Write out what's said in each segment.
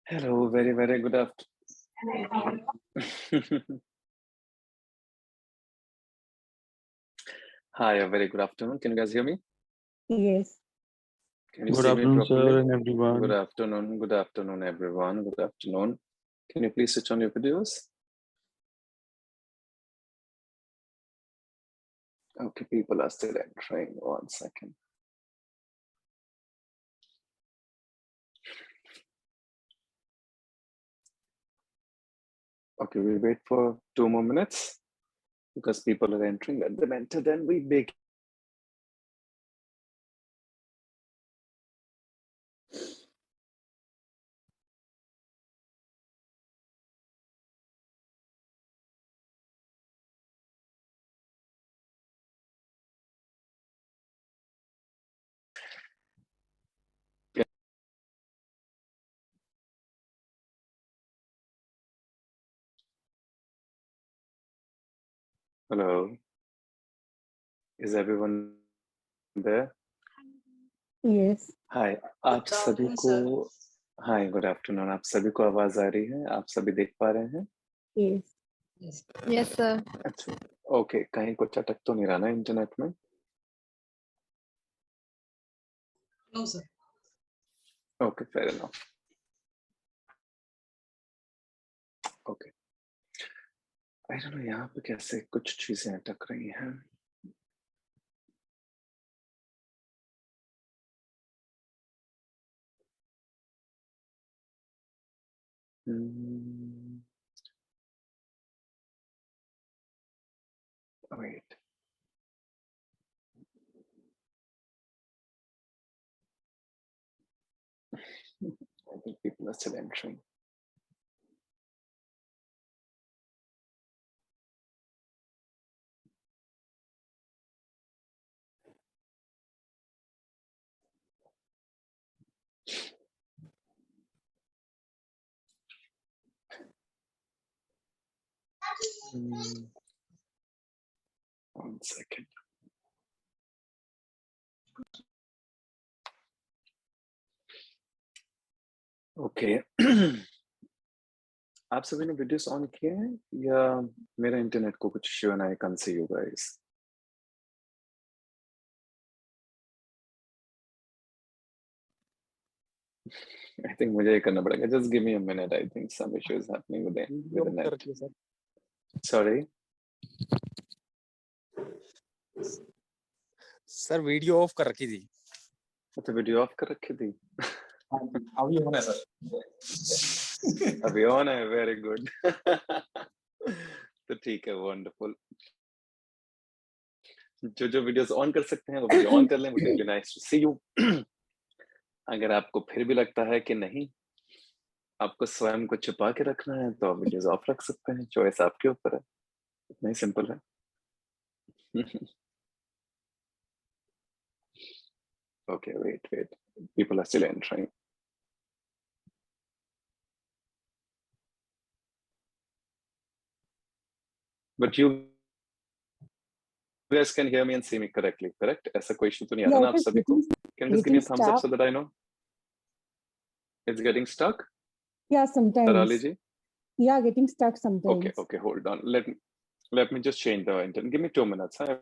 Hello, very good afternoon. Hi, a very good afternoon. Can you guys hear me? Yes. Can you Good see me afternoon, properly? sir, and everyone. Good afternoon, everyone. Good afternoon. Can you please switch on your videos? Okay, people are still entering. 1 second. Okay, we wait for 2 more minutes because people are entering. Let them enter, then we begin. Hello. Is everyone there? Yes. हाय आप सभी को hi good afternoon आप सभी को आवाज आ रही है आप सभी देख पा रहे हैं Yes. Yes, sir. अच्छा ओके कहीं कुछ अटक तो नहीं रहा ना इंटरनेट में No, sir. Okay fair enough okay I don't know यहाँ पे कैसे कुछ चीजें अटक रही हैं wait I think people are still entering. Hmm, 1 second. Okay. आप सभी ने वीडियोस ऑन किए हैं या मेरा इंटरनेट को कुछ इश्यू है ना I can see you guys I think मुझे ये करना पड़ेगा just give me a minute I think some issue is happening with the net sorry sir video of कर रखी थी अच्छा वीडियो ऑफ कर रखी थी अभी ऑन है सर अभी ऑन है वेरी गुड तो ठीक है वंडरफुल जो वीडियोस ऑन कर सकते हैं वो वीडियो ऑन कर लें would be nice to see you अगर आपको फिर भी लगता है कि नहीं आपको स्वयं को छुपा के रखना है तो आप वीडियोस ऑफ रख सकते हैं चॉइस आपके ऊपर है इतना ही सिंपल है okay wait people are still entering but you guys can hear me and see me correctly correct ऐसा कोई इशू तो नहीं आ रहा ना आप सभी को can you just give me a thumbs up so that I know it's getting stuck Yeah, sometimes. Tarali ji Yeah, getting stuck sometimes. okay hold on let me just change the internet give me 2 minutes huh?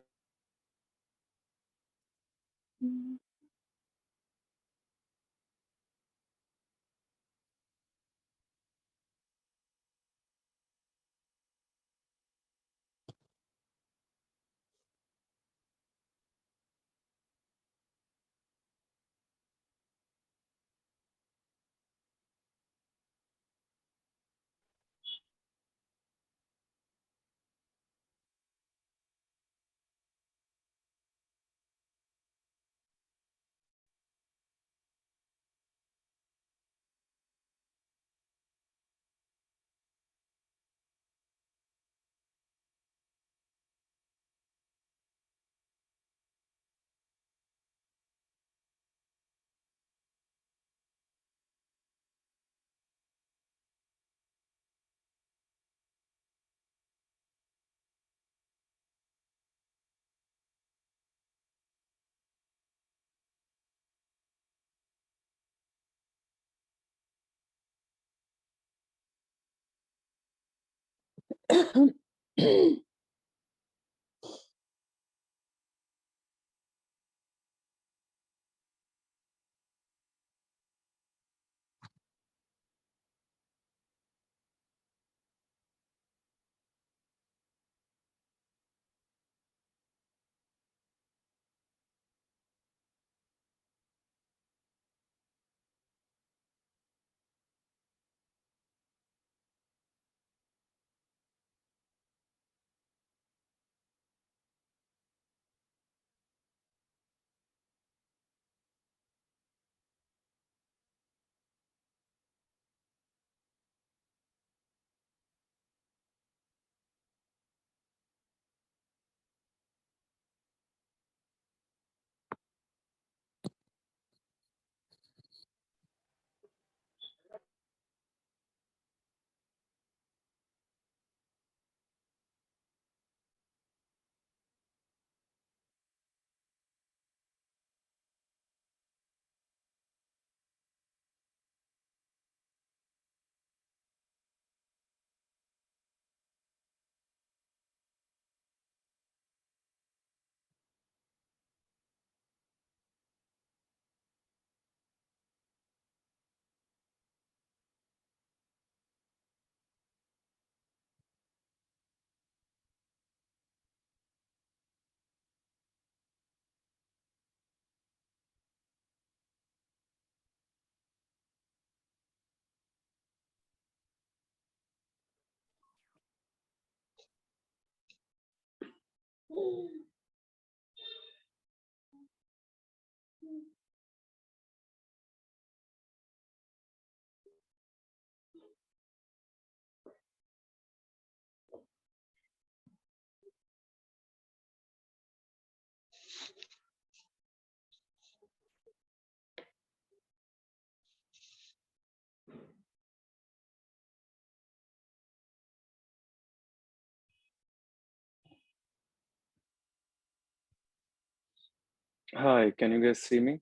Hi, can you guys see me?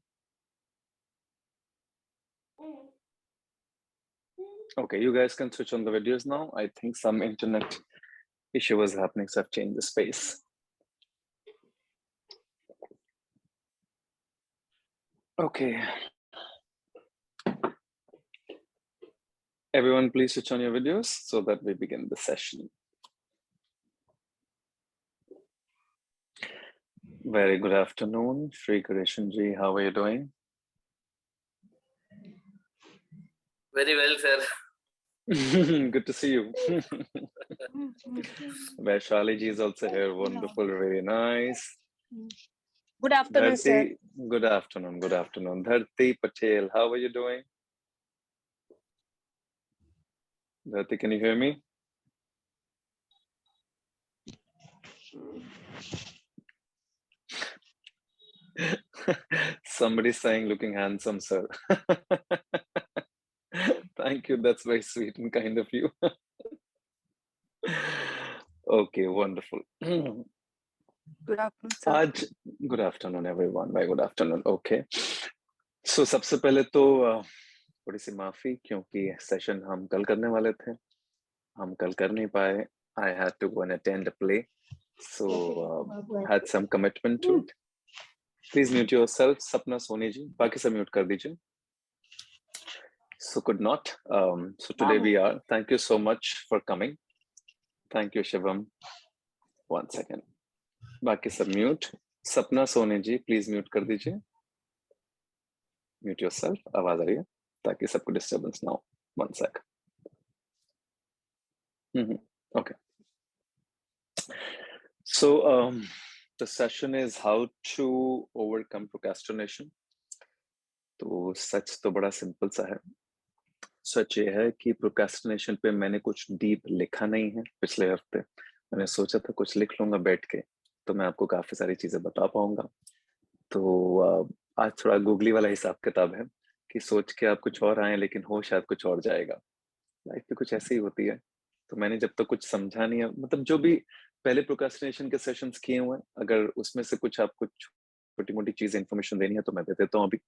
Okay, you guys can switch on the videos now. I think some internet issue was happening, so I've changed the space. Okay. Everyone, please switch on your videos so that we begin the session. Very good afternoon, Shri Kareshanji. How are you doing? Very well, sir. Good to see you. Vaishali ji is also here. Wonderful, very nice. Good afternoon, sir. Good afternoon. Good afternoon. Dharti Patel, how are you doing? Dharti, can you hear me? Somebody saying looking handsome, sir. Thank you. That's very sweet and kind of you. Okay, wonderful. Good afternoon, sir. Good afternoon, everyone. Very good afternoon. Okay. So सबसे पहले तो थोड़ी सी माफी क्योंकि session हम कल करने वाले थे, हम कल कर नहीं पाए. I had to go and attend a play, so had some commitment to it. Please mute yourself, Sapna Soni ji. बाकी सब mute कर दीजिए. So could not. So today we are. Thank you so much for coming. Thank you, Shivam. One second. बाकी सब mute. Sapna Soni ji, please mute कर दीजिए. Mute yourself. आवाज आ रही है ताकि सबको disturbance ना हो. One sec. Okay. So the session is how to overcome procrastination. तो सच तो बड़ा सिंपल सा है. सच ये है कि प्रोक्रेस्टिनेशन पे मैंने कुछ डीप लिखा नहीं है. पिछले हफ्ते मैंने सोचा था कुछ लिख लूंगा बैठ के, तो मैं आपको काफी सारी चीजें बता पाऊंगा. तो आज थोड़ा गूगली वाला हिसाब किताब है कि सोच के आप कुछ और आए लेकिन हो शायद कुछ और जाएगा. लाइफ में कुछ ऐसी ही होती है. तो मैंने जब तक कुछ समझा नहीं है, मतलब जो भी पहले प्रोक्रेस्टिनेशन के सेशंस किए हुए हैं, अगर उसमें से कुछ आपको छोटी मोटी चीजें इंफॉर्मेशन देनी है तो मैं दे देता हूँ अभी.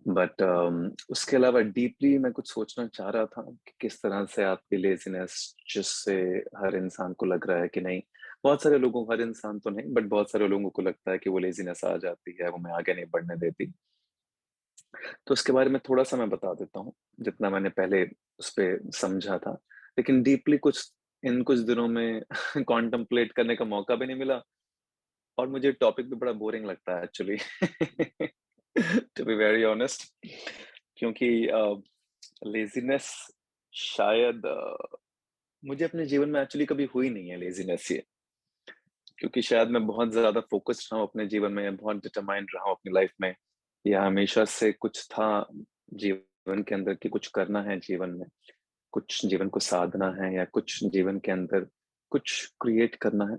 बट उसके अलावा डीपली मैं कुछ सोचना चाह रहा था कि किस तरह से आपकी लेजीनेस, जिससे हर इंसान को लग रहा है कि नहीं, बहुत सारे लोगों, हर इंसान तो नहीं बट बहुत सारे लोगों को लगता है कि वो लेजीनेस आ जाती है, वो मैं आगे नहीं बढ़ने देती। तो उसके बारे में थोड़ा सा मैं बता देता हूँ, जितना मैंने पहले उस पर समझा था। लेकिन डीपली कुछ इन कुछ दिनों में कॉन्टम्पलेट करने का मौका भी नहीं मिला, और मुझे टॉपिक भी बड़ा बोरिंग लगता है actually, to be very honest. क्योंकि लेजीनेस शायद मुझे अपने जीवन में एक्चुअली कभी हुई नहीं है लेजीनेस ये, क्योंकि शायद मैं बहुत ज्यादा फोकस्ड रहा हूँ अपने जीवन में, बहुत डिटरमाइंड रहा हूँ अपनी लाइफ में, या हमेशा से कुछ था जीवन के अंदर कि कुछ करना है जीवन में, कुछ जीवन को साधना है, या कुछ जीवन के अंदर कुछ क्रिएट करना है।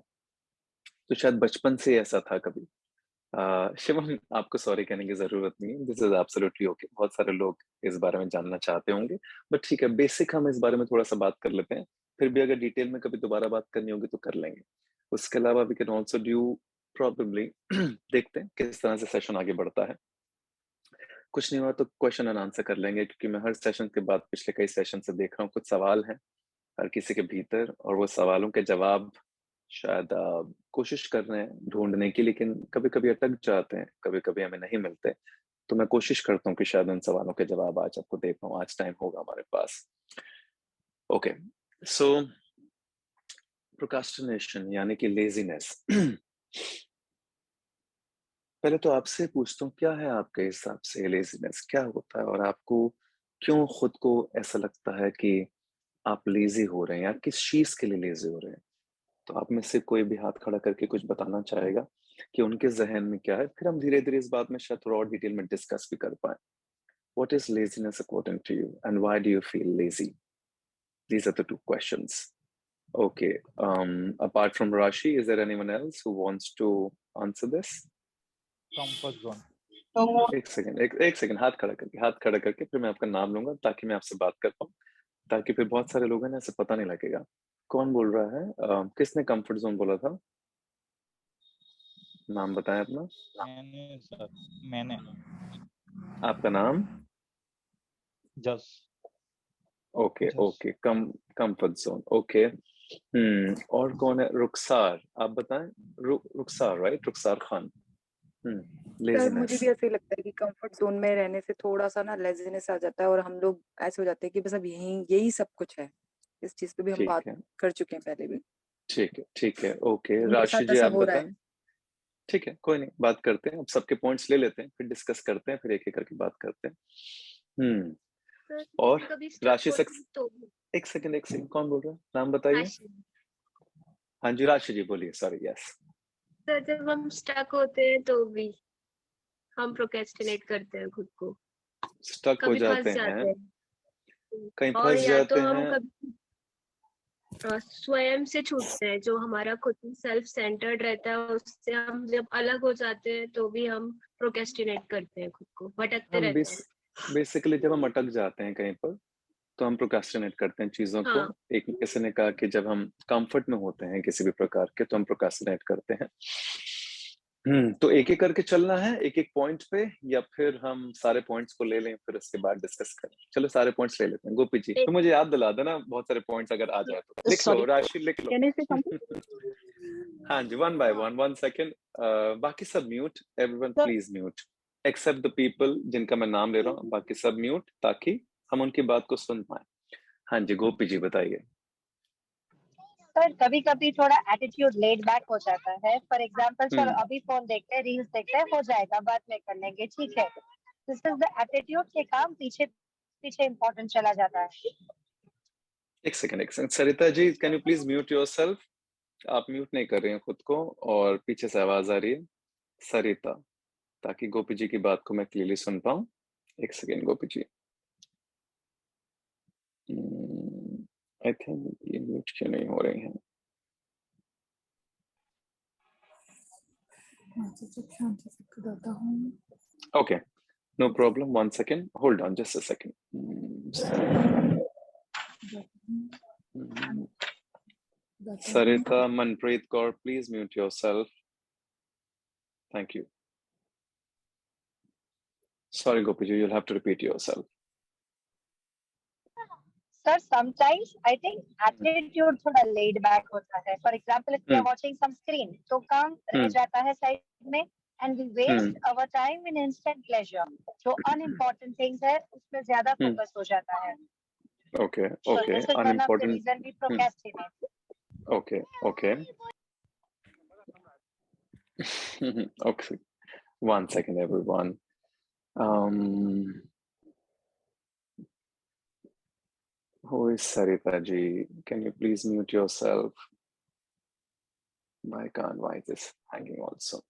तो शायद बचपन से ऐसा था कभी। शिवम, आपको सॉरी कहने की जरूरत नहीं है, दिस इज एब्सोल्युटली ओके। बहुत सारे लोग इस बारे में जानना चाहते होंगे, बट ठीक है, बेसिक हम इस बारे में थोड़ा सा बात कर लेते हैं, फिर भी अगर डिटेल में कभी दोबारा बात करनी होगी तो कर लेंगे। उसके अलावा we can also do probably देखते हैं किस तरह से सेशन आगे बढ़ता है। कुछ नहीं हुआ तो क्वेश्चन एंड आंसर कर लेंगे, क्योंकि मैं हर सेशन के बाद पिछले कई सेशन से देख रहा हूँ कुछ सवाल हैं हर किसी के भीतर, और वो सवालों के जवाब शायद कोशिश कर रहे हैं ढूंढने की, लेकिन कभी कभी अटक जाते हैं, कभी कभी हमें नहीं मिलते। तो मैं कोशिश करता हूँ कि शायद उन सवालों के जवाब आज आपको दे पाऊँ, आज टाइम होगा हमारे पास। ओके, सो प्रोक्रास्टिनेशन यानी कि लेजीनेस। पहले तो आपसे पूछता हूँ, क्या है आपके हिसाब से लेजीनेस, क्या होता है, और आपको क्यों खुद को ऐसा लगता है कि आप लेजी हो रहे हैं, या किस चीज के लिए लेजी हो रहे हैं? तो आप में से कोई भी हाथ खड़ा करके कुछ बताना चाहेगा कि उनके जहन में क्या है, फिर हम धीरे धीरे इस बात में शायद थोड़ा और डिटेल में डिस्कस भी कर पाए। What is laziness according to you, and why do you feel lazy? These are the two questions. Okay. Apart from Rashi, is there anyone else who wants to answer this? Comfort zone. एक second, हाथ खड़ा करके फिर मैं आपका नाम लूंगा, ताकि मैं आपसे बात कर पाऊँ, ताकि फिर बहुत सारे लोग हैं ना, ऐसे पता नहीं लगेगा कौन बोल रहा है। किसने कंफर्ट जोन बोला था? नाम बताएं अपना। मैंने सर, मैंने। आपका नाम? जस। Okay okay, comfort zone, okay. और कौन है? रुखसार, आप बताएं। रुखसार, राइट? रुखसार खान। सर मुझे लेजीनेस। भी ऐसे ही लगता है कि कंफर्ट जोन में रहने से थोड़ा सा ना लेजीनेस आ जाता है, और हम लोग ऐसे हो जाते हैं कि बस अब यही सब कुछ है। इस चीज पे भी हम ठीक बात है, कर चुके हैं पहले भी। ठीक है, ओके। तो मेरे राशि साथ जी, ऐसा आप हो रहा बताएं। है। ठीक है, कोई नहीं, बात करते हैं, अब सबके पॉइंट्स ले लेते हैं, फिर डिस्कस करते हैं, फिर एक एक करके बात करते हैं। सर और कभी स्टक राशि होते सक्स, हैं तो एक सेकंड, कौन बोल रहा है? नाम बताइए। राशि। हाँ जी, राशि जी बोलिए, सॉरी, यस। सर जब हम स्टक होते हैं तो भी हम प्रोक्रेस्टिनेट करते हैं खुद को, स्टक हो कभी जाते फंस हैं, जाते हैं, कहीं और फंस या तो जाते हम हैं। कभी स्वयं से छूटते हैं, जो हमारा खुद सेल्फ सेंटर्ड रहता है उससे हम जब अलग हो जाते हैं तो भी हम प्रोक्रेस्टिनेट करते हैं, खुद को भटकते हम रहते हैं। बेसिकली जब हम अटक जाते हैं कहीं पर, तो हम प्रोक्रास्टिनेट करते हैं चीजों को। हाँ, एक किसी ने कहा कि जब हम कंफर्ट में होते हैं किसी भी प्रकार के, तो हम प्रोक्रास्टिनेट करते हैं। तो एक एक करके चलना है, एक एक पॉइंट पे, या फिर हम सारे पॉइंट्स को ले लें फिर उसके बाद डिस्कस करें? चलो सारे पॉइंट्स ले लेते हैं। गोपी जी, एक तो मुझे याद दिला देना, बहुत सारे पॉइंट्स अगर आ जाए तो लिख लो, सॉरी, राशि लिख लो। कैन आई से हाँ जी, वन बाय वन सेकेंड। बाकी सब mute, everyone please mute, except the people जिनका मैं नाम ले रहा हूँ, बाकी सब म्यूट, ताकि हम उनकी बात को सुन पाए। हाँ जी, गोपी जी बताइए। सर कभी कभी थोड़ा एटीट्यूड लेड बैक हो जाता है। फॉर एग्जाम्पल सर अभी फोन देखते हैं, रील्स देखते हैं, हो जाएगा, बाद में कर लेंगे, ठीक है। दिस इज द एटीट्यूड के काम पीछे पीछे इम्पोर्टेंट चला जाता है। एक second, Sarita ji, can you please mute yourself? आप म्यूट नहीं कर रही हैं खुद को, और पीछे से आवाज आ रही है। सरिता, ताकि गोपी जी की बात को मैं क्लियरली सुन पाऊं। एक second Gopi ji, I think ये म्यूट क्यों नहीं हो रही हैं? Okay, no problem, one second, hold on just a second. Sarita Manpreet Kaur, please mute yourself. Thank you. Sorry, Gopi ji, you'll have to repeat yourself. Sir, sometimes I think attitude थोड़ा laid back होता है. For example, if we are watching some screen, तो काम रह जाता है side में, and we waste our time in instant pleasure. जो unimportant things है, उसमें ज़्यादा focus हो जाता है. Okay, So okay. this is one of the Unimportant. reason we procrastinate. Okay, okay. Okay. 1 second, everyone. Who is Sarita ji? Can you please mute yourself? Why is this hanging also?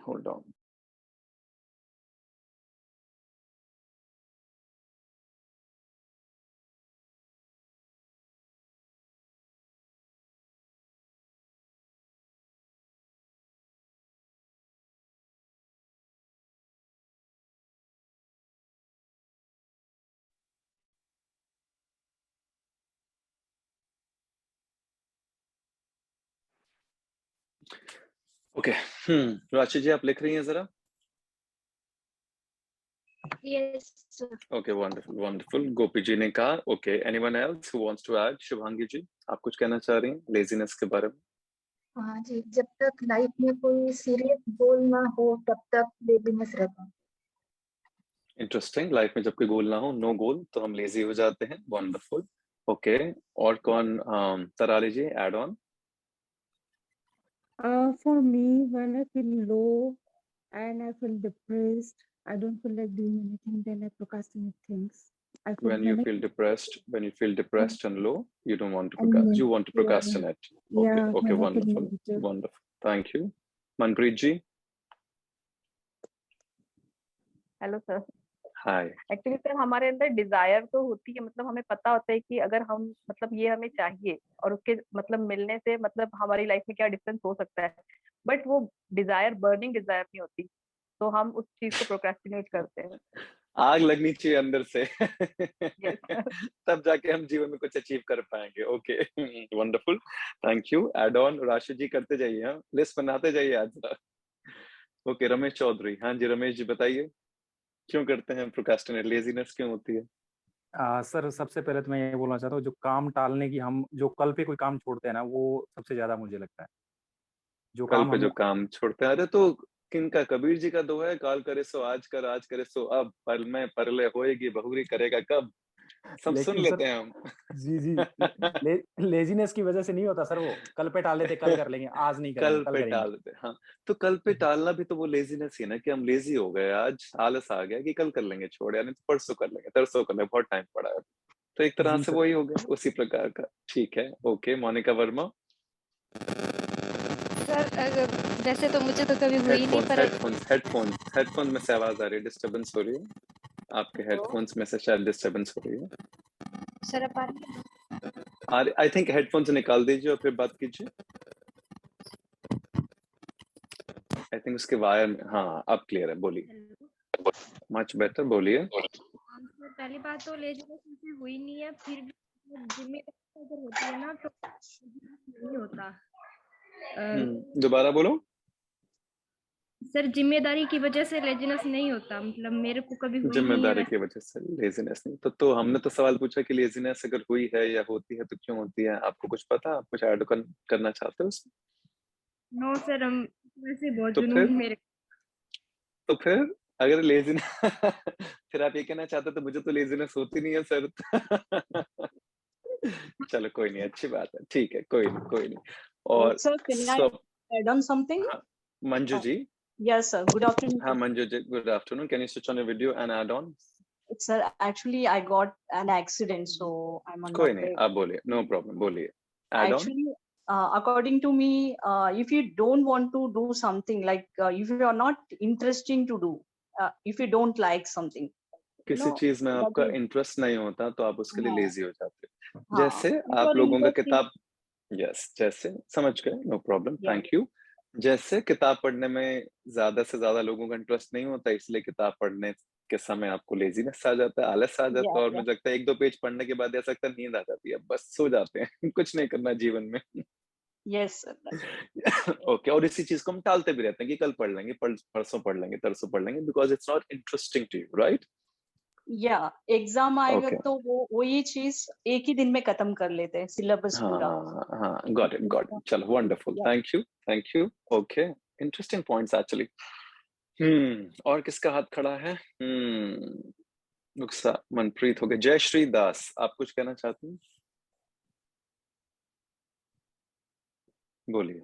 Hold on. Okay. राशि जी, आप लिख रही हैं जरा? Yes, sir. Okay, wonderful, wonderful. गोपी जी ने कहा. Okay, anyone else who wants to add? Shubhangi जी, आप कुछ कहना चाह रही हैं लेजीनेस के बारे में? हाँ जी, जब तक लाइफ में कोई सीरियस गोल ना हो तब तक लेजीनेस रहता है. इंटरेस्टिंग. लाइफ में जब कोई गोल ना हो, नो गोल, तो हम लेजी हो जाते हैं. वंडरफुल. ओके, और कौन? Tarali ji, add on. For me, when I feel low and I feel depressed, I don't feel like doing anything, then I procrastinate things. When you feel depressed and low, you don't want to procrastinate. You want to procrastinate. Okay, okay, wonderful, wonderful. Thank you. Manpreet ji. Hello sir. Hi. Actually sir हमारे अंदर Dzire तो होती है, मतलब हमें पता होता है कि अगर हम मतलब ये हमें चाहिए और उसके मतलब मिलने से मतलब हमारी लाइफ में क्या डिफरेंस हो सकता है, बट वो डिजायर बर्निंग डिजायर नहीं होती, तो हम उस चीज को प्रोक्रेस्टिनेट करते हैं. आग लगनी चाहिए अंदर से. Yes, sir. तब जाके हम जीवन में कुछ अचीव कर पाएंगे. Okay, wonderful. Thank you. Add on Rashi ji करते जाइए. हाँ, लिस्ट बनाते जाइए आज. ओके, रमेश चौधरी. हाँ जी, रमेश जी बताइए, क्यों करते हैं प्रोक्रेस्टिनेट? लेजीनेस क्यों होती है? सर, सबसे पहले तो मैं ये बोलना चाहता हूँ, जो काम टालने की हम जो कल पे कोई काम छोड़ते हैं ना, वो सबसे ज्यादा मुझे लगता है. जो कल काम पे हम जो काम छोड़ते हैं, अरे तो किनका? कबीर जी का दोहा है, काल करे सो आज कर, आज करे सो अब, पल में परले होएगी बहुरी करेगा कब. सब सुन लेकिन लेते सर हैं हम. जी लेजीनेस की वजह से नहीं होता सर. वो कल पे टाल लेते, कल कर लेंगे, आज नहीं करेंगे, कल कल पे करेंगे. टाल देते. हाँ, तो कल पे टालना भी तो वो लेजीनेस ही है ना, कि हम लेजी हो गए, आज आलस आ गया कि कल कर लेंगे, छोड़, यानी तो परसों कर लेंगे, तरसों कर लेंगे, बहुत टाइम पड़ा है. तो एक तरह जी से सर. वही हो गया, उसी प्रकार का. ठीक है. ओके, मोनिका वर्मा. सर अगर वैसे तो मुझे तो कभी हुई नहीं, पर हेडफोन में से आवाज आ रही है, डिस्टर्बेंस हो रही है. आपके हेडफोन्स में से शायद डिस्टर्बेंस हो रही है. सर आप आई थिंक हेडफोन से निकाल दीजिए और फिर बात कीजिए. आई थिंक उसके वायर में. हाँ, अब क्लियर है, बोलिए. मच बेटर, बोलिए. पहली बात तो लेजीनेस मुझे हुई नहीं है, फिर भी जिम्मेदारी अगर होती है ना तो नहीं होता. दोबारा बोलो. सर जिम्मेदारी की वजह से लेजीनेस नहीं होता, मतलब मेरे को कभी हुई नहीं है. जिम्मेदारी की वजह से लेजीनेस नहीं. तो हमने तो सवाल पूछा कि लेजीनेस अगर हुई है या होती है तो क्यों होती है. आपको कुछ पता? आप कुछ ऐड करना चाहते हो उसमें? नो सर, हम वैसे बहुत तो जुनून मेरे. तो फिर अगर लेजीनेस फिर आप ये कहना चाहते तो मुझे तो लेजीनेस होती नहीं है सर. चलो कोई नहीं, अच्छी बात है, ठीक है, कोई नहीं. और sir, can I add on something? Manju ji. Yes, sir. Good afternoon. हाँ Manju ji, good afternoon. Can you switch on your video and add on? Sir, actually I got an accident, so I'm on. कोई नहीं, आप बोलिए, no problem, बोलिए. Add actually, according to me, if you don't want to do something, like if you are not interesting to do, if you don't like something, किसी चीज में आपका interest नहीं होता तो आप उसके लिए लेजी हो जाते हो. हाँ, जैसे आप लोगों का किताब. यस, जैसे समझ गए, नो प्रॉब्लम, थैंक यू. जैसे किताब पढ़ने में ज्यादा से ज्यादा लोगों का इंटरेस्ट नहीं होता, इसलिए किताब पढ़ने के समय आपको लेजीनेस आ जाता है, आलस आ जाता है, और मुझे लगता है 1-2 पेज पढ़ने के बाद ऐसा लगता है नींद आ जाती है, बस सो जाते हैं. कुछ नहीं करना जीवन में. Yes, sir. ओके, और इसी चीज को हम टालते भी रहते हैं कि कल पढ़ लेंगे, परसों पढ़ लेंगे, तरसों पढ़ लेंगे, because it's not interesting to you, right? या एग्जाम आएगा ओके, तो वो वही चीज एक ही दिन में खत्म कर लेते हैं, सिलेबस पूरा। हाँ, गॉट इट, चलो, wonderful, thank you, okay, interesting points actually. और किसका हाथ खड़ा है? रुखसा, मनप्रीत हो गए, जयश्री दास, आप कुछ कहना चाहती हैं? बोलिए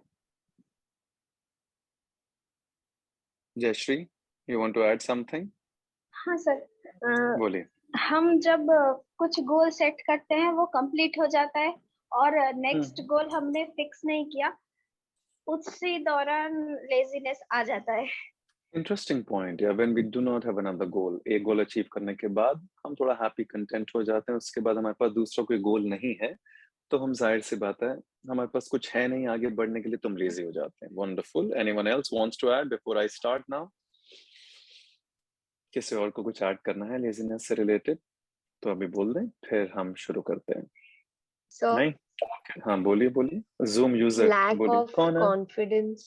Jayashree, you want to add something? हाँ सर, बोलिए। हम जब कुछ गोल सेट करते हैं वो कंप्लीट हो जाता है और नेक्स्ट गोल हमने फिक्स नहीं किया, उसी दौरान लेजीनेस आ जाता है। इंटरेस्टिंग पॉइंट, या when we do not have another goal, एक गोल अचीव करने के बाद हम थोड़ा हैप्पी कंटेंट हो जाते हैं, उसके बाद हमारे पास दूसरा कोई गोल नहीं है, तो हम जाहिर सी बात है हमारे पास कुछ है नहीं आगे बढ़ने के लिए, तुम लेजी हो जाते हैं। Wonderful, anyone else wants to add before I start now? किसी और को कुछ ऐड करना है लेजीनेस से रिलेटेड तो अभी बोल दें, फिर हम शुरू करते हैं। नहीं? हाँ, बोलिए, जूम यूजर lack बोलिए, of कौन है? confidence.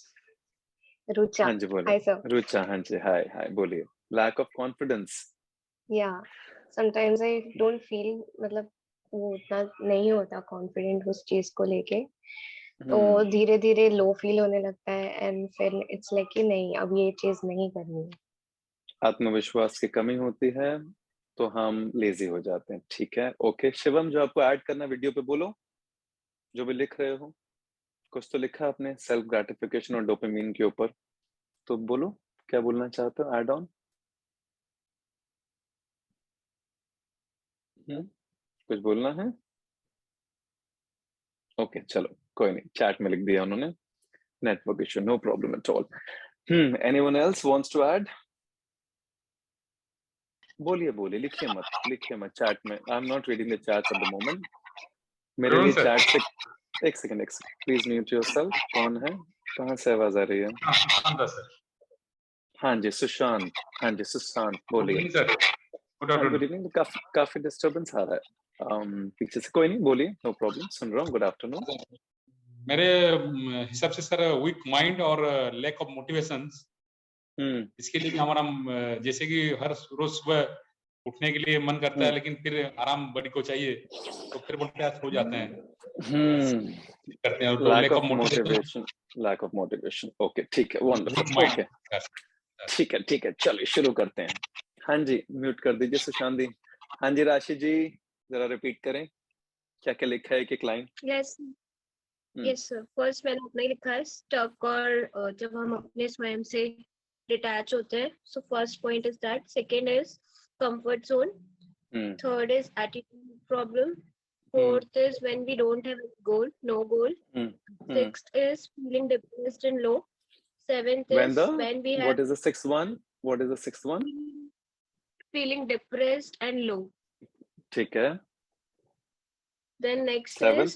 Rucha. हाँ जी, Hi बोलिए। sir. रुचा, हाँ जी, हाय, बोलिए। Lack of confidence. Yeah. Sometimes I don't feel मतलब वो उतना नहीं होता confident उस चीज को लेके, तो धीरे धीरे लो फील होने लगता है एंड फिर इट्स लाइक कि नहीं अब ये चीज नहीं करनी है। आत्मविश्वास की कमी होती है तो हम लेजी हो जाते हैं, ठीक है, ओके। शिवम, जो आपको ऐड करना वीडियो पे बोलो, जो भी लिख रहे हो, कुछ तो लिखा आपने सेल्फ ग्रेटिफिकेशन और डोपामिन के ऊपर, तो बोलो क्या बोलना चाहते हो, ऐड ऑन। कुछ बोलना है? ओके, चलो कोई नहीं, चैट में लिख दिया उन्होंने, network issue, no problem at all. Anyone else wants to add? बोलिए, लिखिए मत चैट में, I am not reading the chats at the moment. मेरे लिए चैट से एक सेकंड प्लीज म्यूट योरसेल्फ। कौन है, कहाँ से आवाज आ रही है? हाँ जी, सुशांत, बोलिए। गुड इवनिंग, काफी डिस्टर्बेंस आ रहा है पीछे से, कोई नहीं, बोलिए, नो प्रॉब्लम, सुन रहा हूँ। Good afternoon. मेरे हिसाब से सर वीक माइंड और लैक ऑफ मोटिवेशन, इसके लिए हमारा जैसे कि हर रोज सुबह उठने के लिए मन करता है लेकिन फिर आराम बॉडी को चाहिए तो फिर बोलते हैं सो जाते हैं, करते हैं, तो लैक ऑफ मोटिवेशन, ओके, ठीक है, वंडरफुल, ओके, ठीक है, चलिए शुरू करते हैं। हाँ जी, म्यूट कर दीजिए सुशांत दी। हाँ जी, राशि जी, जरा रिपीट करें क्या क्या लिखा है, एक लाइन। यस सर, फर्स्ट मैंने अपना ही लिखा है स्टक, और जब हम अपने स्वयं से डिटैच होते हैं, so first point is that, second is comfort zone, third is attitude problem, fourth is when we don't have a goal, no goal, sixth is feeling depressed and low, seventh is when we have what is the sixth one? feeling depressed and low. ठीक है। Then next is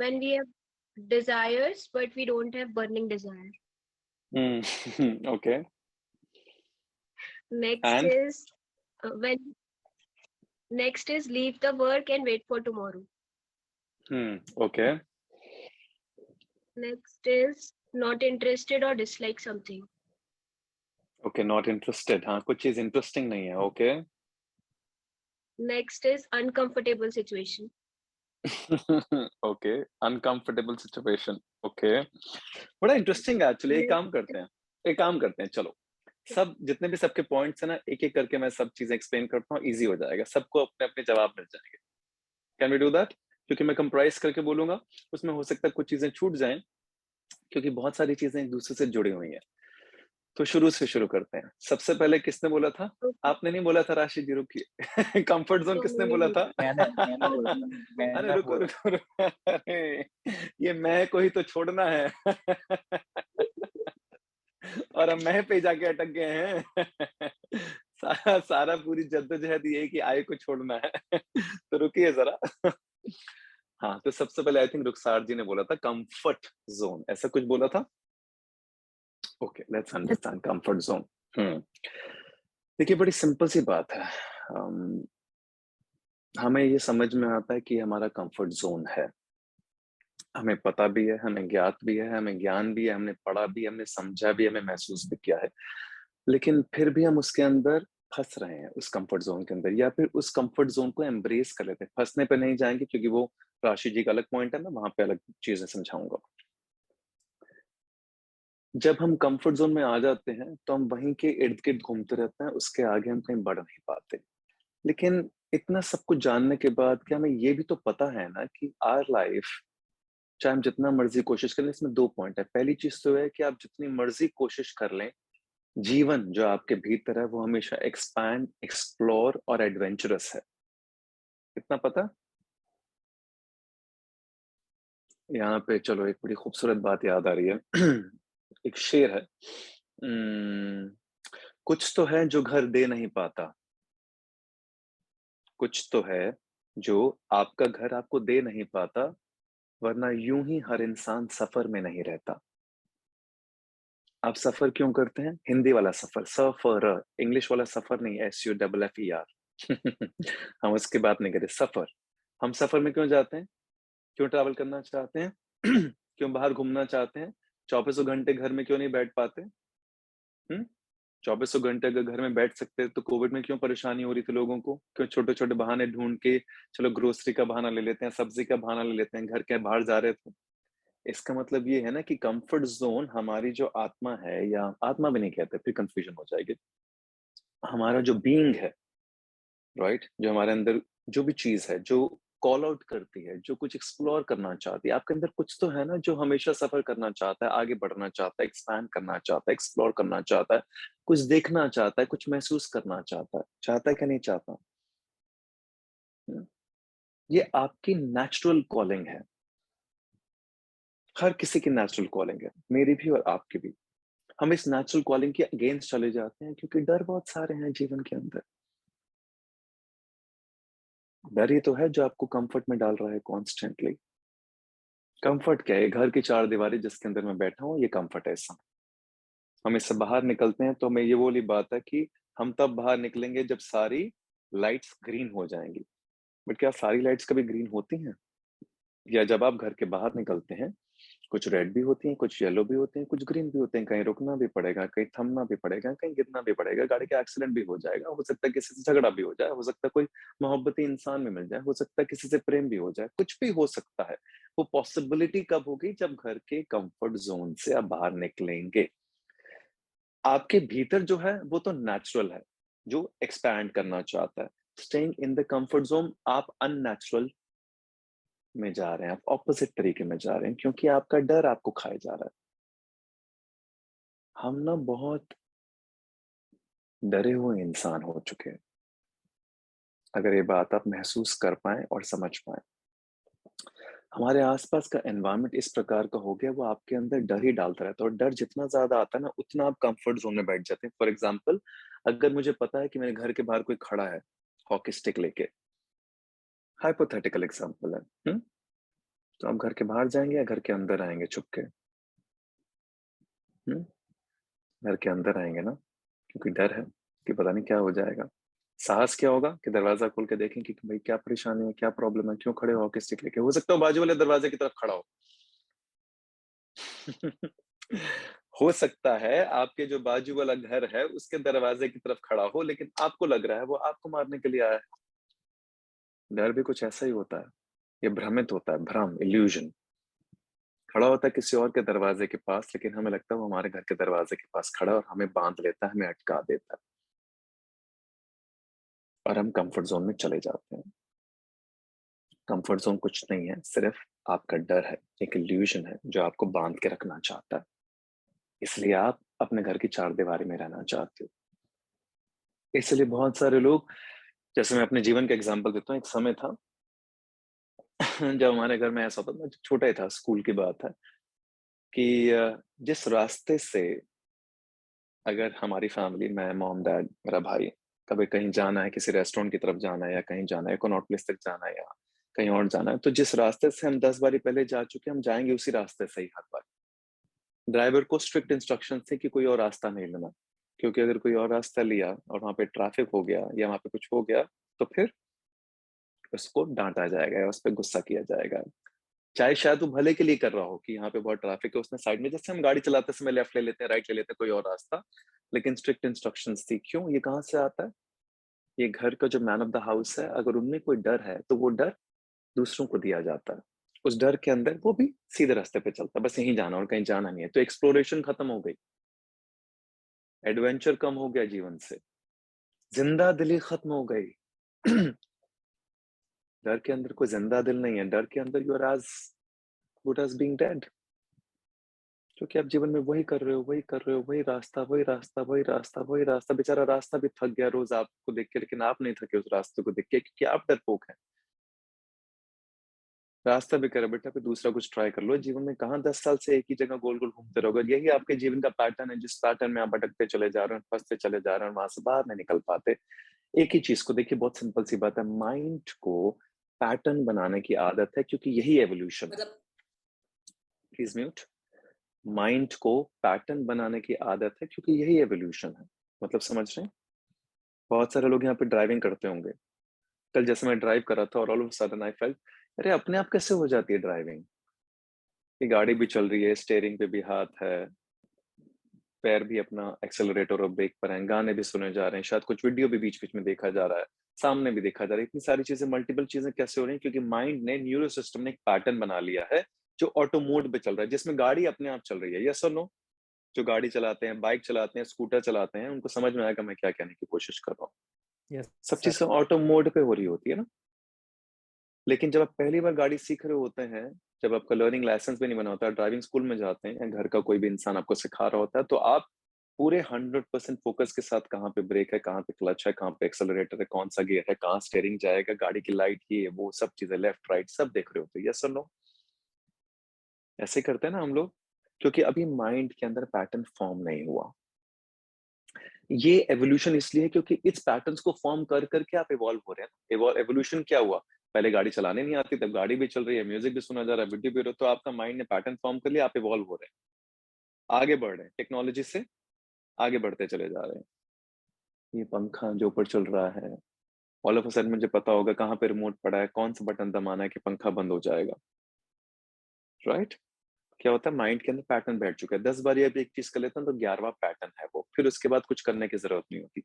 when we have desires but we don't have burning desire. Okay. Next is leave the work and wait for tomorrow. Okay. Next is not interested or dislike something. Okay, not interested, हाँ, कुछ चीज interesting नहीं है, okay. Next is uncomfortable situation. Okay, uncomfortable situation, okay. बड़ा interesting है actually. एक काम करते हैं, चलो सब जितने भी सबके पॉइंट्स है ना, एक एक करके मैं सब चीजें एक्सप्लेन करता हूँ, इजी हो जाएगा, सबको अपने अपने जवाब मिल जाएंगे। Can we do that? क्योंकि मैं कंप्राइज करके बोलूंगा, उसमें हो सकता है कुछ चीजें छूट जाएं, क्योंकि बहुत सारी चीजें एक दूसरे से जुड़ी हुई हैं। तो शुरू से शुरू करते हैं। सबसे पहले किसने बोला था? आपने नहीं बोला था राशि जी, रुकिए। कंफर्ट जोन किसने बोला था? अरे रुको, ये मैं को ही तो छोड़ना है। और हम मैं पे जाके अटक गए हैं। सारा पूरी जद्दोजहद ये कि आय को छोड़ना है। तो रुकिए जरा। हाँ, तो सबसे पहले आई थिंक रुखसार जी ने बोला था कंफर्ट जोन, ऐसा कुछ बोला था। Okay, let's understand comfort zone. देखिए, बड़ी सिंपल सी बात है। हमें ये समझ में आता है कि हमारा कंफर्ट जोन है। हमें पता भी है, हमें ज्ञात भी है, हमें ज्ञान भी है, हमने पढ़ा भी है, हमने समझा भी है, हमें महसूस भी किया है, लेकिन फिर भी हम उसके अंदर फंस रहे हैं, उस कंफर्ट जोन के अंदर, या फिर उस कंफर्ट जोन को एम्ब्रेस कर लेते हैं। फंसने पे नहीं जाएंगे क्योंकि वो राशि जी का अलग पॉइंट है, मैं वहां पे अलग चीजें समझाऊंगा। जब हम कंफर्ट जोन में आ जाते हैं तो हम वहीं के इर्द गिर्द घूमते रहते हैं, उसके आगे हम कहीं बढ़ नहीं पाते। लेकिन इतना सब कुछ जानने के बाद क्या हमें ये भी तो पता है ना कि आवर लाइफ, चाहे हम जितना मर्जी कोशिश कर लें, इसमें 2 पॉइंट है। पहली चीज तो है कि आप जितनी मर्जी कोशिश कर लें, जीवन जो आपके भीतर है वो हमेशा एक्सपैंड, एक्सप्लोर और एडवेंचरस है। इतना पता? यहाँ पे चलो एक बड़ी खूबसूरत बात याद आ रही है। एक शेर है, कुछ तो है जो घर दे नहीं पाता, कुछ तो है जो आपका घर आपको दे नहीं पाता, वरना यूं ही हर इंसान सफर में नहीं रहता। आप सफर क्यों करते हैं? हिंदी वाला सफर, सफर, इंग्लिश वाला सफर नहीं, SUFFER। हम उसकी बात नहीं करें, सफर। हम सफर में क्यों जाते हैं? क्यों ट्रैवल करना चाहते हैं? क्यों बाहर घूमना चाहते हैं? 24 घंटे घर में क्यों नहीं बैठ पाते? 24 घंटे अगर घर में बैठ सकते तो कोविड में क्यों परेशानी हो रही थी लोगों को? क्यों छोटे छोटे बहाने ढूंढ के, चलो ग्रोसरी का बहाना ले लेते हैं, सब्जी का बहाना ले लेते हैं, घर के बाहर जा रहे थे। इसका मतलब ये है ना कि कंफर्ट जोन हमारी जो आत्मा है, या आत्मा भी नहीं कहते, फिर कंफ्यूजन हो जाएगी, हमारा जो बीइंग है, राइट, जो हमारे अंदर जो भी चीज है जो कॉल आउट करती है, जो कुछ एक्सप्लोर करना चाहती है, आपके अंदर कुछ तो है ना जो हमेशा सफर करना चाहता है, आगे बढ़ना चाहता है, एक्सपैंड करना चाहता है, एक्सप्लोर करना चाहता है, कुछ देखना चाहता है, कुछ महसूस करना चाहता है कि नहीं चाहता? ये आपकी नेचुरल कॉलिंग है, हर किसी की नेचुरल कॉलिंग है, मेरी भी और आपकी भी। हम इस नेचुरल कॉलिंग के अगेंस्ट चले जाते हैं क्योंकि डर बहुत सारे हैं जीवन के अंदर। डर ही तो है जो आपको कंफर्ट में डाल रहा है कॉन्स्टेंटली। कंफर्ट क्या है? घर की 4 दीवारें जिसके अंदर मैं बैठा हूँ, ये कंफर्ट है इस समय। हम इससे बाहर निकलते हैं तो हमें ये वाली बात है कि हम तब बाहर निकलेंगे जब सारी लाइट्स ग्रीन हो जाएंगी। बट क्या सारी लाइट्स कभी ग्रीन होती हैं? या जब आप घर के बाहर निकलते हैं, कुछ रेड भी होती हैं, कुछ येलो भी होते हैं, कुछ ग्रीन भी होते हैं, कहीं रुकना भी पड़ेगा, कहीं थमना भी पड़ेगा, कहीं गिरना भी पड़ेगा, गाड़ी का एक्सीडेंट भी हो जाएगा, हो सकता है किसी से झगड़ा भी हो जाए, हो सकता है कोई मोहब्बती इंसान भी मिल जाए, हो सकता है किसी से प्रेम भी हो जाए, कुछ भी हो सकता है। वो पॉसिबिलिटी कब होगी? जब घर के कंफर्ट जोन से आप बाहर निकलेंगे। आपके भीतर जो है वो तो नेचुरल है, जो एक्सपैंड करना चाहता है। Staying in the comfort zone, आप अननेचुरल में जा रहे हैं, आप ऑपोजिट तरीके में जा रहे हैं, क्योंकि आपका डर आपको खाए जा रहा है। हम ना बहुत डरे हुए इंसान हो चुके हैं, अगर ये बात आप महसूस कर पाए और समझ पाए। हमारे आसपास का एनवायरनमेंट इस प्रकार का हो गया, वो आपके अंदर डर ही डालता रहता है, और डर जितना ज्यादा आता है ना, उतना आप कंफर्ट जोन में बैठ जाते हैं। फॉर एग्जाम्पल, अगर मुझे पता है कि मेरे घर के बाहर कोई खड़ा है हॉकी स्टिक लेके, हाइपोथेटिकल एग्जाम्पल है, तो आप घर के बाहर जाएंगे या घर के अंदर आएंगे छुप के? घर के अंदर आएंगे ना, क्योंकि डर है कि पता नहीं क्या हो जाएगा। साहस क्या होगा कि दरवाजा खोल के देखें कि भाई क्या परेशानी है, क्या प्रॉब्लम है, क्यों खड़े हो हॉकी स्टिक लेके? हो सकता है बाजू वाले दरवाजे की तरफ खड़ा हो। हो सकता है आपके जो बाजू वाला घर है उसके दरवाजे की तरफ खड़ा हो, लेकिन आपको लग रहा है वो आपको मारने के लिए आया है। डर भी कुछ ऐसा ही होता है, ये भ्रमित होता है, भ्रम, इल्यूजन। खड़ा होता है किसी और के दरवाजे के पास, लेकिन हमें लगता है वो हमारे घर के दरवाजे के पास खड़ा है और हमें बांध लेता है, हमें अटका देता है, और हम कंफर्ट जोन में चले जाते हैं। कंफर्ट जोन कुछ नहीं है, सिर्फ आपका डर है, एक इल्यूजन है जो आपको बांध के रखना चाहता है। इसलिए आप अपने घर की 4 दीवारी में रहना चाहते हो। इसलिए बहुत सारे लोग, जैसे मैं अपने जीवन का एग्जांपल देता हूँ, एक समय था जब हमारे घर में ऐसा होता था, मैं छोटा ही था, स्कूल की बात है, कि जिस रास्ते से अगर हमारी फैमिली, मैं, मॉम, डैड, मेरा भाई, कभी कहीं जाना है, किसी रेस्टोरेंट की तरफ जाना है, या कहीं जाना है, कनॉट प्लेस तक जाना है, या कहीं और जाना है, तो जिस रास्ते से हम 10 बारी पहले जा चुके हैं, हम जाएंगे उसी रास्ते से ही हर बार। ड्राइवर को स्ट्रिक्ट इंस्ट्रक्शन थे कि कोई और रास्ता नहीं लेना, क्योंकि अगर कोई और रास्ता लिया और वहां पे ट्रैफिक हो गया या वहां पे कुछ हो गया, तो फिर उसको डांटा जाएगा या उस पर गुस्सा किया जाएगा। चाहे शायद वो भले के लिए कर रहा हो कि यहाँ पे बहुत ट्रैफिक है, उसने साइड में, जैसे हम गाड़ी चलाते समय लेफ्ट ले लेते हैं, राइट ले लेते हैं, कोई और रास्ता, लेकिन स्ट्रिक्ट इंस्ट्रक्शंस थी। क्यों? ये कहाँ से आता है? ये घर का जो मैन ऑफ द हाउस है, अगर उनमें कोई डर है तो वो डर दूसरों को दिया जाता है। उस डर के अंदर वो भी सीधे रास्ते पे चलता है, बस यहीं जाना और कहीं जाना नहीं है। तो एक्सप्लोरेशन खत्म हो गई, एडवेंचर कम हो गया जीवन से, जिंदा दिली खत्म हो गई। डर के अंदर कोई जिंदा दिल नहीं है, डर के अंदर you are as good as being dead, क्योंकि आप जीवन में वही कर रहे हो, वही कर रहे हो, वही रास्ता, वही रास्ता, वही रास्ता, वही रास्ता। बेचारा रास्ता भी थक गया रोज आपको देख के, लेकिन आप नहीं थके उस रास्ते को देख के, क्योंकि आप डरपोक हैं। रास्ता भी करे बेटा, फिर दूसरा कुछ ट्राई कर लो। जीवन में कहाँ 10 साल से एक ही जगह गोल गोल घूमते रहोगे? यही आपके जीवन का पैटर्न है, जिस पैटर्न में आप भटकते चले जा रहे हैं, फंसते चले जा रहे हैं, वहां से बाहर नहीं निकल पाते। एक ही चीज को देखिए, बहुत सिंपल सी बात है, माइंड को पैटर्न बनाने की आदत है, क्योंकि यही एवोल्यूशन है। Please mute. माइंड को पैटर्न बनाने की आदत है, क्योंकि यही एवोल्यूशन है। मतलब समझ रहे हैं? बहुत सारे लोग यहाँ पे ड्राइविंग करते होंगे। कल जैसे मैं ड्राइव कर रहा था और all of sudden I felt, अरे अपने आप कैसे हो जाती है ड्राइविंग? ये गाड़ी भी चल रही है, स्टीयरिंग पे भी हाथ है, पैर भी अपना एक्सेलरेटर और ब्रेक पर है, गाने भी सुने जा रहे हैं, शायद कुछ वीडियो भी बीच बीच में देखा जा रहा है, सामने भी देखा जा रहा है। इतनी सारी चीजें, मल्टीपल चीजें कैसे हो रही हैं? क्योंकि माइंड ने, न्यूरो सिस्टम ने एक पैटर्न बना लिया है जो ऑटो मोड पे चल रहा है, जिसमें गाड़ी अपने आप चल रही है। यस और नो? जो गाड़ी चलाते हैं, बाइक चलाते हैं, स्कूटर चलाते हैं, उनको समझ में आएगा मैं क्या कहने की कोशिश कर रहा हूँ। सब चीजें ऑटो मोड पे हो रही होती है ना। लेकिन जब आप पहली बार गाड़ी सीख रहे होते हैं, जब आपका लर्निंग लाइसेंस भी नहीं बना होता, ड्राइविंग स्कूल में जाते हैं, घर का कोई भी इंसान आपको सिखा रहा होता है, तो आप पूरे 100% फोकस के साथ कहाँ पे ब्रेक है, कहाँ पे क्लच है, कहाँ पे एक्सेलरेटर है, कौन सा गियर है, कहाँ स्टीयरिंग जाएगा, गाड़ी की लाइट, ये वो सब चीजें, लेफ्ट राइट सब देख रहे होते हैं। यस और नो? ऐसे करते हैं ना हम लोग, क्योंकि अभी माइंड के अंदर पैटर्न फॉर्म नहीं हुआ। ये एवोल्यूशन इसलिए है क्योंकि इस पैटर्न्स को फॉर्म कर करके आप इवॉल्व हो रहे हैं। एवोल्यूशन क्या हुआ? पहले गाड़ी चलाने नहीं आती, तब गाड़ी भी चल रही है, म्यूजिक भी सुना जा रहा है, वीडियो भी हो रहा है, तो आपका माइंड ने पैटर्न फॉर्म कर लिया, आप इवॉल्व हो रहे हैं, आगे बढ़ रहे हैं, टेक्नोलॉजी से आगे बढ़ते चले जा रहे हैं। ये पंखा जो ऊपर चल रहा है, ऑल ऑफ अ सडन मुझे पता होगा कहाँ पे रिमोट पड़ा है, कौन सा बटन दबाना है कि पंखा बंद हो जाएगा, राइट? क्या होता है? माइंड के अंदर पैटर्न बैठ चुका है। 10 बार ये एक चीज कर लेते हैं तो 11वां पैटर्न है वो, फिर उसके बाद कुछ करने की जरूरत नहीं होती।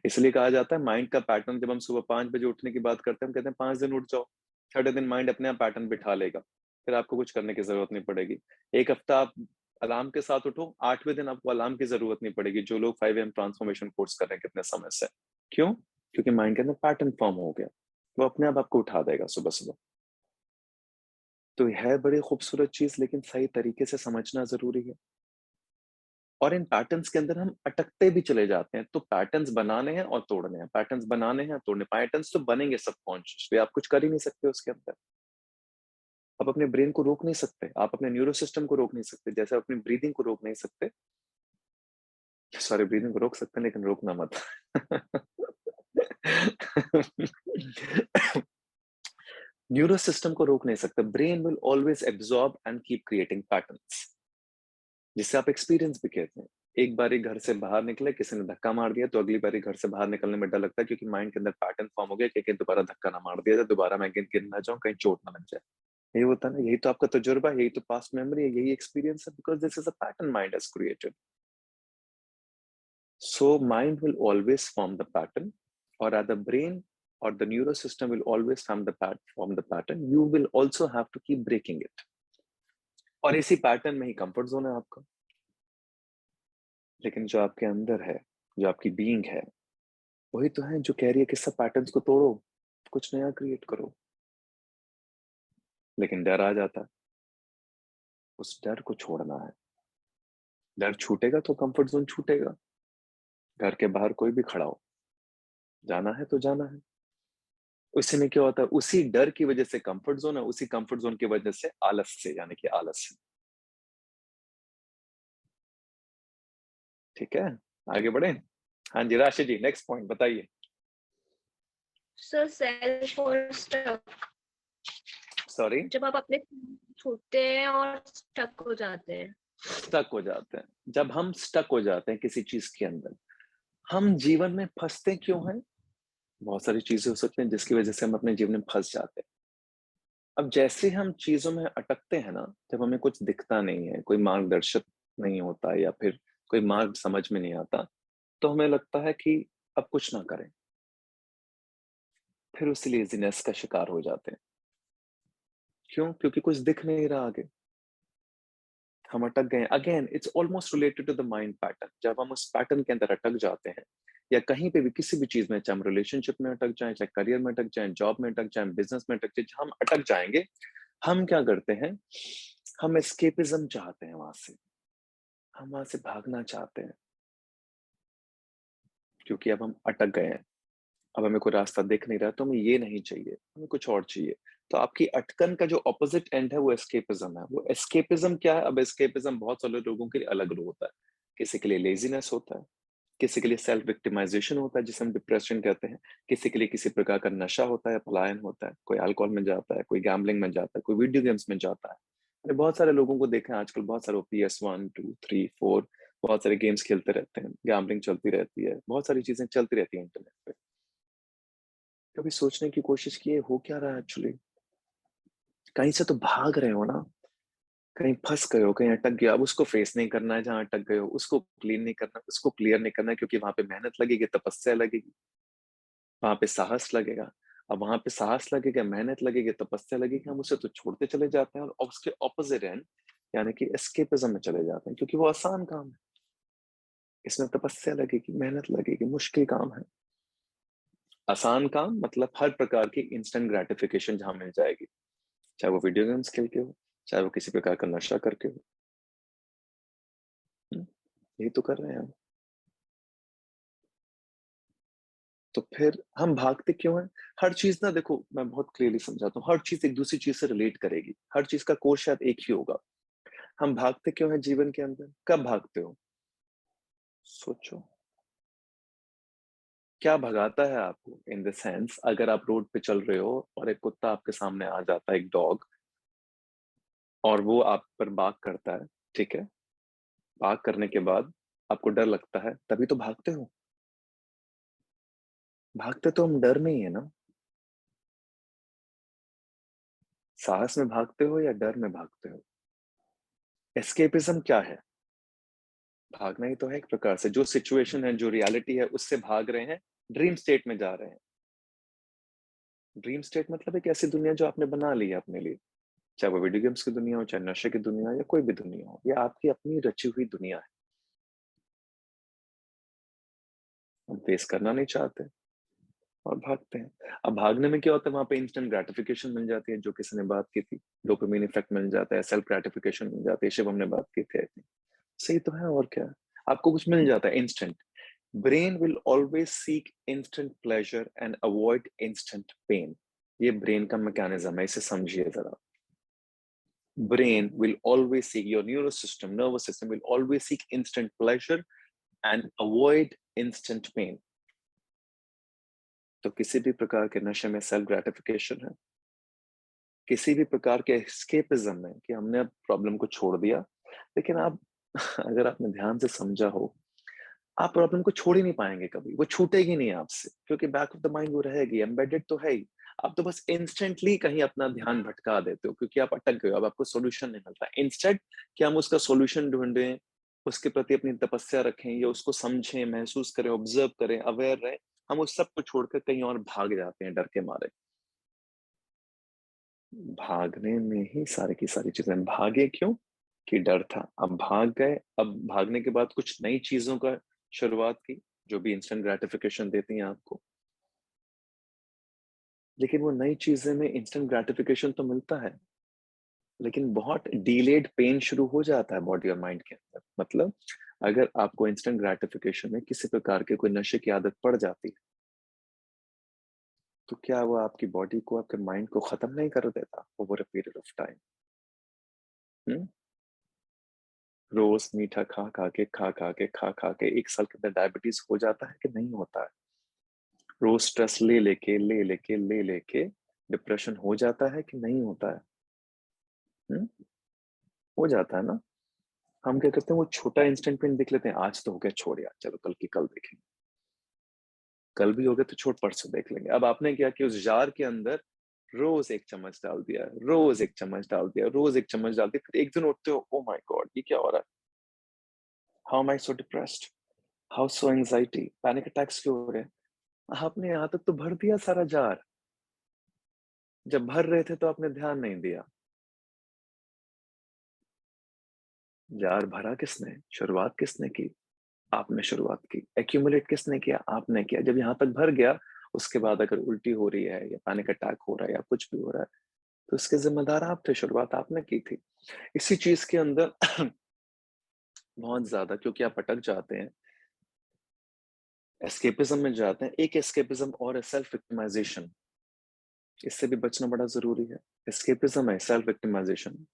इसलिए कहा जाता है माइंड का पैटर्न, जब हम सुबह 5 बजे उठने की बात करते हैं, हम कहते हैं 5 दिन उठ जाओ, 6ठे दिन माइंड अपने आप पैटर्न बिठा लेगा, फिर आपको कुछ करने की जरूरत नहीं पड़ेगी। एक हफ्ता आप अलार्म के साथ उठो, 8वें दिन आपको अलार्म की जरूरत नहीं पड़ेगी। जो लोग 5am ट्रांसफॉर्मेशन कोर्स कर रहे हैं कितने समय से, क्यों? क्योंकि माइंड के अंदर पैटर्न फॉर्म हो गया, वो अपने आप आपको उठा देगा सुबह सुबह। तो है बड़ी खूबसूरत चीज, लेकिन सही तरीके से समझना जरूरी है। और इन पैटर्न्स के अंदर हम अटकते भी चले जाते हैं। तो पैटर्न्स बनाने हैं और तोड़ने हैं, पैटर्न्स बनाने हैं, तोड़ने। पैटर्न्स तो बनेंगे सबकॉन्शियसली, आप कुछ कर ही नहीं सकते उसके अंदर। आप अपने ब्रेन को रोक नहीं सकते, आप अपने न्यूरो सिस्टम को रोक नहीं सकते, जैसे अपनी ब्रीदिंग को रोक नहीं सकते। सॉरी, ब्रीदिंग को रोक सकते हैं लेकिन रोकना मत। न्यूरो सिस्टम को रोक नहीं सकते। Brain will always absorb and keep creating patterns, जिससे आप एक्सपीरियंस भी कहते हैं। एक बार घर से बाहर निकले, किसी ने धक्का मार दिया, तो अगली बार घर से बाहर निकलने में डर लगता है, क्योंकि माइंड के अंदर पैटर्न फॉर्म हो गया कि दोबारा धक्का ना मार दिया जाए, दोबारा मैं गिर ना जाऊं, कहीं चोट ना लग जाए। यही होता है ना, यही तो आपका तजुर्बा है, यही तो पास्ट मेमोरी है, यही एक्सपीरियंस है, because this is a pattern mind has created. So mind will always form the pattern, or the brain or the neural system will always form the pattern. You will also have to keep breaking it. और इसी pattern में ही comfort zone है आपका। लेकिन जो आपके अंदर है, जो आपकी बीइंग है, वही तो है जो कह रही है कि सब पैटर्न्स को तोड़ो, कुछ नया क्रिएट करो। लेकिन डर आ जाता है, उस डर को छोड़ना है। डर छूटेगा तो कंफर्ट जोन छूटेगा। घर के बाहर कोई भी खड़ा हो, जाना है तो जाना है। उसी में क्या होता है? उसी डर की वजह से कंफर्ट जोन है, उसी कंफर्ट जोन की वजह से आलस से, यानी कि आलस। ठीक है, आगे बढ़े। हाँ जी, राशि जी, नेक्स्ट पॉइंट बताइए। सर, सेल्फ और स्टक। सॉरी, जब आप अपने छूटते हैं और स्टक हो जाते हैं। स्टक हो जाते हैं। जब हम स्टक हो जाते हैं किसी चीज के अंदर, हम जीवन में फंसते क्यों हैं? बहुत सारी चीजें हो सकती हैं जिसकी वजह से हम अपने जीवन में फंस जाते हैं। अब जैसे हम चीजों में अटकते हैं ना, जब हमें कुछ दिखता नहीं है, कोई मार्गदर्शक नहीं होता या फिर कोई मार्ग समझ में नहीं आता, तो हमें लगता है कि अब कुछ ना करें, फिर उस लेजीनेस का शिकार हो जाते हैं। क्यों? क्योंकि कुछ दिख नहीं रहा आगे, हम अटक गए। Again it's almost related to the mind pattern. जब हम उस पैटर्न के अंदर अटक जाते हैं, या कहीं पे भी किसी भी चीज में, चाहे हम रिलेशनशिप में अटक जाएं, चाहे करियर में अटक जाएं, जॉब में अटक जाएं, बिजनेस में अटक जाएं, जहां हम अटक जाएंगे, हम क्या करते हैं, हम एस्केपिज्म चाहते हैं वहां से, हम वहां से भागना चाहते हैं, क्योंकि अब हम अटक गए हैं। अब हमें कोई रास्ता दिख नहीं रहा, तो हमें ये नहीं चाहिए, हमें कुछ और चाहिए। तो आपकी अटकन का जो ऑपोजिट एंड है वो एस्केपिज्म है। वो एस्केपिज्म क्या है? अब एस्केपिज्म बहुत सारे लोगों के लिए अलग अलग होता है। किसी के लिए लेजीनेस होता है, किसी के लिए सेल्फ विक्टिमाइजेशन होता है जिसे हम डिप्रेशन कहते हैं, किसी के लिए किसी प्रकार का नशा होता है, पलायन होता है, कोई अल्कोहल में जाता है, कोई गैम्बलिंग में जाता है, कोई वीडियो गेम्स में जाता है। मैंने बहुत सारे लोगों को देखा है आजकल, बहुत सारे PS1, 2, 3, 4 बहुत सारे गेम्स खेलते रहते हैं, गैम्बलिंग चलती रहती है, बहुत सारी चीजें चलती रहती है इंटरनेट पे। कभी सोचने की कोशिश की है हो क्या रहा है एक्चुअली? कहीं से तो भाग रहे हो ना, कहीं फंस गए हो, कहीं अटक गया। अब उसको फेस नहीं करना है जहां अटक गए हो, उसको क्लीन नहीं करना, उसको क्लियर नहीं करना है, क्योंकि वहां पे मेहनत लगेगी, तपस्या लगेगी, वहां पे साहस लगेगा। अब वहां पे साहस लगेगा, मेहनत लगेगी, तपस्या लगेगी, हम उसे तो छोड़ते चले जाते हैं और उसके ऑपोजिट एंड यानी कि एस्केपिज्म में चले जाते हैं, क्योंकि वो आसान काम है, इसमें तपस्या लगेगी, मेहनत लगेगी, मुश्किल काम है। आसान काम मतलब हर प्रकार की इंस्टेंट ग्रेटिफिकेशन जहां मिल जाएगी, चाहे वो वीडियो गेम्स खेल के हो, चाहे वो किसी प्रकार का नशा करके हो। यही तो कर रहे हैं हम। तो फिर हम भागते क्यों हैं? हर चीज ना, देखो मैं बहुत क्लियरली समझाता हूँ, हर चीज एक दूसरी चीज से रिलेट करेगी, हर चीज का कोर्स शायद एक ही होगा। हम भागते क्यों हैं जीवन के अंदर? कब भागते हो? सोचो, क्या भगाता है आपको? इन द सेंस, अगर आप रोड पे चल रहे हो और एक कुत्ता आपके सामने आ जाता है, एक डॉग, और वो आप पर बाग करता है, ठीक है, बाग करने के बाद आपको डर लगता है, तभी तो भागते हो। भागते तो हम डर में ही है ना। साहस में भागते हो या डर में भागते हो? एस्केपिज्म क्या है? भागना ही तो है एक प्रकार से, जो सिचुएशन है, जो रियलिटी है, उससे भाग रहे हैं, ड्रीम स्टेट में जा रहे हैं। ड्रीम स्टेट मतलब एक ऐसी दुनिया जो आपने बना ली है अपने लिए, चाहे वो वीडियो गेम्स की दुनिया हो, चाहे नशे की दुनिया हो, या कोई भी दुनिया हो, या आपकी अपनी रची हुई दुनिया है। हम फेस करना नहीं चाहते और भागते हैं। अब भागने में क्या होता है, वहां पे इंस्टेंट ग्रेटिफिकेशन मिल जाती है, जो किसी ने बात की थी, डोपामिन इफेक्ट मिल जाता है, सेल्फ ग्रेटिफिकेशन मिल जाती है, शिव हमने बात की थी। सही तो है, और क्या? आपको कुछ मिल जाता है instant. Brain will always seek instant pleasure and avoid instant pain. ये ब्रेन का मैकेनिज्म है, इसे समझिए जरा। Brain will always seek, your nervous system will always seek instant pleasure and avoid instant pain. तो किसी भी प्रकार के नशे में सेल्फ ग्रेटिफिकेशन है, किसी भी प्रकार के एस्केपिज्म में कि हमने अब प्रॉब्लम को छोड़ दिया। लेकिन आप अगर आपने ध्यान से समझा हो, आप प्रॉब्लम को छोड़ ही नहीं पाएंगे कभी, वो छूटेगी नहीं आपसे, क्योंकि बैक ऑफ द माइंड वो रहेगी, एम्बेडेड तो है ही। आप तो बस इंस्टेंटली कहीं अपना ध्यान भटका देते हो, क्योंकि आप अटक गए हो, अब आपको सॉल्यूशन नहीं मिलता। इंस्टेंट कि हम उसका सॉल्यूशन ढूंढें, उसके प्रति अपनी तपस्या रखें, या उसको समझें, महसूस करें, ऑब्जर्व करें, अवेयर रहें, हम उस सब को छोड़कर कहीं और भाग जाते हैं डर के मारे। भागने में ही सारी की सारी चीजें। भागे क्यों? कि डर था। अब भाग गए, अब भागने के बाद कुछ नई चीजों का शुरुआत की, जो भी इंस्टेंट ग्रेटिफिकेशन देती हैं आपको। लेकिन वो नई चीजें में इंस्टेंट ग्रेटिफिकेशन तो मिलता है, लेकिन बहुत डिलेड पेन शुरू हो जाता है बॉडी और माइंड के अंदर। मतलब अगर आपको इंस्टेंट ग्रेटिफिकेशन में किसी प्रकार के कोई नशे की आदत पड़ जाती है, तो क्या वो आपकी बॉडी को, आपके माइंड को खत्म नहीं कर देता over a period of time? रोज मीठा खा खा के 1 साल के अंदर डायबिटीज हो जाता है कि नहीं होता है? रोज स्ट्रेस ले लेके डिप्रेशन हो जाता है कि नहीं होता है? हो जाता है ना। हम क्या करते हैं, वो छोटा इंस्टेंट पेन देख लेते हैं, आज तो हो गया, छोड़ यार, चलो कल की कल देखेंगे, कल भी हो गया तो छोड़, परसों देख लेंगे। अब आपने क्या किया, उस जार के अंदर रोज एक चम्मच डाल दिया, रोज एक चम्मच डाल दिया, रोज एक चम्मच डाल दिया, फिर एक दिन उठते हो, ओ माय गॉड ये क्या हो रहा है, how am I so depressed, how so anxiety, panic attacks क्यों हो रहे हैं? आपने यहाँ तक तो भर दिया सारा जार, जब भर रहे थे तो आपने ध्यान नहीं दिया। जार भरा किसने, शुरुआत किसने की? आपने शुरुआत की। एक्यूमुलेट किसने किया? आपने किया। जब यहाँ तक भर गया, उसके बाद अगर उल्टी हो रही है या पैनिक अटैक हो रहा है या कुछ भी हो रहा है, तो इसके जिम्मेदार आप थे, शुरुआत आपने की थी। इसी चीज के अंदर बहुत ज्यादा, क्योंकि आप अटक जाते हैं, एस्केपिज्म में जाते हैं। एक एस्केपिज्म और है सेल्फ विक्टिमाइजेशन, इससे भी बचना बड़ा जरूरी है। एस्केपिज्म है सेल्फ विक्टिमाइजेशन,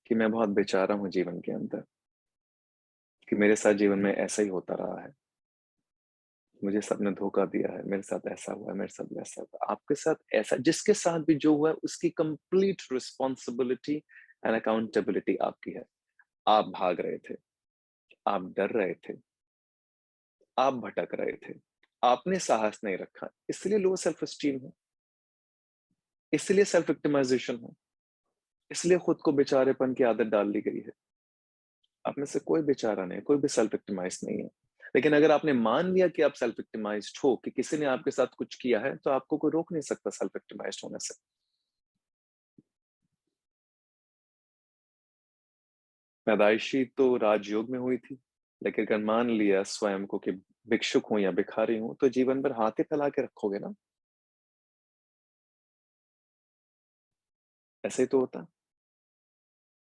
कि मैं बहुत बेचारा हूं जीवन के अंदर, कि मेरे साथ जीवन में ऐसा ही होता रहा है, मुझे सबने धोखा दिया है, मेरे साथ ऐसा हुआ है, मेरे साथ वैसा हुआ। आपके साथ ऐसा, जिसके साथ भी जो हुआ है उसकी कंप्लीट रिस्पॉन्सिबिलिटी एंड अकाउंटेबिलिटी आपकी है। आप भाग रहे थे, आप डर रहे थे, आप भटक रहे थे, आपने साहस नहीं रखा, इसलिए लो सेल्फ एस्टीम है, इसलिए सेल्फ विक्टिमाइजेशन है, इसलिए खुद को बेचारेपन की आदत डाल ली गई है। आप में से कोई बेचारा नहीं, कोई भी सेल्फ विक्टिमाइज नहीं है। लेकिन अगर आपने मान लिया कि आप सेल्फ विक्टिमाइज्ड हो, कि किसी ने आपके साथ कुछ किया है, तो आपको कोई रोक नहीं सकता सेल्फ विक्टिमाइज्ड होने से। पैदाइशी तो राजयोग में हुई थी, लेकिन अगर मान लिया स्वयं को कि भिक्षुक हूं या भिखारी हूं, तो जीवन भर हाथ ही फैला के रखोगे ना, ऐसे ही तो होता।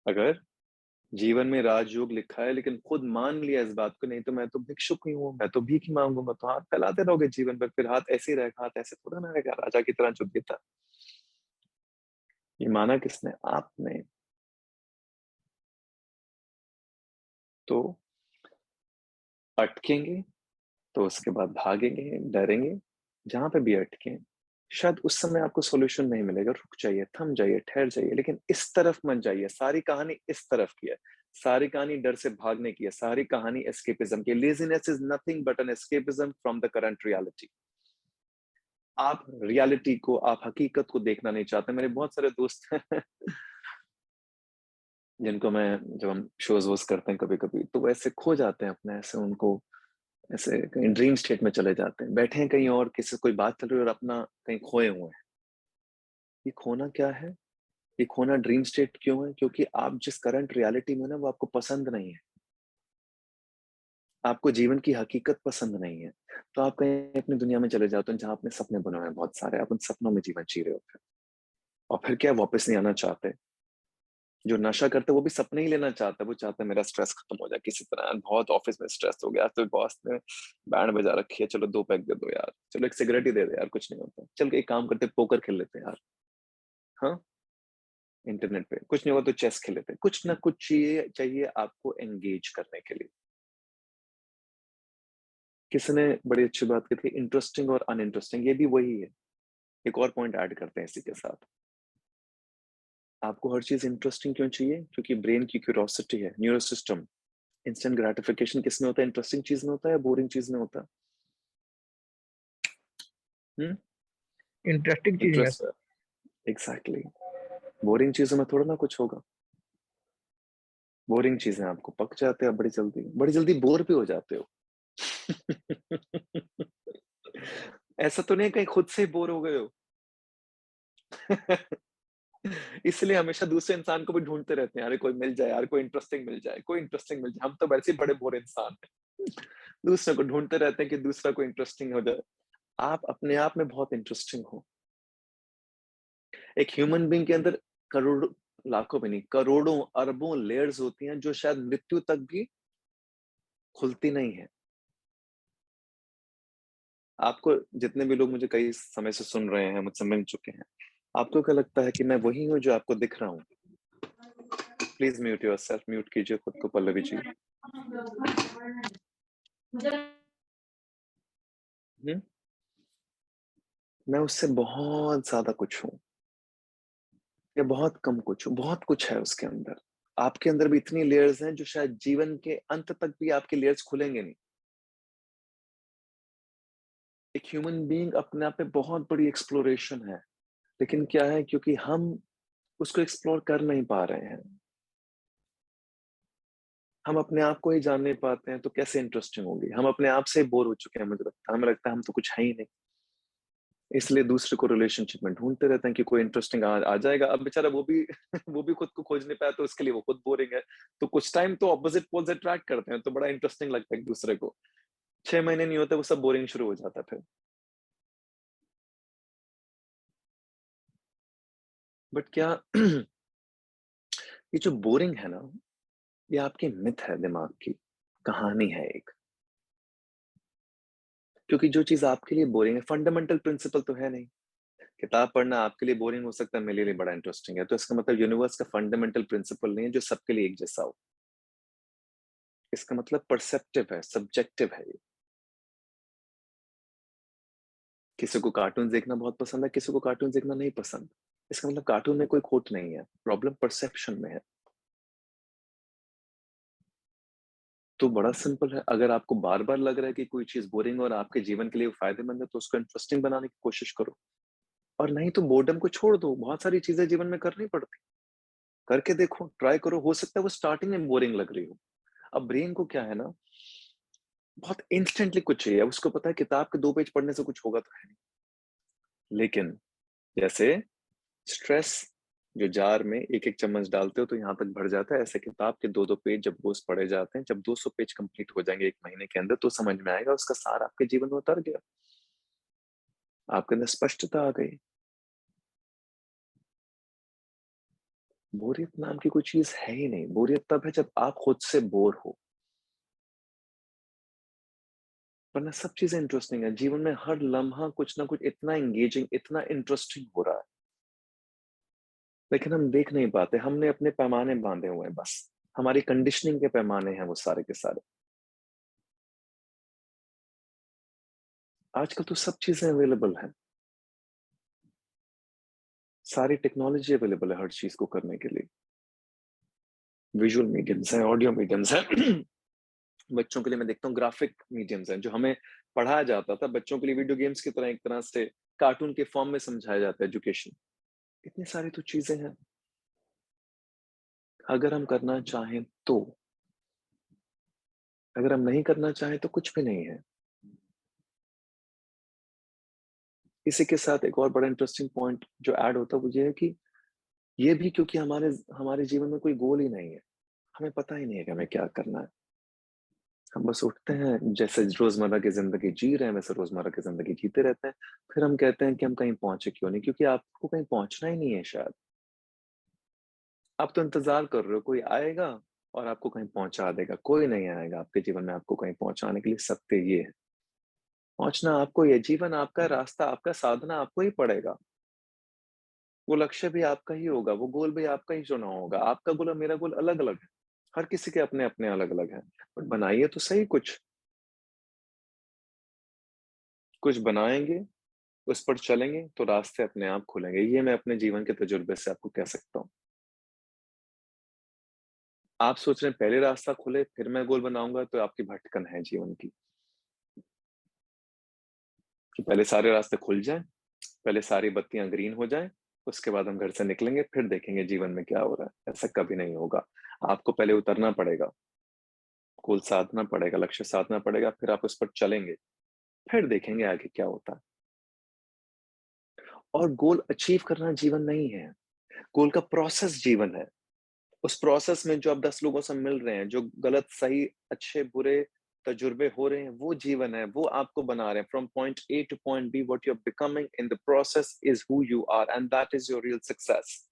अगर जीवन में राजयोग लिखा है, लेकिन खुद मान लिया इस बात को, नहीं तो मैं तो भिक्षुक ही हूँ, मैं तो भीख ही मांगूंगा, तो हाथ फैलाते रहोगे जीवन भर, फिर हाथ ऐसे ही रहेगा, हाथ ऐसे थोड़ा ना रहेगा, राजा की तरह जो देता। ये माना किसने? आपने। तो अटकेंगे तो उसके बाद भागेंगे, डरेंगे, जहां पे भी अटके, शायद उस समय आपको सॉल्यूशन नहीं मिलेगा, रुक जाइए, थम जाइए, ठहर जाइए, लेकिन इस तरफ मत जाइए। सारी कहानी इस तरफ की है, सारी कहानी डर से भागने की है, सारी कहानी एस्केपिज्म की। Laziness is nothing but an escapism from the current reality. आप रियलिटी को, आप हकीकत को देखना नहीं चाहते। मेरे बहुत सारे दोस्त हैं जिनको मैं, जब हम शोज वोज करते हैं कभी कभी, तो वो ऐसे खो जाते हैं अपने, ऐसे उनको ऐसे कहीं ड्रीम स्टेट में चले जाते हैं, बैठे हैं कहीं और, किसी से कोई बात चल रही है और अपना कहीं खोए हुए हैं। ये खोना क्या है? ये खोना ड्रीम स्टेट क्यों है? क्योंकि आप जिस करंट रियलिटी में ना, वो आपको पसंद नहीं है, आपको जीवन की हकीकत पसंद नहीं है, तो आप कहीं अपनी दुनिया में चले जाते हैं जहां अपने सपने बनाए हैं बहुत सारे, आप उन सपनों में जीवन जी रहे होते हैं, और फिर क्या, वापस नहीं आना चाहते। जो नशा करते हैं वो भी सपने ही लेना चाहता है, वो चाहता है मेरा स्ट्रेस खत्म हो जाए किसी तरह, बहुत ऑफिस में स्ट्रेस हो गया, तो बॉस ने बैंड बजा रखी है, चलो 2 पैक दे दो यार, चलो एक सिगरेट ही दे दे यार, कुछ नहीं होता, चल एक काम करते, पोकर खेल लेते हैं यार, हाँ इंटरनेट पे कुछ नहीं हुआ तो चेस खेल लेते हैं, कुछ ना कुछ चाहिए आपको एंगेज करने के लिए। किसी ने बड़ी अच्छी बात की थी, इंटरेस्टिंग और अनइंटरेस्टिंग, ये भी वही है। एक और पॉइंट ऐड करते हैं इसी के साथ, आपको हर चीज इंटरेस्टिंग क्यों चाहिए? क्योंकि ब्रेन की क्यूरियोसिटी है, न्यूरो सिस्टम। इंस्टेंट ग्रेटिफिकेशन किस में होता है? इंटरेस्टिंग चीज में होता है या बोरिंग चीज में होता है? इंटरेस्टिंग चीज में सर। एग्जैक्टली, बोरिंग चीजों में थोड़ा ना कुछ होगा। बोरिंग चीजें आपको पक जाते हैं, बड़ी जल्दी बोर भी हो जाते हो। ऐसा तो नहीं कहीं खुद से बोर हो गए हो? इसलिए हमेशा दूसरे इंसान को भी ढूंढते रहते हैं, अरे कोई मिल जाए यार, कोई इंटरेस्टिंग मिल जाए, कोई इंटरेस्टिंग मिल जाए। हम तो वैसे ही बड़े बोर इंसान हैं, दूसरे को ढूंढते रहते हैं कि दूसरा कोई इंटरेस्टिंग हो जाए। आप अपने आप में बहुत इंटरेस्टिंग हो। एक ह्यूमन बीइंग के अंदर करोड़ों, लाखों में नहीं, करोड़ों अरबों लेयर्स होती हैं, जो शायद मृत्यु तक भी खुलती नहीं है। आपको, जितने भी लोग मुझे कई समय से सुन रहे हैं, मुझसे मिल चुके हैं, आपको क्या लगता है कि मैं वही हूँ जो आपको दिख रहा हूँ? प्लीज म्यूट योरसेल्फ, म्यूट कीजिए खुद को पल्लवी जी। मैं उससे बहुत ज्यादा कुछ हूँ या बहुत कम कुछ हूँ? बहुत कुछ है उसके अंदर। आपके अंदर भी इतनी लेयर्स हैं जो शायद जीवन के अंत तक भी आपके लेयर्स खुलेंगे नहीं। एक ह्यूमन बीइंग अपने आप में बहुत बड़ी एक्सप्लोरेशन है। लेकिन क्या है, क्योंकि हम उसको एक्सप्लोर कर नहीं पा रहे हैं, हम अपने आप को ही जान नहीं पाते हैं, तो कैसे इंटरेस्टिंग होगी। हम अपने आप से बोर हो चुके हैं, मुझे लगता है, हमें लगता है हम तो कुछ है ही नहीं, इसलिए दूसरे को रिलेशनशिप में ढूंढते रहते हैं कि कोई इंटरेस्टिंग आ जाएगा। अब बेचारा वो भी वो भी खुद को खोज नहीं पाया, तो उसके लिए वो खुद बोरिंग है। तो कुछ टाइम तो ऑपोजिट पोल्स अट्रैक्ट करते हैं, तो बड़ा इंटरेस्टिंग लगता है एक दूसरे को। 6 महीने नहीं होते, वो सब बोरिंग शुरू हो जाता है फिर। बट क्या ये जो बोरिंग है ना, ये आपकी मिथ है, दिमाग की कहानी है एक। क्योंकि जो चीज आपके लिए बोरिंग है, फंडामेंटल प्रिंसिपल तो है नहीं। किताब पढ़ना आपके लिए बोरिंग हो सकता है, मेरे लिए बड़ा इंटरेस्टिंग है, तो इसका मतलब यूनिवर्स का फंडामेंटल प्रिंसिपल नहीं है जो सबके लिए एक जैसा हो। इसका मतलब परसेप्टिव है, सब्जेक्टिव है ये। किसी को कार्टून देखना बहुत पसंद है, किसी को कार्टून देखना नहीं पसंद। इसका मतलब कार्टून में कोई खोट नहीं है, प्रॉब्लम परसेप्शन में है। तो बड़ा सिंपल है, अगर आपको बार बार लग रहा है कि कोई चीज बोरिंग और आपके जीवन के लिए फायदेमंद है, तो उसको इंटरेस्टिंग बनाने की कोशिश करो। और नहीं तो बोर्डम को छोड़ दो, बहुत सारी चीजें जीवन में करनी पड़ती, करके देखो, ट्राई करो। हो सकता है वो स्टार्टिंग में बोरिंग लग रही हो। अब ब्रेन को क्या है ना, बहुत इंस्टेंटली कुछ चाहिए। उसको पता है किताब के 2 पेज पढ़ने से कुछ होगा तो है नहीं। लेकिन जैसे स्ट्रेस, जो जार में एक एक चम्मच डालते हो तो यहाँ तक भर जाता है, ऐसे किताब के 2-2 पेज जब रोज पढ़े जाते हैं, जब 200 पेज कंप्लीट हो जाएंगे 1 महीने के अंदर, तो समझ में आएगा उसका सार आपके जीवन में उतर गया, आपके अंदर स्पष्टता आ गई। बोरियत नाम की कोई चीज है ही नहीं। बोरियत तब है जब आप खुद से बोर हो, वरना सब चीजें इंटरेस्टिंग है। जीवन में हर लम्हा कुछ ना कुछ इतना एंगेजिंग, इतना इंटरेस्टिंग हो रहा है, लेकिन हम देख नहीं पाते। हमने अपने पैमाने बांधे हुए हैं, बस हमारी कंडीशनिंग के पैमाने हैं वो सारे के सारे। आजकल तो सब चीजें अवेलेबल हैं, सारी टेक्नोलॉजी अवेलेबल है हर चीज को करने के लिए। विजुअल मीडियम्स हैं, ऑडियो मीडियम्स हैं बच्चों के लिए मैं देखता हूँ ग्राफिक मीडियम्स हैं। जो हमें पढ़ाया जाता था बच्चों के लिए वीडियो गेम्स की तरह, एक तरह से कार्टून के फॉर्म में समझाया जाता है एजुकेशन। इतनी सारी तो चीजें हैं, अगर हम करना चाहें तो। अगर हम नहीं करना चाहें तो कुछ भी नहीं है। इसी के साथ एक और बड़ा इंटरेस्टिंग पॉइंट जो ऐड होता है वो ये है कि ये भी क्योंकि हमारे हमारे जीवन में कोई गोल ही नहीं है, हमें पता ही नहीं है कि हमें क्या करना है। हम बस उठते हैं, जैसे रोजमर्रा की जिंदगी जी रहे हैं वैसे रोजमर्रा की जिंदगी जीते रहते हैं। फिर हम कहते हैं कि हम कहीं पहुंचे क्यों नहीं, क्योंकि आपको कहीं पहुंचना ही नहीं है शायद। आप तो इंतजार कर रहे हो कोई आएगा और आपको कहीं पहुंचा देगा। कोई नहीं आएगा आपके जीवन में आपको कहीं पहुंचाने के लिए। सत्य ये है, पहुंचना आपको, ये जीवन आपका, रास्ता आपका, साधना आपको ही पड़ेगा। वो लक्ष्य भी आपका ही होगा, वो गोल भी आपका ही चुना होगा। आपका गोल और मेरा गोल अलग अलग है, हर किसी के अपने अपने अलग अलग हैं। बट बनाइए तो सही, कुछ बनाएंगे, उस पर चलेंगे तो रास्ते अपने आप खुलेंगे। ये मैं अपने जीवन के तजुर्बे से आपको कह सकता हूँ। आप सोच रहे हैं पहले रास्ता खुले फिर मैं गोल बनाऊंगा, तो आपकी भटकन है जीवन की। कि पहले सारे रास्ते खुल जाएं, पहले सारी बत्तियां ग्रीन हो जाएं, उसके बाद हम घर से निकलेंगे, फिर देखेंगे जीवन में क्या हो रहा है। ऐसा कभी नहीं होगा। आपको पहले उतरना पड़ेगा, गोल साधना पड़ेगा, लक्ष्य साधना पड़ेगा, फिर आप उस पर चलेंगे, फिर देखेंगे आगे क्या होता है। और गोल अचीव करना जीवन नहीं है, गोल का प्रोसेस जीवन है। उस प्रोसेस में जो आप 10 लोगों से मिल रहे हैं, जो गलत सही अच्छे बुरे तजुर्बे हो रहे हैं, वो जीवन है, वो आपको बना रहे हैं। From point A to point B, what you are becoming in the process is who you are, and that is your real success.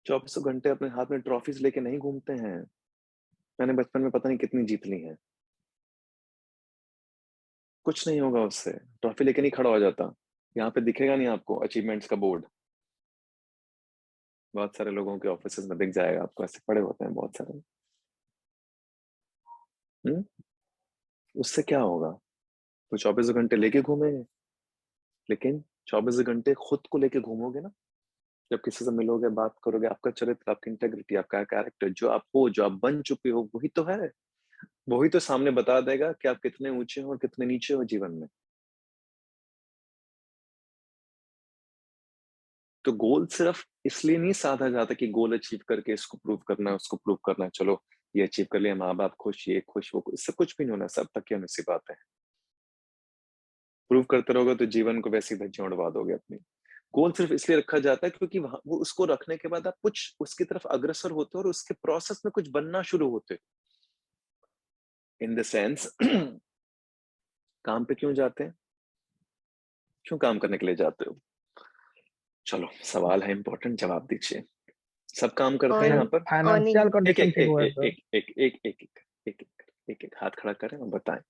24 घंटे अपने हाथ में ट्रॉफीज लेके नहीं घूमते हैं। मैंने बचपन में पता नहीं कितनी जीत ली हैं, कुछ नहीं होगा उससे। ट्रॉफी लेके नहीं खड़ा हो जाता, यहाँ पे दिखेगा नहीं आपको अचीवमेंट्स का बोर्ड। बहुत सारे लोगों के ऑफिस में दिख जाएगा आपको, ऐसे पड़े होते हैं बहुत सारे। उससे क्या होगा? तो 24 घंटे लेके घूमेंगे, लेकिन 24 घंटे खुद को लेके घूमोगे ना। जब किसी से मिलोगे, बात करोगे, आपका चरित्र, आपकी इंटेग्रिटी, आपका कैरेक्टर, जो आप हो, जो आप बन चुके हो, वही तो है। वही तो सामने बता देगा कि आप कितने ऊंचे हो और कितने नीचे हो जीवन में। तो गोल सिर्फ इसलिए नहीं साधा जाता कि गोल अचीव करके इसको प्रूव करना है, उसको प्रूव करना है, चलो ये अचीव कर लिया, माँ बाप खुश, ये खुश, वो खुश, इससे कुछ भी नहीं होना, सब तक की सी बात है। प्रूव करते रहोगे तो जीवन को वैसी धज्जियां उड़वा दोगे अपनी। गोल सिर्फ इसलिए रखा जाता है क्योंकि वो उसको रखने के बाद आप कुछ उसकी तरफ अग्रसर होते हो और उसके प्रोसेस में कुछ बनना शुरू होते। इन द सेंस काम पे क्यों जाते हैं, क्यों काम करने के लिए जाते हो? चलो सवाल है इंपॉर्टेंट, जवाब दीजिए। सब काम करते हैं यहाँ पर? फाइनेंशियल कंडीशन ठीक हुआ है सर। एक हाथ खड़ा करें और बताएं।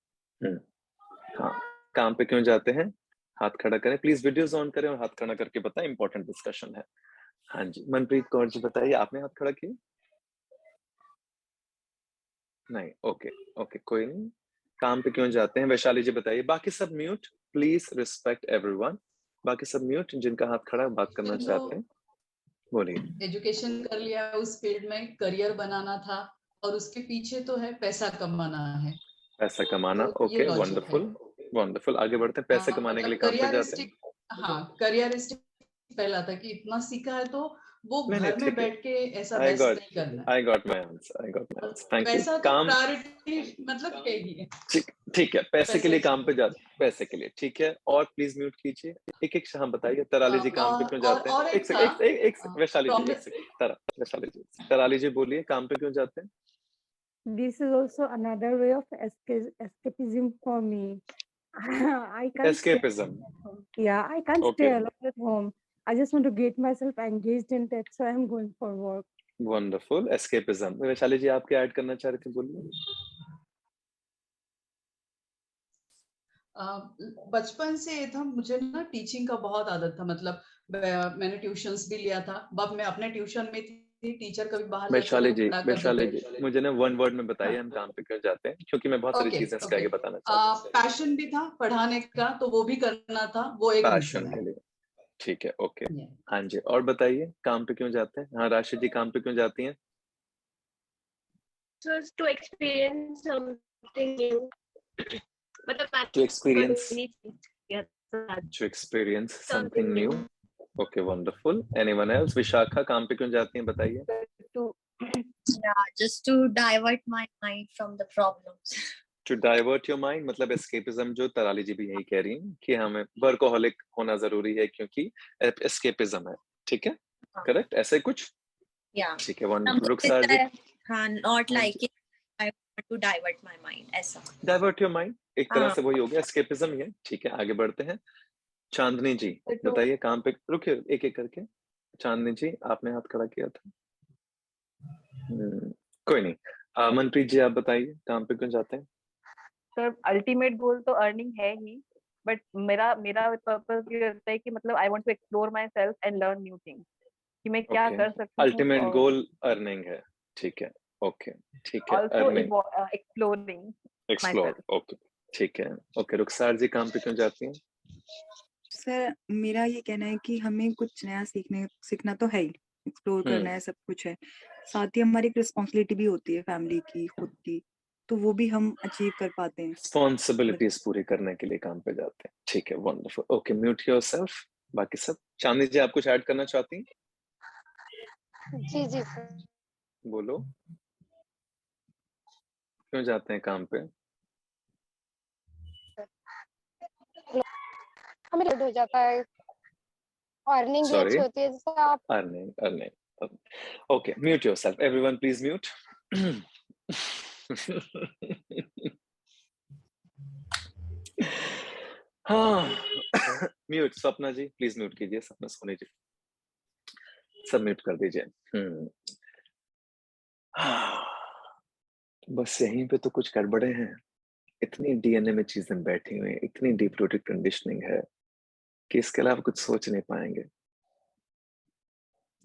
हाँ, काम पे क्यों जाते हैं? हाथ खड़ा करें प्लीज, वीडियोस ऑन करें और हाथ खड़ा करके बताएं, इंपॉर्टेंट डिस्कशन है। हाँ जी, मनप्रीत कौर जी बताइए, आपने हाथ खड़ा किया? नहीं, ओके कोई नहीं। काम पे क्यों जाते हैं? वैशाली जी बताइए। बाकी सब म्यूट, प्लीज रिस्पेक्ट एवरीवन। बाकी सब म्यूट, जिनका हाथ खड़ा बात करना चाहते हैं बोलिए। एजुकेशन कर लिया, उस फील्ड में करियर बनाना था और उसके पीछे तो है पैसा कमाना है। पैसा कमाना, तो ये ओके, लॉजिक है। वंडरफुल। आगे बढ़ते हैं। पैसे कमाने के लिए काम पे जाते हैं। हाँ, करियरिस्टिक पहला था कि इतना सीखा है तो वो नहीं, घर में ठीक है। बैठ के ऐसा I बेस्ट got नहीं करना है। I got my answer. Thank you. पैसा तो काम प्रायोरिटी मतलब है ही है। ठीक है, पैसे के लिए पैसे काम पे जाते, पैसे के लिए, ठीक है। और प्लीज म्यूट कीजिए। एक हम बताइए, तराली जी काम पे क्यों जाते हैं? और एक सेकंड, वैशाली जी, एक सेकंड, वैशाली जी, तराली जी बोलिए, काम पे क्यों जाते हैं? This is also another way of escapism for me. I can't stay Escapism. at home. Yeah, I can't stay Okay. alone at home. I just want to get myself engaged in that, so I'm going for work. Wonderful. Escapism. Vaishali जी, आप क्या add करना चाह रहे थे, बोलिए। बचपन से ये था, मुझे ना टीचिंग का बहुत आदत था। मतलब मैंने ट्यूशंस भी लिया था। अब मैं अपने ट्यूशन में थी, टीचर कभी बाहर वैशाली जी, मुझे ना वन वर्ड में बताइए हम काम पे क्यों जाते हैं, क्योंकि मैं बहुत सारी चीजें इसके आगे बताना चाहता हूँ। पैशन भी था पढ़ाने का, तो वो भी करना था, वो एक पैशन के लिए, ठीक है, ओके। हाँ जी, और बताइए काम पे क्यों जाते हैं? हाँ, राशि जी काम पे क्यों जाती हैं? Just to experience something new. To experience something new. Okay, wonderful. Anyone else? Vishakha काम पे क्यों जाती हैं, बताइए। Just to divert my mind from the problems. To divert your mind मतलब escapism, जो तराली जी भी यही कह रही हैं कि हमें वर्कोहॉलिक होना जरूरी है क्योंकि escapism है, ठीक है? करेक्ट, ऐसे कुछ? Yeah. ठीक है, wonderful. रुखसार जी, हाँ, not like it. I want to divert my mind. ऐसा। Divert your mind, एक तरह से वही हो गया, escapism ही है, ठीक है। आगे बढ़ते हैं। चांदनी जी बताइए, काम पे, रुकिए एक एक करके। चांदनी जी, आपने हाथ खड़ा किया था। कोई नहीं। मनप्रीत जी, आप बताइए काम पे क्यों जाते हैं? सर अल्टीमेट गोल तो अर्निंग है ही, बट मेरा पर्पस ये होता है कि मतलब I want to explore myself and learn new things, कि मैं क्या कर सकती हूँ। अल्टीमेट गोल अर्निंग है, ठीक है, ओके, ठीक है। अर्निंग, एक्सप्लोर, ओके, ठीक है, ओके। रुखसार जी काम पे क्यों जाती हैं? सर मेरा ये कहना है कि हमें कुछ नया सीखना तो है ही, एक्सप्लोर करना है, सब कुछ है। साथ ही हमारी एक रिस्पॉन्सिबिलिटी भी होती है फैमिली की, खुद की, तो वो भी हम अचीव कर पाते हैं। रिस्पॉन्सिबिलिटीज पूरी करने के लिए काम पे जाते हैं, ठीक है, वंडरफुल। Okay, mute yourself. बाकी सब, चांदनी जी आप कुछ ऐड करना चाहती हैं? जी जी सर। बोलो, क्यों जाते हैं काम पे? हमें लोड हो जाता है, अर्निंग भी अच्छी होती है, जैसे आप earning. Okay, mute yourself everyone, please mute. हाँ, mute. Swapna ji please mute कीजिए, सपना सोनी जी सब म्यूट कर दीजिए। बस यहीं पे तो कुछ गड़बड़े हैं। इतनी डीएनए में चीजें बैठी हुई हैं, इतनी डीप रूटेड कंडीशनिंग है कि इसके अलावा कुछ सोच नहीं पाएंगे।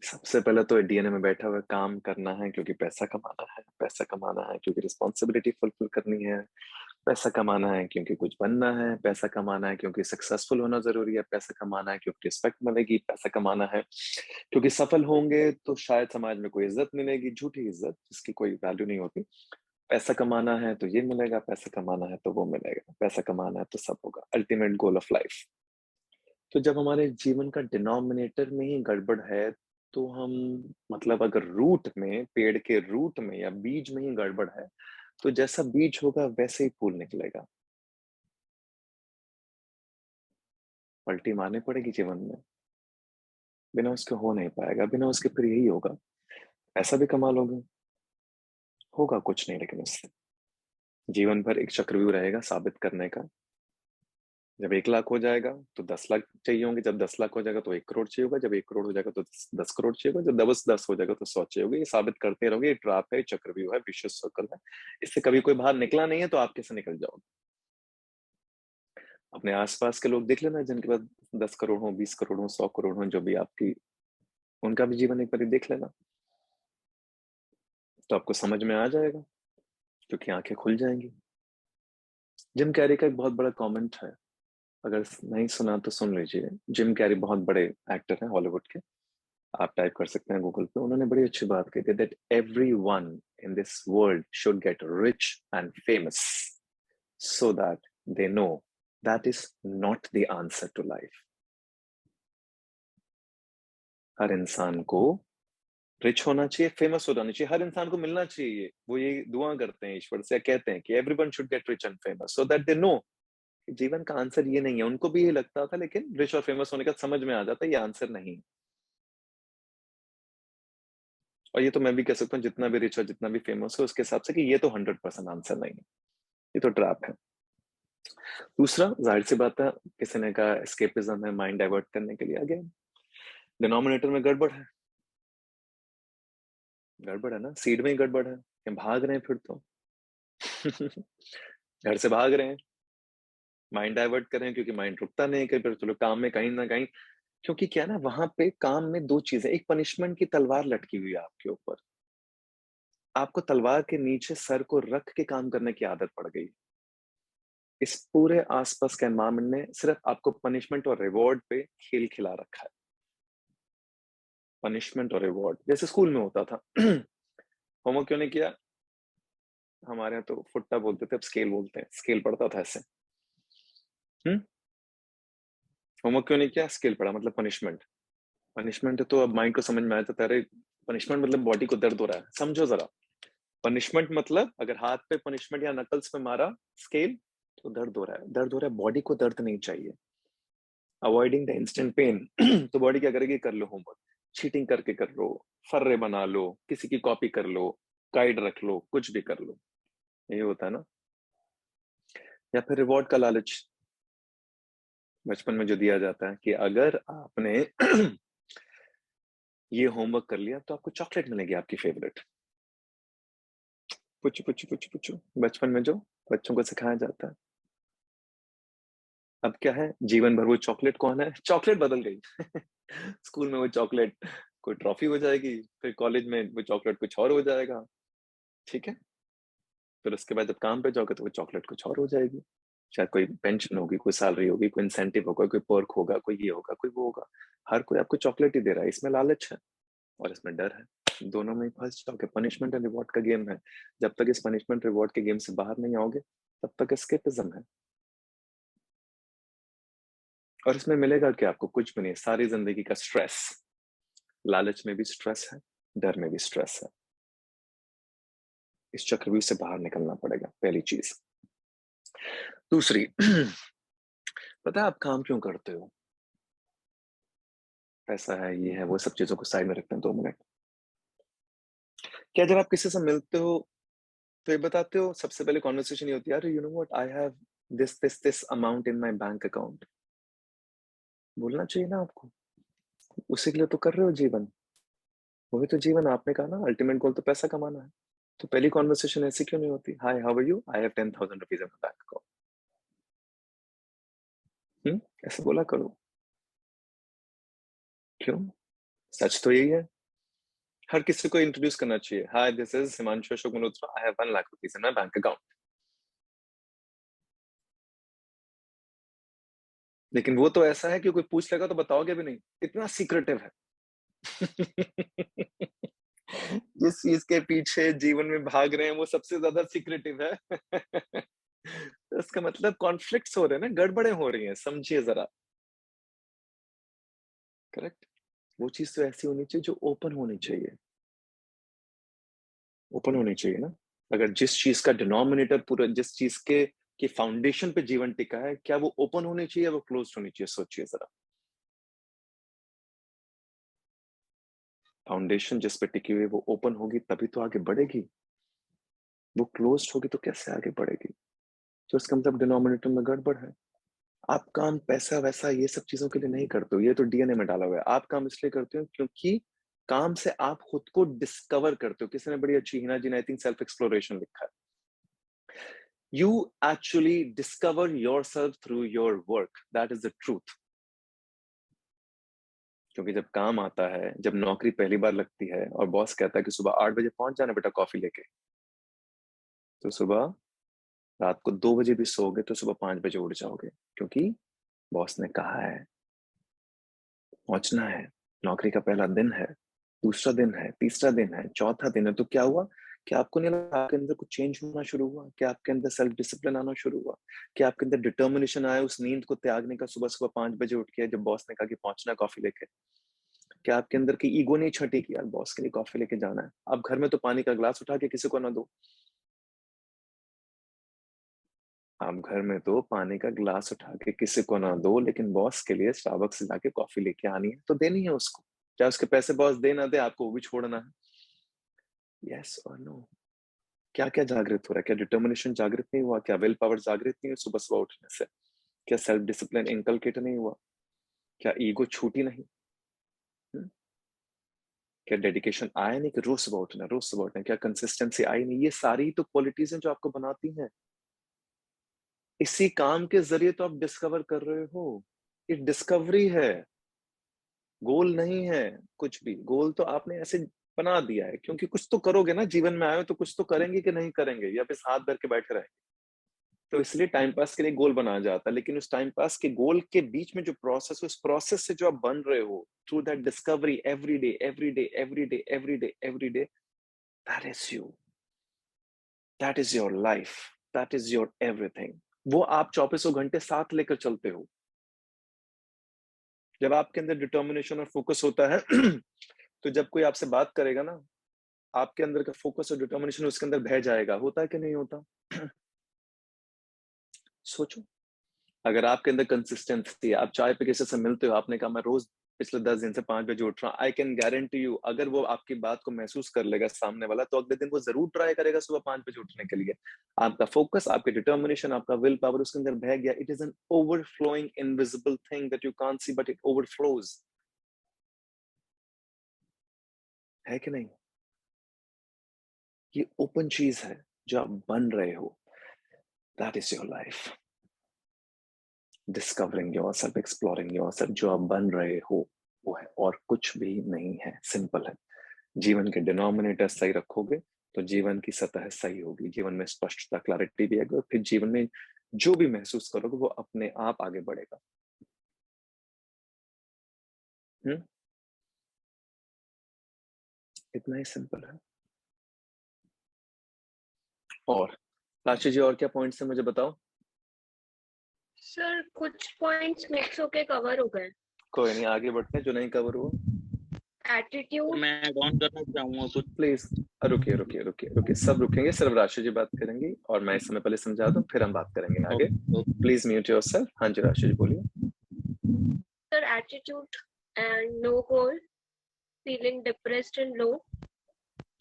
सबसे पहले तो डीएनए में बैठा हुआ काम करना है क्योंकि पैसा कमाना है, पैसा कमाना है क्योंकि रिस्पॉन्सिबिलिटी फुलफिल करनी है, पैसा कमाना है क्योंकि कुछ बनना है, पैसा कमाना है क्योंकि सक्सेसफुल होना जरूरी है, पैसा कमाना है क्योंकि रिस्पेक्ट मिलेगी, पैसा कमाना है क्योंकि सफल होंगे तो शायद समाज में कोई इज्जत मिलेगी, झूठी इज्जत जिसकी कोई वैल्यू नहीं होती। पैसा कमाना है तो ये मिलेगा, पैसा कमाना है तो वो मिलेगा, पैसा कमाना है तो सब होगा। Ultimate goal of life. तो जब हमारे जीवन का डिनोमिनेटर में ही गड़बड़ है, तो हम मतलब अगर रूट में, पेड़ के रूट में या बीज में ही गड़बड़ है, तो जैसा बीज होगा वैसे ही फूल निकलेगा। पलटी मारनी पड़ेगी जीवन में, बिना उसके हो नहीं पाएगा, बिना उसके फिर यही होगा। ऐसा भी कमा लोगे, होगा कुछ नहीं, लेकिन उससे जीवन भर एक चक्रव्यूह रहेगा साबित करने का। जब 1 लाख हो जाएगा तो 10 लाख चाहिए होंगे, जब 10 लाख हो जाएगा तो 1 करोड़ चाहिए होगा, जब 1 करोड़ हो जाएगा तो 10 करोड़ चाहिए होगा, जब 10 हो जाएगा तो 100 चाहिए होगा। ये साबित करते रहोगे, ये ट्रैप है, चक्रव्यूह है, विशेष सर्कल है। इससे कभी कोई बाहर निकला नहीं है तो आप कैसे निकल जाओगे? अपने आसपास के लोग देख लेना, जिनके पास 10 करोड़ हो, 20 करोड़ हो, 100 करोड़ हो, जो भी आपकी, उनका भी जीवन एक बार देख लेना, तो आपको समझ में आ जाएगा, क्योंकि आंखें खुल जाएंगी। जिम कैरी का एक बहुत बड़ा कमेंट है, अगर नहीं सुना तो सुन लीजिए। जिम कैरी बहुत बड़े एक्टर हैं हॉलीवुड के, आप टाइप कर सकते हैं गूगल पे। उन्होंने बड़ी अच्छी बात कही थी, that everyone in this world should get rich and famous so that they know that is not the answer to life. हर इंसान को रिच होना चाहिए, फेमस होना चाहिए, हर इंसान को मिलना चाहिए। वो ये दुआ करते हैं ईश्वर से, कहते हैं कि everyone should get rich and famous so that they no. जीवन का आंसर ये नहीं है, उनको भी ये लगता था, लेकिन रिच और फेमस होने का समझ में आ जाता है ये आंसर नहीं है। और ये तो मैं भी कह सकता हूँ, जितना भी रिच और जितना भी फेमस हो उसके हिसाब से, कि ये तो 100% आंसर नहीं है, ये तो ट्रैप है। दूसरा, जाहिर सी बात है, किसी ने कहा एस्केपिज्म है, माइंड डाइवर्ट करने के लिए। अगेन डिनोमिनेटर में गड़बड़ है, गड़बड़ है ना, सीड में ही गड़बड़ है। कि भाग रहे हैं फिर तो घर से भाग रहे हैं, माइंड डाइवर्ट कर रहे हैं, क्योंकि माइंड रुकता नहीं है कहीं पर, चलो काम में कहीं ना कहीं। क्योंकि क्या ना, वहां पे काम में 2 चीजें, एक पनिशमेंट की तलवार लटकी हुई है आपके ऊपर, आपको तलवार के नीचे सर को रख के काम करने की आदत पड़ गई। इस पूरे आसपास के एनवायरमेंट ने सिर्फ आपको पनिशमेंट और रिवॉर्ड पे खेल खिला रखा है। पनिशमेंट और रिवॉर्ड, जैसे स्कूल में होता था होमवर्क क्यों नहीं किया, हमारे यहाँ तो फुट्टा बोलते थे, अब स्केल बोलते हैं। स्केल पढ़ता था ऐसे, होमवर्क क्यों नहीं किया, स्केल पढ़ा, मतलब पनिशमेंट। पनिशमेंट तो अब माइंड को समझ में आया था, अरे पनिशमेंट मतलब बॉडी को दर्द हो रहा है। समझो जरा, पनिशमेंट मतलब अगर हाथ पे पनिशमेंट या नकल्स पे मारा स्केल तो दर्द हो रहा है, दर्द हो रहा है, बॉडी को दर्द नहीं चाहिए। Avoiding the instant pain. तो बॉडी क्या करेगी, कर लो होमवर्क, चीटिंग करके कर लो, फर्रे बना लो, किसी की कॉपी कर लो, गाइड रख लो, कुछ भी कर लो, यही होता है ना। या फिर रिवॉर्ड का लालच, बचपन में जो दिया जाता है कि अगर आपने ये होमवर्क कर लिया तो आपको चॉकलेट मिलेगी, आपकी फेवरेट। पुचू पुचू पुचू पुचू, बचपन में जो बच्चों को सिखाया जाता है। अब क्या है, जीवन भर वो चॉकलेट कौन है, चॉकलेट बदल गई स्कूल में वो चॉकलेट कोई ट्रॉफी हो जाएगी, फिर कॉलेज में वो चॉकलेट कुछ और हो जाएगा, ठीक है। फिर उसके बाद जब काम पे जाओगे तो वो चॉकलेट कुछ और हो जाएगी, शायद कोई पेंशन होगी, कोई सैलरी होगी, कोई इंसेंटिव होगा, कोई पर्क होगा, कोई ये होगा, कोई वो होगा। हर कोई आपको चॉकलेट ही दे रहा है, इसमें लालच है और इसमें डर है, दोनों में फंस जाओगे। पनिशमेंट एंड रिवॉर्ड का गेम है, जब तक इस पनिशमेंट रिवॉर्ड के गेम से बाहर नहीं आओगे तब तक एस्केपिज्म है। और इसमें मिलेगा क्या आपको, कुछ भी नहीं, सारी जिंदगी का स्ट्रेस। लालच में भी स्ट्रेस है, डर में भी स्ट्रेस है। इस चक्रव्यूह से बाहर निकलना पड़ेगा, पहली चीज। दूसरी, पता है आप काम क्यों करते हो, पैसा है, ये है, वो सब चीजों को साइड में रखते हैं 2 मिनट। क्या जब आप किसी से मिलते हो तो ये बताते हो, सबसे पहले कॉन्वर्सेशन ये होती है, यार you know what, I have this amount in my bank account. बोलना चाहिए ना आपको, उसी के लिए तो कर रहे हो जीवन, वही तो जीवन। आपने कहा ना अल्टीमेट गोल तो पैसा कमाना है, तो पहली कॉन्वर्सेशन ऐसी क्यों नहीं होती, hi how are you, I have 10,000 rupees in my bank account. ऐसे बोला करो। क्यों, सच तो यही है। हर किसी को इंट्रोड्यूस करना चाहिए, hi this is Himanshu Ashok Malhotra, I have 1 lakh rupees in my bank account. लेकिन वो तो ऐसा है कि कोई पूछ लेगा तो बताओगे भी नहीं, इतना सीक्रेटिव है जिस चीज के पीछे जीवन में भाग रहे हैं वो सबसे ज्यादा सीक्रेटिव है तो इसका मतलब कॉन्फ्लिक्ट्स हो रहे हैं ना, गड़बड़े हो रही हैं, समझिए जरा। करेक्ट? वो चीज तो ऐसी होनी चाहिए जो ओपन होनी चाहिए, ओपन होनी चाहिए ना। अगर जिस चीज का डिनोमिनेटर पूरा, जिस चीज के फाउंडेशन पे जीवन टिका है, क्या वो ओपन होनी चाहिए, वो क्लोज होनी चाहिए? सोचिए जरा। फाउंडेशन जिस पे टिकी हुई है वो ओपन होगी तभी तो आगे बढ़ेगी, वो क्लोज होगी तो कैसे आगे बढ़ेगी? तो इसका मतलब डिनोमिनेटर में गड़बड़ है। आप काम पैसा वैसा ये सब चीजों के लिए नहीं करते हो, ये तो डीएनए में डाला हुआ है। आप काम इसलिए करते हो क्योंकि काम से आप खुद को डिस्कवर करते हो। किसी ने बड़ी अच्छी, हिना जी ने आई थिंक सेल्फ एक्सप्लोरेशन लिखा है। You actually discover yourself through your work. That is the truth. क्योंकि जब काम आता है, जब नौकरी पहली बार लगती है और बॉस कहता है कि सुबह 8 बजे पहुंच जाना बेटा कॉफी लेके, तो सुबह रात को 2 बजे भी सोओगे तो सुबह 5 बजे उठ जाओगे, क्योंकि बॉस ने कहा है पहुंचना है। नौकरी का पहला दिन है, दूसरा दिन है, तीसरा दिन है, चौथा दिन है। तो क्या हुआ कि आपको नहीं लगा आपके अंदर कुछ चेंज होना शुरू हुआ? क्या आपके अंदर सेल्फ डिसिप्लिन आना शुरू हुआ? क्या आपके अंदर डिटर्मिनेशन आया उस नींद को त्यागने का, सुबह सुबह 5 बजे उठ के, जब बॉस ने कहा कि पहुंचना कॉफी लेके? क्या आपके अंदर की ईगो नहीं छटी कि यार बॉस के लिए कॉफी लेके जाना है? आप घर में तो पानी का ग्लास उठा के किसी को ना दो, आप घर में तो पानी का ग्लास उठा के किसी को ना दो, लेकिन बॉस के लिए स्टारबक्स से जाके कॉफी लेके आनी है तो देनी है उसको। क्या उसके पैसे बॉस दे ना दे, आपको वो भी छोड़ना है? यस और नो? क्या क्या जागृत हो रहा है? क्या डिटर्मिनेशन जागृत नहीं हुआ? क्या विल पावर जागृत नहीं हुई सुबह सुबह उठने से? क्या सेल्फ डिसिप्लिन इनकलकेट नहीं हुआ? क्या ईगो छूटी नहीं? क्या डेडिकेशन आया नहीं कि रोज सुबह उठना, रोज सुबह उठना? क्या कंसिस्टेंसी आई नहीं? ये सारी तो क्वालिटीज हैं जो आपको बनाती हैं। इसी काम के जरिए तो आप डिस्कवर कर रहे हो। ये डिस्कवरी है, गोल नहीं है कुछ भी। गोल तो आपने ऐसे बना दिया है क्योंकि कुछ तो करोगे ना, जीवन में आए हो तो कुछ तो करेंगे कि नहीं करेंगे, या फिर हाथ धर के बैठे रहेंगे। तो इसलिए टाइम पास के लिए गोल बनाया जाता है, लेकिन उस टाइम पास के गोल के बीच में जो प्रोसेस, उस प्रोसेस से जो आप बन रहे हो through that discovery every day every day every day every day every day, that is you, that is your life, that is your everything. वो आप 24 घंटे साथ लेकर चलते हो। जब आपके अंदर डिटर्मिनेशन और फोकस होता है तो जब कोई आपसे बात करेगा ना, आपके अंदर का फोकस और डिटर्मिनेशन उसके अंदर बह जाएगा। होता है कि नहीं होता? सोचो, अगर आपके अंदर कंसिस्टेंसी, आप चाय पे किसी से मिलते हो, आपने कहा मैं रोज पिछले 10 दिन से 5 बजे उठ रहा हूँ, आई कैन गारंटी यू अगर वो आपकी बात को महसूस कर लेगा सामने वाला, तो अगले दिन वो जरूर ट्राई करेगा सुबह 5 बजे उठने के लिए। आपका फोकस, आपके डिटर्मिनेशन, आपका विल पावर उसके अंदर बह गया। It is an overflowing invisible thing that you can't see, but it overflows. है कि नहीं? ये ओपन चीज है जो आप बन रहे हो। That is your life. Discovering yourself, exploring yourself, जो आप बन रहे हो वो है, और कुछ भी नहीं है। सिंपल है। जीवन के डिनोमिनेटर सही रखोगे तो जीवन की सतह सही होगी, जीवन में स्पष्टता, क्लैरिटी भी आएगी, और फिर जीवन में जो भी महसूस करोगे वो अपने आप आगे बढ़ेगा। इतना ही सिंपल है। और राशि जी, और क्या पॉइंट्स है मुझे बताओ। सर कुछ पॉइंट्स मिक्स होके कवर हो गए। कोई नहीं, आगे बढ़ते हैं। जो नहीं कवर हुआ, एटीट्यूड। मैं ऐड ऑन करना चाहूंगा कुछ। प्लीज रुकिए रुकिए रुकिए रुकिए, सब रुकेंगे, सिर्फ राशि जी बात करेंगी, और मैं इस समय पहले समझा दूं फिर हम बात करेंगे आगे। Please mute yourself. हाँ जी राशि जी बोलिए। Sir attitude and no goal, feeling depressed and low.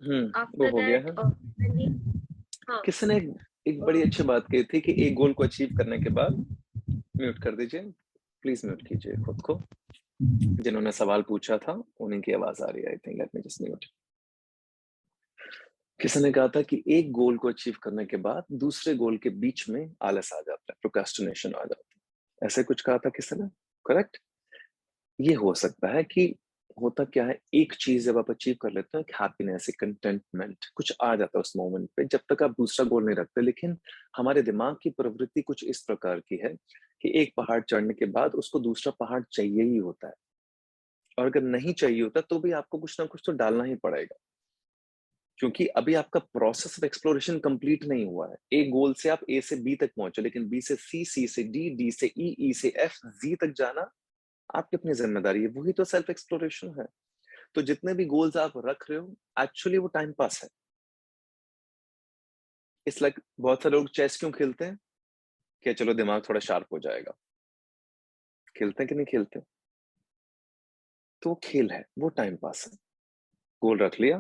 वो हो गया है। हाँ। किसी ने एक बड़ी अच्छी बात कही थी कि एक गोल को अचीव करने के बाद, म्यूट कर दीजिए प्लीज, म्यूट कीजिए खुद को। जिन्होंने सवाल पूछा था उन्हीं की आवाज आ रही है, I think, let me just mute. किसी ने कहा था कि एक गोल को अचीव करने के बाद दूसरे गोल के बीच में आलस आ जाता है, प्रोक्रेस्टिनेशन आ जाता है, ऐसे कुछ कहा था किसी ने, करेक्ट? ये हो सकता है कि होता क्या है, एक चीज जब आप अचीव कर लेते हो, एक हैप्पीनेस, एक कंटेंटमेंट कुछ आ जाता है उस मोमेंट पे, जब तक आप दूसरा गोल नहीं रखते। लेकिन हमारे दिमाग की प्रवृत्ति कुछ इस प्रकार की है कि एक पहाड़ चढ़ने के बाद उसको दूसरा पहाड़ चाहिए ही होता है, और अगर नहीं चाहिए होता तो भी आपको कुछ ना कुछ तो डालना ही पड़ेगा, क्योंकि अभी आपका प्रोसेस ऑफ एक्सप्लोरेशन कंप्लीट नहीं हुआ है। एक गोल से आप ए से बी तक पहुंचे, लेकिन बी से सी, सी से डी, डी से ई, ई से एफ, जी तक जाना आपकी अपनी जिम्मेदारी है, वही तो सेल्फ एक्सप्लोरेशन है। तो जितने भी गोल्स आप रख रहे हो एक्चुअली वो टाइम पास है। इट्स लाइक बहुत सारे लोग चेस क्यों खेलते हैं कि चलो दिमाग थोड़ा शार्प हो जाएगा, खेलते हैं कि नहीं खेलते? तो वो खेल है, वो टाइम पास है। गोल रख लिया,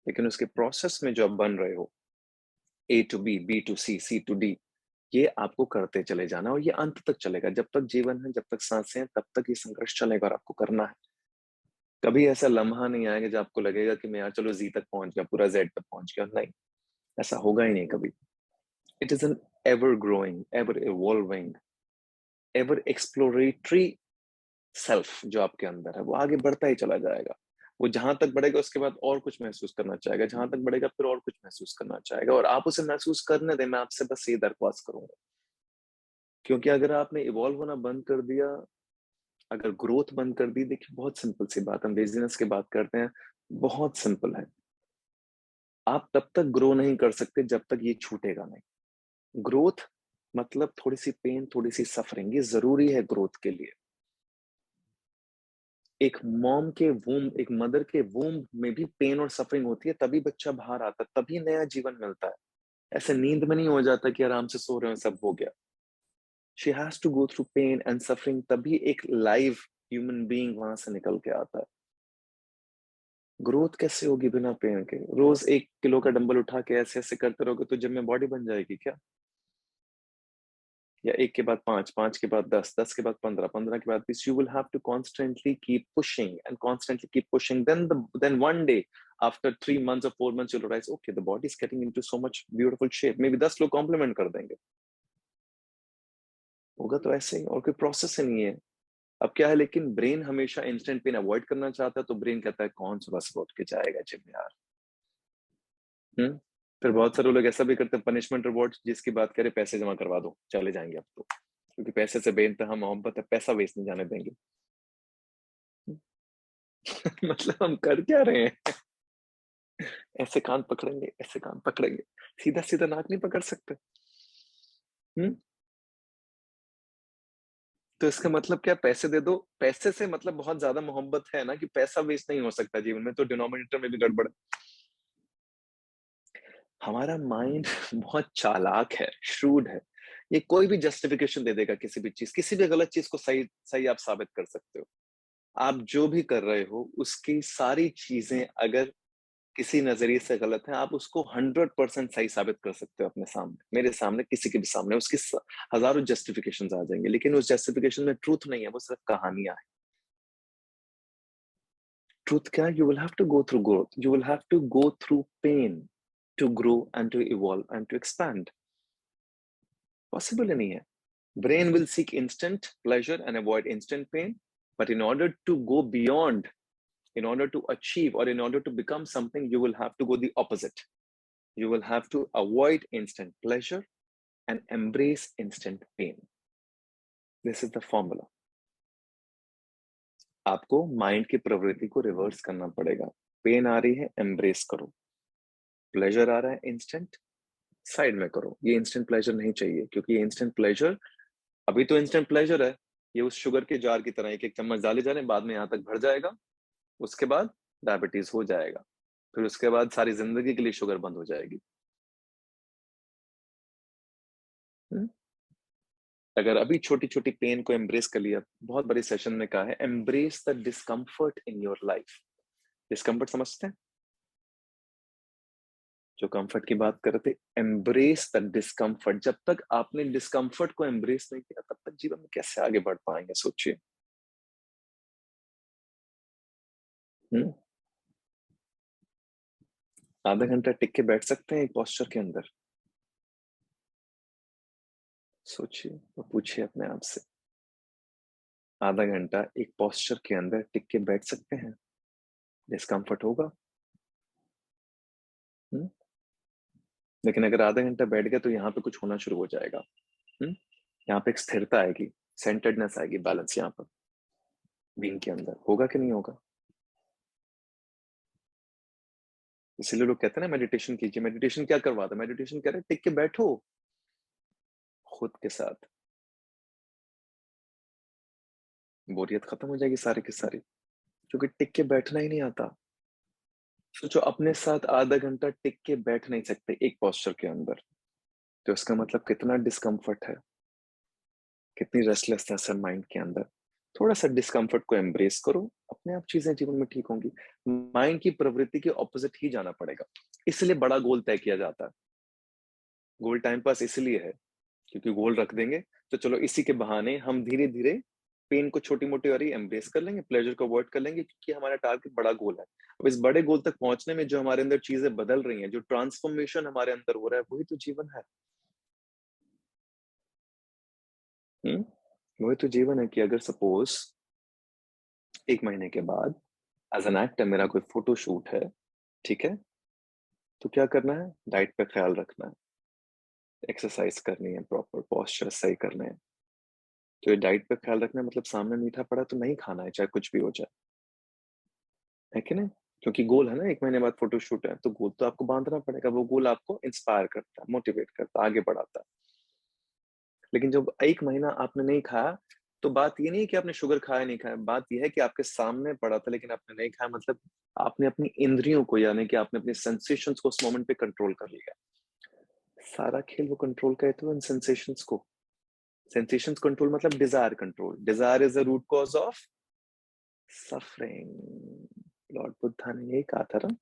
लेकिन उसके प्रोसेस में जो आप बन रहे हो, A to B, B to C, C to D, ये आपको करते चले जाना और ये अंत तक चलेगा। जब तक जीवन है, जब तक सांसें हैं, तब तक ये संघर्ष चलेगा और आपको करना है। कभी ऐसा लम्हा नहीं आएगा जब आपको लगेगा कि मैं यार चलो Z तक पहुंच गया, पूरा Z तक पहुंच गया। नहीं, ऐसा होगा ही नहीं कभी। It is an ever growing, ever evolving, ever exploratory self जो आपके अंदर है, वो आगे बढ़ता ही चला जाएगा। वो जहां तक बढ़ेगा उसके बाद और कुछ महसूस करना चाहेगा, जहां तक बढ़ेगा फिर और कुछ महसूस करना चाहेगा, और आप उसे महसूस करने दें। मैं आपसे बस ये दरख्वास्त करूंगा, क्योंकि अगर आपने इवॉल्व होना बंद कर दिया, अगर ग्रोथ बंद कर दी, देखिए बहुत सिंपल सी बात, हम लेजीनेस की बात करते हैं, बहुत सिंपल है। आप तब तक ग्रो नहीं कर सकते जब तक ये छूटेगा नहीं। ग्रोथ मतलब थोड़ी सी पेन, थोड़ी सी सफरिंग, ये जरूरी है ग्रोथ के लिए। एक मॉम के वूम, एक मदर के वूम में भी पेन और सफरिंग होती है, तभी बच्चा बाहर आता है, तभी नया जीवन मिलता है। ऐसे नींद में नहीं हो जाता कि आराम से सो रहे हो सब हो गया। She has to go through pain and suffering, तभी एक लाइव ह्यूमन बीइंग वहां से निकल के आता है। ग्रोथ कैसे होगी बिना पेन के? रोज 1 किलो का डंबल उठा के ऐसे ऐसे करते रहोगे तो जिम में बॉडी बन जाएगी क्या? या 1 के बाद 5, 5 के बाद 10, 10 के बाद 15, 15 के बाद 20. You will have to constantly keep pushing and constantly keep pushing. Then one day, after 3 months or 4 months, you'll realize, okay, the body is getting into so much beautiful shape. Maybe 10 लोग compliment कर देंगे। होगा तो ऐसे ही, और कोई process ही नहीं है। अब क्या है, लेकिन ब्रेन हमेशा इंस्टेंट पेन अवॉइड करना चाहता है, तो ब्रेन कहता है कौन सुबह सुबह उठ के जाएगा जिम यार। फिर बहुत सारे लोग ऐसा भी करते हैं, पनिशमेंट रिवॉर्ड जिसकी बात करें, पैसे जमा करवा दो चले जाएंगे अब तो, क्योंकि पैसे से बेइंतहा मोहब्बत है, पैसा वेस्ट नहीं जाने देंगे। मतलब हम कर क्या रहे हैं? ऐसे कान पकड़ेंगे, ऐसे कान पकड़ेंगे, सीधा सीधा नाक नहीं पकड़ सकते। तो इसका मतलब क्या? पैसे दे दो। पैसे से मतलब बहुत ज्यादा मोहब्बत है ना, कि पैसा वेस्ट नहीं हो सकता जीवन में, तो डिनोमिनेटर में भी गड़बड़ है। हमारा माइंड बहुत चालाक है, श्रूड है। ये कोई भी जस्टिफिकेशन दे देगा किसी भी चीज, किसी भी गलत चीज को सही सही आप साबित कर सकते हो। आप जो भी कर रहे हो उसकी सारी चीजें अगर किसी नजरिए से गलत है, आप उसको 100% सही साबित कर सकते हो अपने सामने, मेरे सामने, किसी के भी सामने। उसकी हजारों जस्टिफिकेशंस आ जाएंगे, लेकिन उस जस्टिफिकेशन में ट्रूथ नहीं है, वो सिर्फ कहानियां है। ट्रूथ क्या? You will have to go through growth, you will have to go through pain to grow and to evolve and to expand. Possible नहीं है। Brain will seek instant pleasure and avoid instant pain, but in order to go beyond, in order to achieve, or in order to become something, you will have to go the opposite. You will have to avoid instant pleasure and embrace instant pain. This is the formula. आपको mind की प्रवृत्ति को reverse करना पड़ेगा। Pen आ रही है, embrace करो। Pleasure आ रहा है इंस्टेंट, साइड में करो। ये इंस्टेंट प्लेजर नहीं चाहिए, क्योंकि ये इंस्टेंट प्लेजर, अभी तो इंस्टेंट प्लेजर है, ये उस शुगर के जार की तरह, एक चम्मच डाले जा रहे हैं, बाद में यहाँ तक भर जाएगा, उसके बाद डायबिटीज हो जाएगा, फिर उसके बाद सारी जिंदगी के लिए शुगर बंद हो जाएगी। अगर अभी छोटी छोटी पेन को एम्ब्रेस कर लिया, बहुत बड़े सेशन में कहा है, embrace the discomfort in your life. Discomfort समझते हैं? जो कंफर्ट की बात कर रहे थे, एम्ब्रेस द डिस्कम्फर्ट। जब तक आपने डिस्कम्फर्ट को एम्ब्रेस नहीं किया, तब तक जीवन में कैसे आगे बढ़ पाएंगे? सोचिए। आधा घंटा टिक के बैठ सकते हैं एक पोस्चर के अंदर? सोचिए और पूछिए अपने आप से, आधा घंटा एक पोस्चर के अंदर टिक के बैठ सकते हैं? डिस्कम्फर्ट होगा। लेकिन अगर आधा घंटा बैठ गया तो यहाँ पे कुछ होना शुरू हो जाएगा। यहाँ पे एक स्थिरता आएगी, सेंटर्डनेस आएगी, बैलेंस यहाँ पर बीइंग के अंदर। होगा कि नहीं होगा? इसीलिए लोग कहते हैं ना मेडिटेशन कीजिए। मेडिटेशन क्या करवाता है? मेडिटेशन कह रहे टिक के बैठो खुद के साथ। बोरियत खत्म हो जाएगी सारी की सारी, क्योंकि टिक के बैठना ही नहीं आता। सोचो अपने साथ आधा घंटा टिक के बैठ नहीं सकते एक पोस्चर के अंदर, तो इसका मतलब कितना डिस्कम्फर्ट है, कितनी रेस्टलेसनेस है माइंड के अंदर। थोड़ा सा डिस्कम्फर्ट को एम्ब्रेस करो, अपने आप चीजें जीवन में ठीक होंगी। माइंड की प्रवृत्ति के ऑपोजिट ही जाना पड़ेगा, इसलिए बड़ा गोल तय किया जाता है। गोल टाइम पास इसलिए है क्योंकि गोल रख देंगे तो चलो इसी के बहाने हम धीरे धीरे पेन को छोटी मोटी और एम्ब्रेस कर लेंगे, प्लेजर को अवॉइड कर लेंगे, क्योंकि हमारा टारगेट बड़ा गोल है। अब इस बड़े गोल तक पहुंचने में जो हमारे अंदर चीजें बदल रही हैं, जो ट्रांसफॉर्मेशन हमारे अंदर हो रहा है, वही तो जीवन है। वही तो जीवन है कि अगर सपोज 1 महीने के बाद एज एन एक्टर मेरा कोई फोटो शूट है, ठीक है, तो क्या करना है? डाइट पे ख्याल रखना है, एक्सरसाइज करनी है, प्रॉपर पोस्चर सही करने हैं। तो ये डाइट पे ख्याल रखना मतलब सामने मीठा पड़ा तो नहीं खाना है, चाहे कुछ भी हो जाए, है कि नहीं? क्योंकि गोल है ना, 1 महीने बाद फोटो शूट है, तो गोल तो आपको बांधना पड़ेगा। वो गोल आपको इंस्पायर करता है, मोटिवेट करता है, आगे बढ़ाता है। लेकिन जब 1 महीना आपने नहीं खाया, तो बात ये नहीं है कि आपने शुगर खाया नहीं खाया, बात ये है कि आपके सामने पड़ा था लेकिन आपने नहीं खाया, मतलब आपने अपनी इंद्रियों को, यानी कि आपने अपने सेंसेशंस को उस मोमेंट पे कंट्रोल कर लिया। सारा खेल वो कंट्रोल करे तो इन सेंसेशंस को। सेंसेशंस कंट्रोल मतलब desire control. Desire is the root cause of suffering. Lord Buddha ने यही कहा था ना,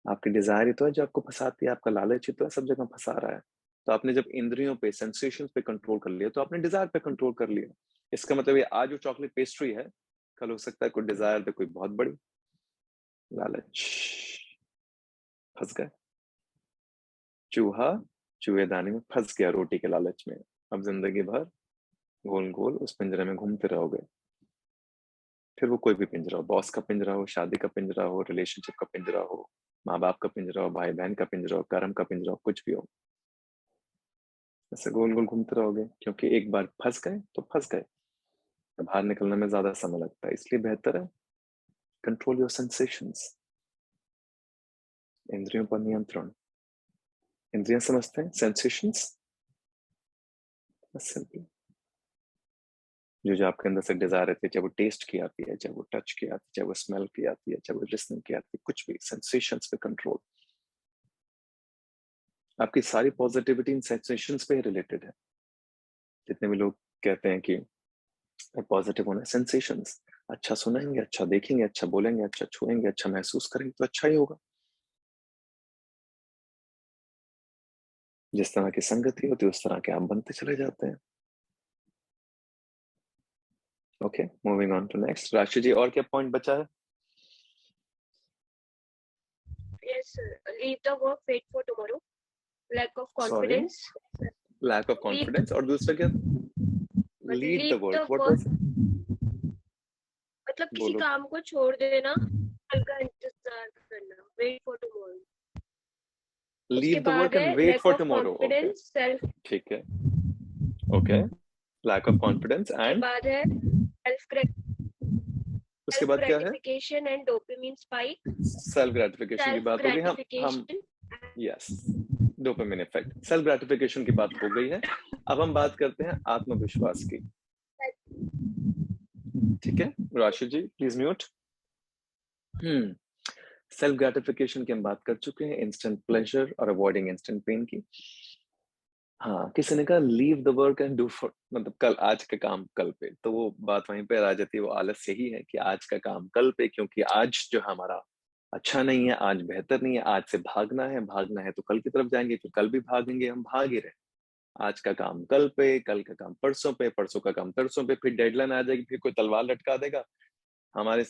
आपकी डिजायर ही तो है जो आपको फंसाती है, आपका लालच ही तो है सब जगह फंसा रहा है। तो आपने जब इंद्रियों पे, सेंसेशंस पे कंट्रोल कर लिया, तो आपने डिजायर पे कंट्रोल कर लिया। इसका मतलब ये आज जो चॉकलेट पेस्ट्री है, कल हो सकता है कोई डिजायर पे कोई बहुत बड़ी लालच। फंस गए। चूहा चूहेदानी में फंस गया रोटी के लालच में। अब जिंदगी भर गोल गोल उस पिंजरे में घूमते रहोगे। फिर वो कोई भी पिंजरा हो, बॉस का पिंजरा हो, शादी का पिंजरा हो, रिलेशनशिप का पिंजरा हो, माँ बाप का पिंजरा हो, भाई बहन का पिंजरा हो, कर्म का पिंजरा हो, कुछ भी हो, ऐसे गोल गोल घूमते रहोगे। क्योंकि एक बार फंस गए तो फंस गए, बाहर निकलने में ज्यादा समय लगता है। इसलिए बेहतर है कंट्रोल योर सेंसेशंस। इंद्रियों पर नियंत्रण। इंद्रियां समझते हैं सेंसेशंस, सिंपल। जो आपके अंदर से डिजायर रहती है, चाहे वो टेस्ट की आती है, चाहे वो टच की आती है, चाहे वो स्मेल की आती है, चाहे वो लिसनिंग की आती है, कुछ भी सेंसेशंस पे कंट्रोल। आपकी सारी पॉजिटिविटी इन सेंसेशंस पे ही रिलेटेड है। जितने भी लोग कहते हैं कि पॉजिटिव होना, सेंसेशंस। अच्छा सुनेंगे, अच्छा देखेंगे, अच्छा बोलेंगे, अच्छा छुएंगे, अच्छा महसूस करेंगे तो अच्छा ही होगा। जिस तरह की संगति होती है उस तरह के आप बनते चले जाते हैं। Okay, moving on to next. Rashi ji, और क्या पॉइंट बचा है? Yes, sir. Leave the work, wait for tomorrow. Lack of Sorry? confidence. Lack of confidence। और दूसरा क्या? Lead the work। What was it? मतलब किसी बोलो। काम को छोड़ देना, कल का इंतजार करना, wait for tomorrow. उसके Leave the work बाद है and wait lack for of tomorrow। Okay, confidence, self. ठीक है। Okay, lack of confidence उसके and बाद है उसके बाद क्या है? gratification and dopamine spike. Self gratification की बात हो गई। हम gratification. Yes, dopamine effect, self gratification की बात हो गई है। अब हम बात करते हैं आत्मविश्वास की। ठीक है, राशि जी प्लीज म्यूट। सेल्फ ग्रेटिफिकेशन की हम बात कर चुके हैं, इंस्टेंट प्लेजर और अवॉइडिंग इंस्टेंट पेन की। हाँ, किसी ने कहा leave the work and do for, मतलब कल, आज का काम कल पे, तो वो बात वहीं पे आ जाती है। वो आलस्य ही है कि आज का काम कल पे, क्योंकि आज जो हमारा अच्छा नहीं है, आज बेहतर नहीं है, आज से भागना है तो कल की तरफ जाएंगे, फिर कल भी भागेंगे, हम भाग ही रहे। आज का काम कल पे, कल का काम परसों पे, परसों का काम तरसों पे, फिर डेडलाइन आ जाएगी, फिर कोई तलवार लटका देगा हमारे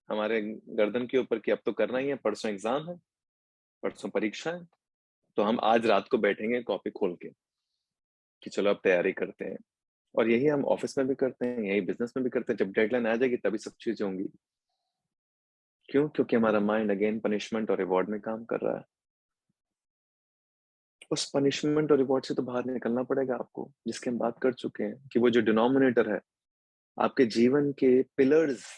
हमारे गर्दन के ऊपर कि अब तो करना ही है, परसों एग्जाम है, परसों परीक्षा है। तो हम आज रात को बैठेंगे कॉपी खोल के कि चलो अब तैयारी करते हैं। और यही हम ऑफिस में भी करते हैं, यही बिजनेस में भी करते हैं। जब डेडलाइन आ जाएगी तभी सब चीजें होंगी। क्यों? क्योंकि हमारा माइंड अगेन पनिशमेंट और रिवॉर्ड में काम कर रहा है। उस पनिशमेंट और रिवॉर्ड से तो बाहर निकलना पड़ेगा आपको, जिसकी हम बात कर चुके हैं कि वो जो डिनोमिनेटर है आपके जीवन के पिलर्स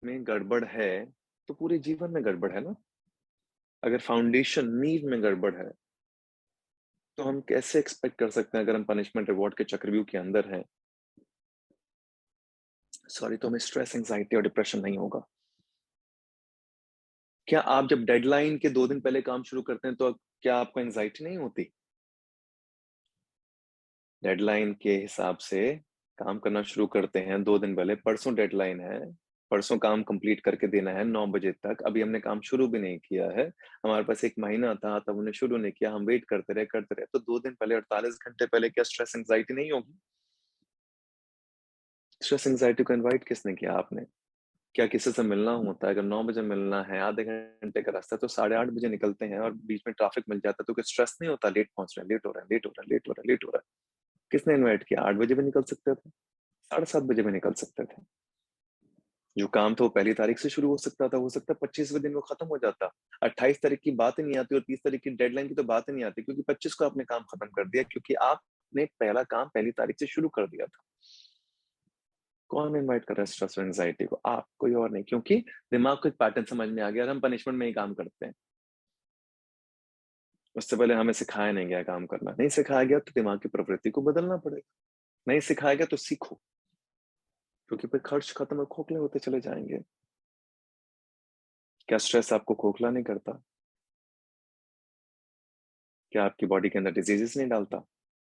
में गड़बड़ है, तो पूरे जीवन में गड़बड़ है ना। अगर फाउंडेशन, नींव में गड़बड़ है, तो हम कैसे एक्सपेक्ट कर सकते हैं, अगर हम पनिशमेंट रिवॉर्ड के चक्रव्यूह के अंदर हैं, सॉरी, तो हमें स्ट्रेस, एंजाइटी और डिप्रेशन नहीं होगा। क्या आप जब डेडलाइन के 2 दिन पहले काम शुरू करते हैं तो क्या आपको एंजाइटी नहीं होती? डेडलाइन के हिसाब से काम करना शुरू करते हैं 2 दिन पहले, परसों डेडलाइन है, परसों काम कंप्लीट करके देना है 9 बजे तक, अभी हमने काम शुरू भी नहीं किया है, हमारे पास 1 महीना था तब हमने शुरू नहीं किया, हम वेट करते रहे, तो 2 दिन पहले 48 घंटे पहले क्या स्ट्रेस एंजाइटी नहीं होगी? स्ट्रेस एंजाइटी को इनवाइट किसने किया? आपने। क्या किसी से मिलना होता है, अगर 9 बजे मिलना है, आधे घंटे का रास्ता, तो 8:30 बजे निकलते हैं और बीच में ट्रैफिक मिल जाता है, तो क्या स्ट्रेस नहीं होता? लेट पहुंच रहे हैं, लेट हो रहा है, लेट हो रहा है, लेट हो रहा है, लेट हो रहा है। किसने इनवाइट किया? 8 बजे भी निकल सकते थे, 7:30 बजे भी निकल सकते थे। जो काम था वो पहली तारीख से शुरू हो सकता था, हो सकता है 25वें दिन वो खत्म हो जाता। 28 तारीख की बात ही नहीं आती और 30 तारीख की डेडलाइन की तो बात ही नहीं आती, क्योंकि 25 को आपने काम खत्म कर दिया, क्योंकि आपने पहला काम पहली तारीख से शुरू कर दिया था। कौन इनवाइट कर रहा है स्ट्रेस और एंजाइटी को? आप, कोई और नहीं, क्योंकि दिमाग को एक पैटर्न समझ में आ गया और हम पनिशमेंट में ही काम करते हैं। उससे पहले हमें सिखाया नहीं गया काम करना, नहीं सिखाया गया तो दिमाग की प्रवृत्ति को बदलना पड़ेगा, नहीं सिखाया गया तो सीखो, क्योंकि फिर खर्च खत्म और खोखले होते चले जाएंगे। क्या स्ट्रेस आपको खोखला नहीं करता? क्या आपकी बॉडी के अंदर डिजीजेस नहीं डालता?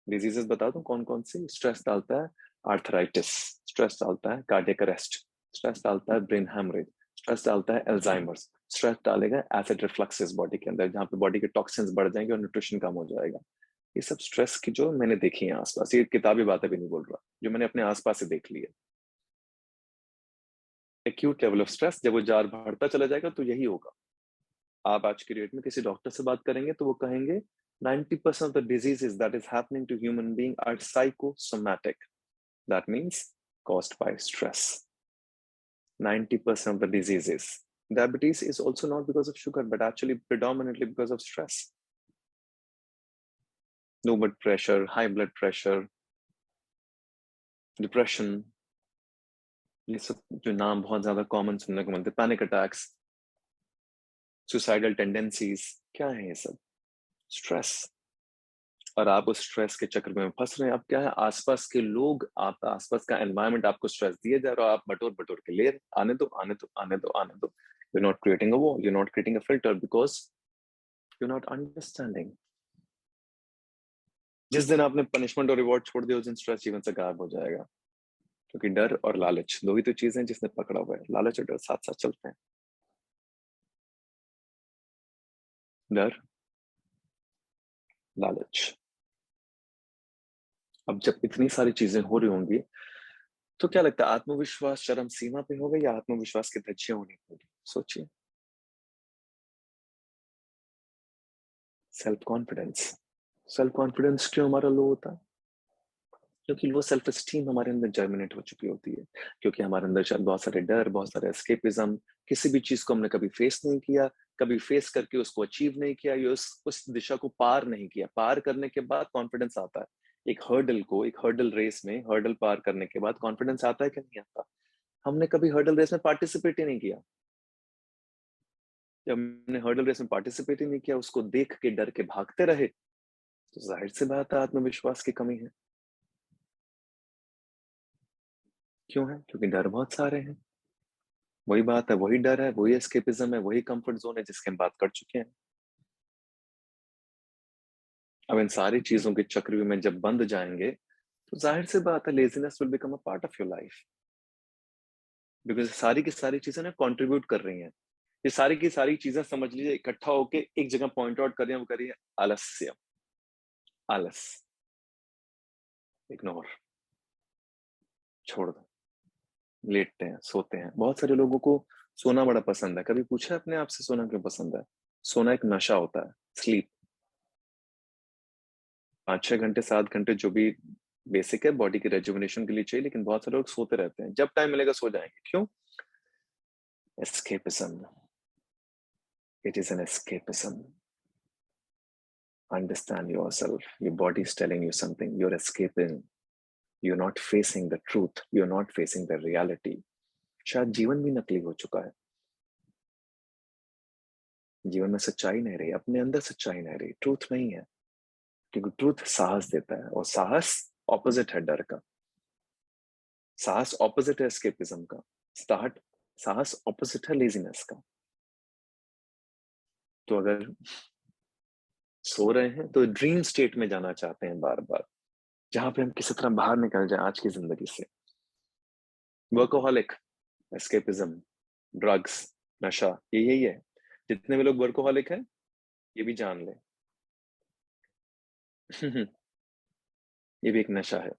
डिजीजेस बता दूं कौन कौन सी स्ट्रेस डालता है? आर्थराइटिस स्ट्रेस डालता है, कार्डियक अरेस्ट स्ट्रेस डालता है, ब्रेन हैमरेज स्ट्रेस डालता है, अल्जाइमर्स स्ट्रेस डालेगा, एसिड रिफ्लक्सेस बॉडी के अंदर, जहाँ पे बॉडी के टॉक्सिन्स बढ़ जाएंगे और न्यूट्रिशन कम हो जाएगा। ये सब स्ट्रेस की जो मैंने देखी है आसपास, ये किताबी बातें भी नहीं बोल रहा, जो मैंने अपने आसपास से देख ली है। एक्यूट लेवल ऑफ स्ट्रेस जब वो जार बढ़ता चला जाएगा तो यही होगा। आप आज की डेट में किसी डॉक्टर से बात करेंगे तो वो कहेंगे 90% of the diseases that is happening to human being are psychosomatic. That means caused by stress. 90% of the diseases. Diabetes is also not because of sugar, but actually predominantly because of stress. Low blood pressure, high blood pressure, depression. ये सब जो नाम बहुत ज्यादा common सुनने को मिलते हैं, पैनिक अटैक्स, सुसाइडल टेंडेंसीज, क्या है ये सब? स्ट्रेस। और आप उस स्ट्रेस के चक्र में फंस रहे हैं। अब क्या है, आसपास के लोग, आप आसपास का एनवायरनमेंट आपको स्ट्रेस दिए जा रहा है, आप बटोर बटोर के ले, आने दो आने दो आने दो आने दो। You're not creating a wall, you're not creating a filter because you're not understanding. जिस दिन आपने पनिशमेंट और रिवॉर्ड छोड़ दिया उस दिन स्ट्रेस जीवन से गायब हो जाएगा, क्योंकि डर और लालच दो ही तो चीजें हैं जिसने पकड़ा हुआ है। लालच और डर साथ साथ चलते हैं। डर, लालच। अब जब इतनी सारी चीजें हो रही होंगी तो क्या लगता है, आत्मविश्वास चरम सीमा पे होगा या आत्मविश्वास की धज्जियां होनी होगी? सोचिए। Self confidence. सेल्फ कॉन्फिडेंस क्यों हमारा लो होता है? क्योंकि लो सेल्फ एस्टीम हमारे अंदर जर्मिनेट हो चुकी होती है, क्योंकि हमारे अंदर शायद बहुत सारे डर, बहुत सारे एस्केपिज्म, किसी भी चीज को हमने कभी फेस नहीं किया, कभी फेस करके उसको अचीव नहीं किया, या उस दिशा को पार नहीं किया। पार करने के बाद कॉन्फिडेंस आता है। एक हर्डल रेस में हर्डल पार करने के बाद कॉन्फिडेंस आता है कि नहीं आता? हमने कभी हर्डल रेस में पार्टिसिपेट ही नहीं किया। जब हमने हर्डल रेस में पार्टिसिपेट ही नहीं किया, उसको देख के डर के भागते रहे, तो जाहिर सी बात है आत्मविश्वास की कमी है। क्यों है? क्योंकि डर बहुत सारे हैं। वही बात है, वही डर है, वही एस्केपिज्म है, वही कंफर्ट जोन है जिसकी हम बात कर चुके हैं। अब इन सारी चीजों के चक्र में जब बंद जाएंगे तो जाहिर सी बात है laziness will become a part of your life, because सारी की सारी चीजें ना कंट्रीब्यूट कर रही हैं। ये सारी की सारी चीजें समझ लीजिए इकट्ठा होके एक जगह पॉइंट आउट कर रही है, वो कर रही है आलस्य, आलस, इग्नोर, छोड़ दो, लेटते हैं, सोते हैं। बहुत सारे लोगों को सोना बड़ा पसंद है। कभी पूछा अपने आप से सोना क्यों पसंद है? सोना एक नशा होता है, स्लीप। 5-6 घंटे 7 घंटे जो भी बेसिक है बॉडी के रेजुविनेशन के लिए चाहिए, लेकिन बहुत सारे लोग सोते रहते हैं। जब टाइम मिलेगा सो जाएंगे। क्यों? Escapism. It is an escapism. Understand yourself. Your body is telling you something. You're escaping. You're not facing the truth. You're not facing the reality. शायद जीवन भी नकली हो चुका है। जीवन में सच्चाई नहीं रही, अपने अंदर सच्चाई नहीं रही, ट्रूथ नहीं है। क्योंकि ट्रूथ साहस देता है, और साहस ऑपोजिट है डर का। साहस ऑपोजिट है एस्केपिज्म का, साहस ऑपोजिट है लेजीनेस का। तो अगर सो रहे हैं तो ड्रीम स्टेट में जाना चाहते हैं बार बार, जहां पे हम किसी तरह बाहर निकल जाए आज की जिंदगी से। वर्कोहॉलिक, एस्केपिज्म, ड्रग्स, नशा, ये यही है। जितने भी लोग वर्कोहॉलिक हैं ये भी जान ले ये भी एक नशा है।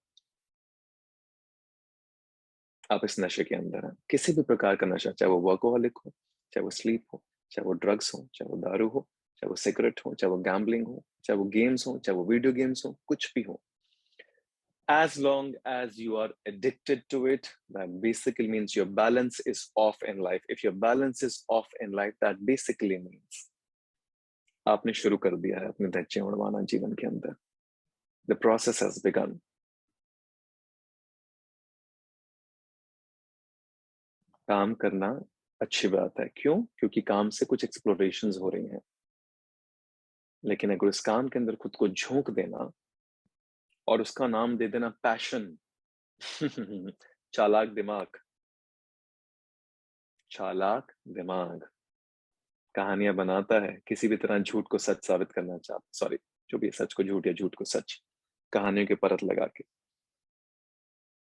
आप इस नशे के अंदर हैं, किसी भी प्रकार का नशा, चाहे वो वर्कोहॉलिक हो, चाहे वो स्लीप हो, चाहे वो ड्रग्स हो, चाहे वो दारू हो, चाहे वो सिगरेट हो, चाहे वो गैम्बलिंग हो, चाहे वो गेम्स हो, चाहे वो वीडियो गेम्स हो, कुछ भी हो। As long as you are addicted to it, that basically means your balance is off in life. If your balance is off in life, that basically means आपने शुरू कर दिया है अपने धज्जियां उड़वाना जीवन के अंदर। The process has begun. काम करना अच्छी बात है, क्यों? क्योंकि काम से कुछ एक्सप्लोरेशंस हो रही हैं, लेकिन अगर उस काम के अंदर खुद को झोंक देना और उसका नाम दे देना पैशन चालाक दिमाग, चालाक दिमाग कहानियां बनाता है, किसी भी तरह झूठ को सच साबित करना चाहता, सॉरी जो भी सच को झूठ या झूठ को सच, कहानियों के परत लगा के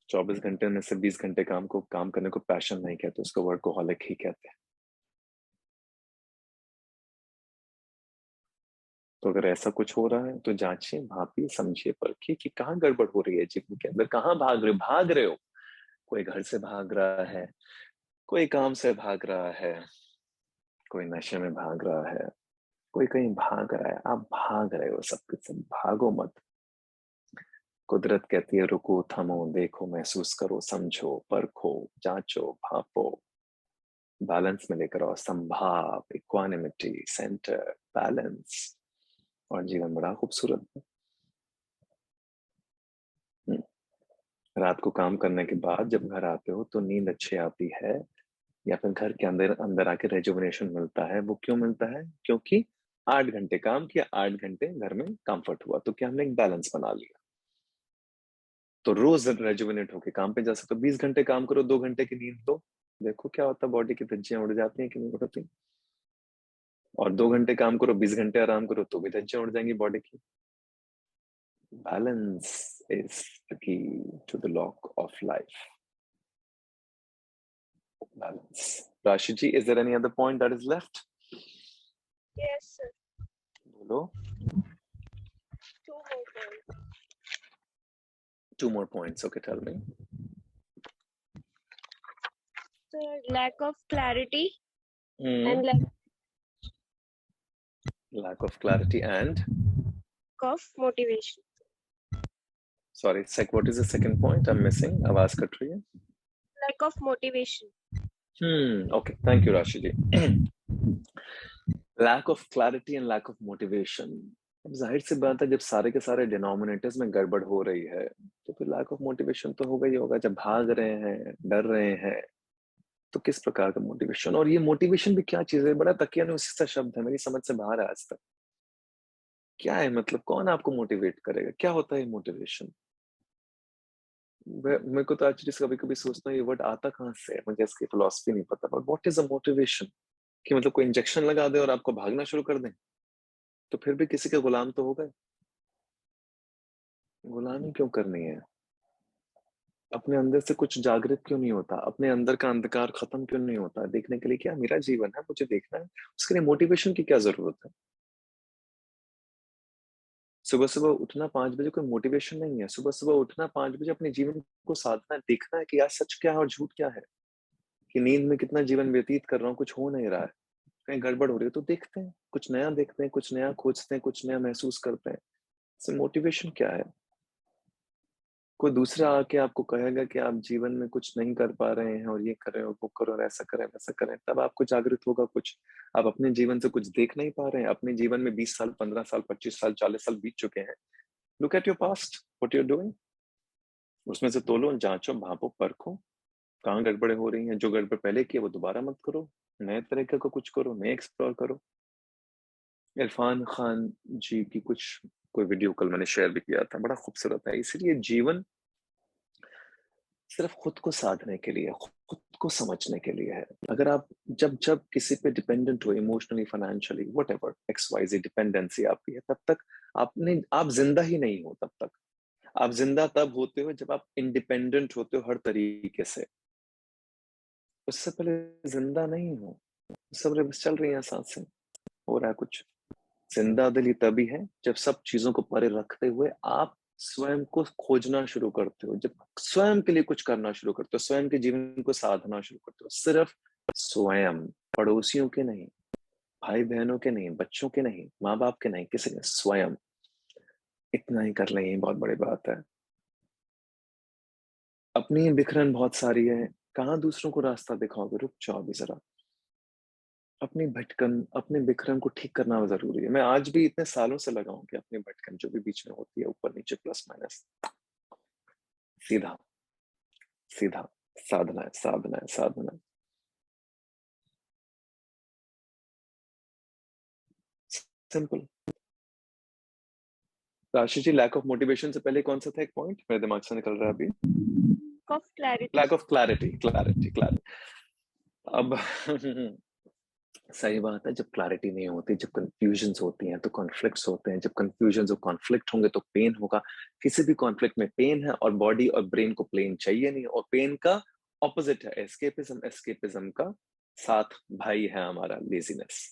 24 घंटे में से 20 घंटे काम करने को पैशन नहीं कहते, उसको वर्कोहॉलिक ही कहते हैं। तो अगर ऐसा कुछ हो रहा है तो जांचिए, भापिए, समझिए, परखिए कि कहाँ गड़बड़ हो रही है जीवन के अंदर, कहाँ भाग रहे हो। कोई घर से भाग रहा है, कोई काम से भाग रहा है, कोई नशे में भाग रहा है, कोई कहीं भाग रहा है। आप भाग रहे हो, सब कुछ सब भागो मत। कुदरत कहती है रुको, थमो, देखो, महसूस करो, समझो, परखो, जांचो, भापो, बैलेंस में लेकर आओ, संभाव, इक्वानिमिटी, सेंटर, बैलेंस, और जीवन बड़ा खूबसूरत है। रात को काम करने के बाद जब घर आते हो तो नींद अच्छी आती है, या फिर घर के अंदर आके रेजुविनेशन मिलता है। वो क्यों मिलता है? क्योंकि 8 घंटे काम किया, 8 घंटे घर में कंफर्ट हुआ, तो क्या हमने एक बैलेंस बना लिया। तो रोज रेजुविनेट होके काम पे जा सकते हो। 20 घंटे काम करो, 2 घंटे की नींद लो, देखो क्या होता है, बॉडी की धज्जियां उड़ जाती हैं कि नहीं उड़ती। और 2 घंटे काम करो, 20 घंटे आराम करो, तो भी धज्जियां उड़ जाएंगी बॉडी की। Balance is the key to the lock of life. Balance. Rashi ji, is there any other point that is left? Yes, sir. Bolo. 2 more points. 2 more points. Okay, tell me. So, lack of clarity and lack of clarity and of motivation. Sorry, what is the second point? I'm missing. आवाज cut रही है. Lack of motivation. Okay. Thank you, Rashi ji. Lack of clarity and lack of motivation. अब जाहिर सी बात है, जब सारे के सारे डिनोमिनेटर्स में गड़बड़ हो रही है तो फिर लैक ऑफ मोटिवेशन तो होगा ही होगा। जब भाग रहे हैं, डर रहे हैं, तो किस प्रकार का मोटिवेशन? और ये मोटिवेशन भी क्या चीज है? बड़ा तकियानुसी सा शब्द है, मेरी समझ से बाहर है आज तक। क्या है मतलब? कौन आपको मोटिवेट करेगा? क्या होता है मोटिवेशन? मेरे को तो एक्चुअली कभी कभी सोचता हूँ ये वर्ड आता कहाँ से है, मुझे इसकी फिलॉसफी नहीं पता। But what is a motivation? कि मतलब कोई इंजेक्शन लगा दे और आपको भागना शुरू कर दें, तो फिर भी किसी के गुलाम तो हो गए। गुलामी क्यों करनी है? अपने अंदर से कुछ जागृत क्यों नहीं होता? अपने अंदर का अंधकार खत्म क्यों नहीं होता? देखने के लिए क्या मेरा जीवन है, मुझे देखना है, उसके लिए मोटिवेशन की क्या जरूरत है? सुबह सुबह उठना 5 बजे कोई मोटिवेशन नहीं है। सुबह सुबह उठना 5 बजे, अपने जीवन को साधना, देखना है कि यार सच क्या है और झूठ क्या है, कि नींद में कितना जीवन व्यतीत कर रहा हूँ, कुछ हो नहीं रहा है, कहीं गड़बड़ हो रही है, तो देखते हैं, कुछ नया देखते हैं, कुछ नया खोजते हैं, कुछ नया महसूस करते हैं। इससे मोटिवेशन क्या है? कोई दूसरा आके आपको कहेगा कि आप जीवन में कुछ नहीं कर पा रहे हैं और ये करें और वो करो और ऐसा करें वैसा करें, तब आपको जागृत होगा कुछ। आप अपने जीवन से कुछ देख नहीं पा रहे हैं। अपने जीवन में 20 साल, 15 साल, 25 साल, 40 साल बीत चुके हैं। Look at your past, what you are doing. उसमें से तोलो, जांचो, भापो, परखो, कहाँ गड़बड़े हो रही हैं। जो गड़बड़ पहले की है वो दोबारा मत करो, नए तरीके का कुछ करो, नए एक्सप्लोर करो। इरफान खान जी की कोई वीडियो कल मैंने शेयर भी किया था, बड़ा खूबसूरत है। इसलिए जीवन सिर्फ खुद को साधने के लिए, खुद को समझने के लिए है। अगर आप जब किसी पे डिपेंडेंट हो emotionally, financially, whatever XYZ dependency आपकी है, तब तक आप जिंदा ही नहीं हो। तब तक आप जिंदा तब होते हो जब आप इंडिपेंडेंट होते हो हर तरीके से। उससे पहले जिंदा नहीं हो, सब बस चल रही है सांसें, हो रहा है कुछ। जिंदा दिली तभी है जब सब चीजों को परे रखते हुए आप स्वयं को खोजना शुरू करते हो, जब स्वयं के लिए कुछ करना शुरू करते हो, स्वयं के जीवन को साधना शुरू करते हो। सिर्फ स्वयं, पड़ोसियों के नहीं, भाई बहनों के नहीं, बच्चों के नहीं, माँ बाप के नहीं, किसी ने, स्वयं। इतना ही कर लें, ये बहुत बड़ी बात है। अपनी बिखरन बहुत सारी है, कहाँ दूसरों को रास्ता दिखाओगे? रुक जाओ भी जरा। अपनी भटकन, अपने बिखरन को ठीक करना जरूरी है। मैं आज भी इतने सालों से लगा हूं कि अपनी भटकन जो भी बीच में होती है, ऊपर नीचे प्लस माइनस, सीधा सीधा साधना है, साधना है, साधना है। सिंपल। राशि जी, लैक ऑफ मोटिवेशन से पहले कौन सा था एक पॉइंट मेरे दिमाग से निकल रहा है अभी? Lack of clarity, clarity. अब सही बात है, जब क्लैरिटी नहीं होती, जब कंफ्यूजन्स होती हैं तो कॉन्फ्लिक्ट्स होते हैं। जब कंफ्यूजन्स और कॉन्फ्लिक्ट होंगे तो पेन होगा। किसी भी कॉन्फ्लिक्ट में पेन है, और बॉडी और ब्रेन को प्लेन चाहिए नहीं। और पेन का ऑपोजिट है एस्केपिज्म। एस्केपिज्म का साथ भाई है हमारा लेजीनेस।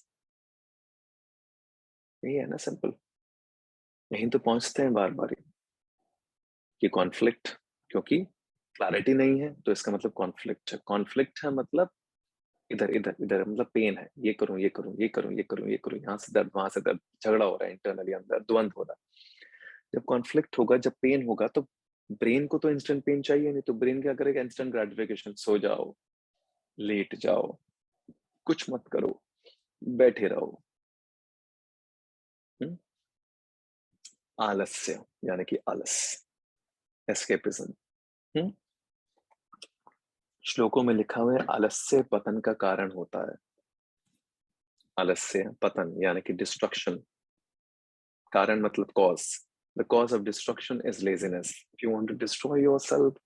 यही है ना, सिंपल। यहीं तो पहुंचते हैं बार बार कि कॉन्फ्लिक्ट, क्योंकि क्लैरिटी नहीं है तो इसका मतलब कॉन्फ्लिक्ट है। कॉन्फ्लिक्ट है मतलब इधर इधर इधर, मतलब पेन है, ये करूं ये करूं ये करूं ये करूं ये करूं, यहाँ से दर्द वहां से दर्द, झगड़ा हो रहा है इंटरनली, अंदर द्वंद हो रहा है। जब कॉन्फ्लिक्ट होगा, जब पेन होगा, तो ब्रेन को तो इंस्टेंट पेन चाहिए नहीं, तो ब्रेन क्या करेगा? Instant gratification. सो जाओ, लेट जाओ, कुछ मत करो, बैठे रहो। आलस्य यानी कि आलस, एस्केपिज्म। श्लोकों में लिखा हुआ है आलस्य पतन का कारण होता है। आलस्य पतन यानी कि डिस्ट्रक्शन। कारण मतलब cause. The cause of destruction is laziness. If you want to destroy yourself,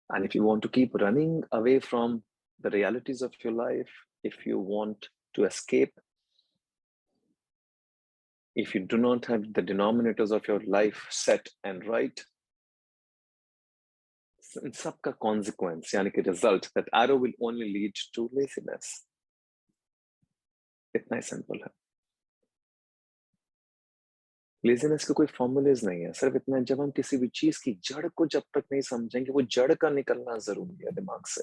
and if you want to keep running away from the realities of your life, if you want to escape, if you do not have the denominators of your life set and right, in सबका consequence यानी कि result, that arrow will only lead to laziness. इतना ही simple है। Laziness के कोई formulas नहीं है, सिर्फ इतना, जब हम किसी भी चीज की जड़ को जब तक नहीं समझेंगे, वो जड़ का निकलना जरूरी है दिमाग से,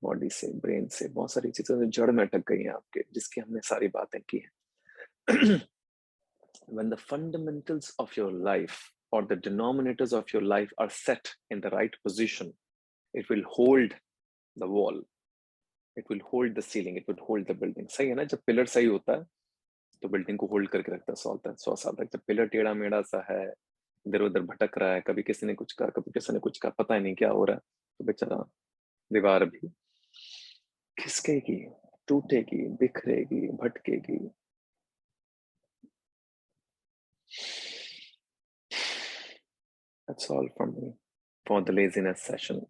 बॉडी से, ब्रेन से। बहुत सारी चीजें जड़ में अटक गई हैं आपके, जिसकी हमने सारी बातें की हैं। When the fundamentals of your life or the denominators of your life are set in the right position, it will hold the wall, it will hold the ceiling, it will hold the building. सही है ना? जब pillar सही होता है तो building को hold करके रखता है 100 साल तक। जब पिलर टेढ़ा मेढ़ा सा है, इधर उधर भटक रहा है, कभी किसी ने कुछ कहा, कभी किसी ने कुछ कहा, पता ही नहीं क्या हो रहा है, तो बेचारा दीवार भी खिसकेगी, टूटेगी, बिखरेगी, भटकेगी। That's all from me for the laziness session.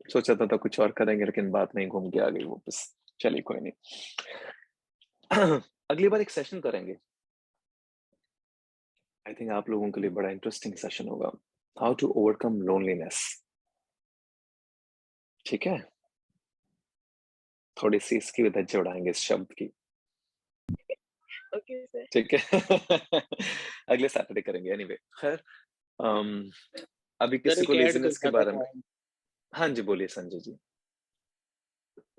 सोचा था कुछ और करेंगे, लेकिन बात नहीं घूम के आ गई वो, बस चलिए कोई नहीं। अगली बार एक सेशन करेंगे, आई थिंक आप लोगों के लिए बड़ा इंटरेस्टिंग सेशन होगा, हाउ टू ओवरकम लोनलीनेस। ठीक है, थोड़ी सी इसकी भी धज्जे उड़ाएंगे इस शब्द की। Okay sir. ठीक है। अगले सैटरडे करेंगे। एनीवे, खैर अभी किसी को लेजीनेस के बारे में, हाँ जी बोलिए संजय जी।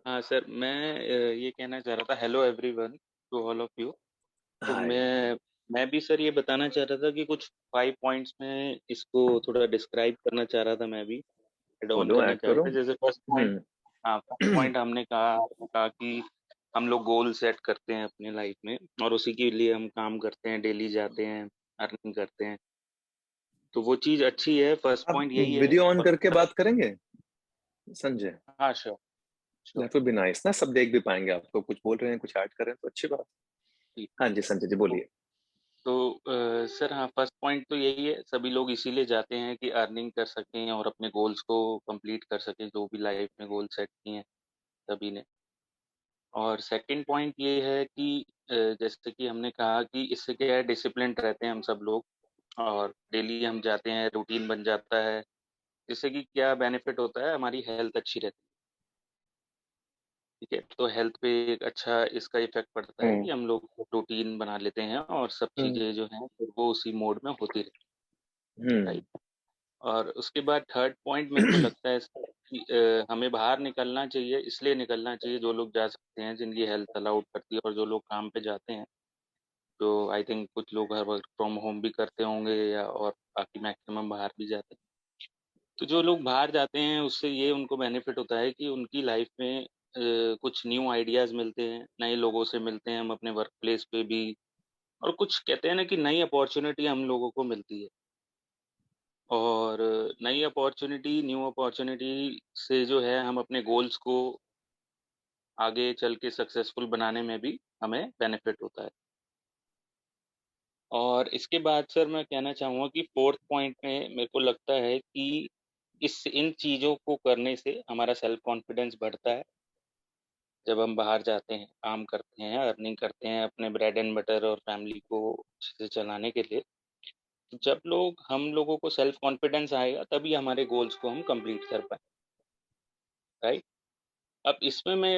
हाँ सर, मैं ये कहना चाह रहा था, hello everyone to all of you. तो मैं भी सर ये बताना चाह रहा था कि कुछ 5 पॉइंट्स में इसको थोड़ा डिस्क्राइब करना चाह रहा था। मैं भी एड ऑन करना चाह रहा था। जैसे फर्स्ट पॉइंट, फर्स्ट पॉइंट हमने कहा कि हम लोग गोल सेट करते हैं अपने लाइफ में, और उसी के लिए हम काम करते हैं, डेली जाते हैं, अर्निंग करते हैं, तो वो चीज अच्छी है। फर्स्ट पॉइंट यही है। वीडियो ऑन करके बात करेंगे संजय? हाँ sure, that would be nice ना, सब देख भी पाएंगे आपको, कुछ बोल रहे हैं, कुछ ऐड कर रहे हैं तो अच्छी बात। हाँ जी संजय जी बोलिए। तो सर हाँ, फर्स्ट पॉइंट तो यही है, सभी लोग इसीलिए जाते हैं कि अर्निंग कर सकें और अपने गोल्स को कंप्लीट कर सकें, जो भी लाइफ में गोल सेट किए हैं सभी ने। और सेकंड पॉइंट ये है कि जैसे कि हमने कहा कि इससे क्या है, डिसिप्लिन्ड रहते हैं हम सब लोग और डेली हम जाते हैं, रूटीन बन जाता है, जिससे कि क्या बेनिफिट होता है, हमारी हेल्थ अच्छी रहती है। ठीक है, तो हेल्थ पे एक अच्छा इसका इफेक्ट पड़ता है कि हम लोग रूटीन बना लेते हैं और सब चीजें जो हैं फिर वो उसी मोड में होती रहती है, राइट। और उसके बाद थर्ड पॉइंट मेरे को लगता है कि हमें बाहर निकलना चाहिए, इसलिए निकलना चाहिए जो लोग जा सकते हैं, जिनकी हेल्थ अलाउड करती है, और जो लोग काम पे जाते हैं, तो आई थिंक कुछ लोग वर्क फ्रॉम होम भी करते होंगे या और बाकी मैक्सिमम बाहर भी जाते हैं। तो जो लोग बाहर जाते हैं उससे ये उनको बेनिफिट होता है कि उनकी लाइफ में कुछ न्यू आइडियाज मिलते हैं, नए लोगों से मिलते हैं हम अपने वर्क प्लेस पे भी, और कुछ कहते हैं ना कि नई अपॉर्चुनिटी हम लोगों को मिलती है। और नई अपॉर्चुनिटी, न्यू अपॉर्चुनिटी से जो है हम अपने गोल्स को आगे चल के सक्सेसफुल बनाने में भी हमें बेनिफिट होता है। और इसके बाद सर मैं कहना चाहूँगा कि फोर्थ पॉइंट में मेरे को लगता है कि इन चीज़ों को करने से हमारा सेल्फ कॉन्फिडेंस बढ़ता है। जब हम बाहर जाते हैं, काम करते हैं, अर्निंग करते हैं अपने ब्रेड एंड बटर और फैमिली को अच्छे से चलाने के लिए, जब हम लोगों को सेल्फ कॉन्फिडेंस आएगा तभी हमारे गोल्स को हम कंप्लीट कर पाए, राइट। अब इसमें मैं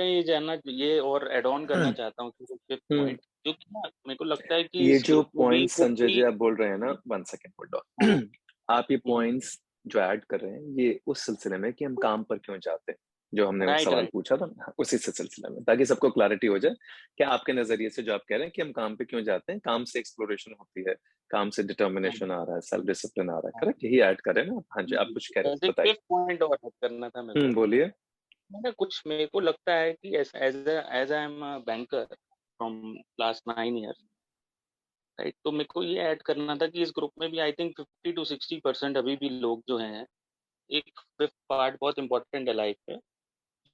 ये और एड ऑन करना चाहता हूँ कि फिफ्थ पॉइंट, जो कि ना मेरे को लगता है कि ये इस जो ग्रुप में भी पॉइंट्स संजय जी आप बोल रहे हैं ना, 1 सेकंड होल्ड ऑन। आप ये पॉइंट्स जो ऐड कर रहे हैं ये उस सिलसिले में कि हम काम पर क्यों जाते हैं, जो हमने वो राइट सवाल राइट पूछा था ना, उसी से सिलसिले में, ताकि सबको क्लैरिटी हो जाए कि आपके नजरिए से जो आप कह रहे हैं कि हम काम पे क्यों जाते हैं, काम से एक्सप्लोरेशन होती है, काम से डिटर्मिनेशन आ रहा है, सेल्फ डिसिप्लिन आ रहा है, करेक्ट, यही ऐड कर रहे हैं ना? हाँ जी, आप कुछ कह रहे थे, बताइए। फिफ्थ पॉइंट और ऐड करना था मेरे को। बोलिए। मैंने कुछ, मेरे को लगता है कि as I am banker from last 9 years, right, तो मेरे को ये ऐड करना था कि इस ग्रुप में भी आई थिंक 50 to 60% अभी भी लोग जो हैं, एक फिफ्थ पार्ट बहुत इंपॉर्टेंट है लाइफ में,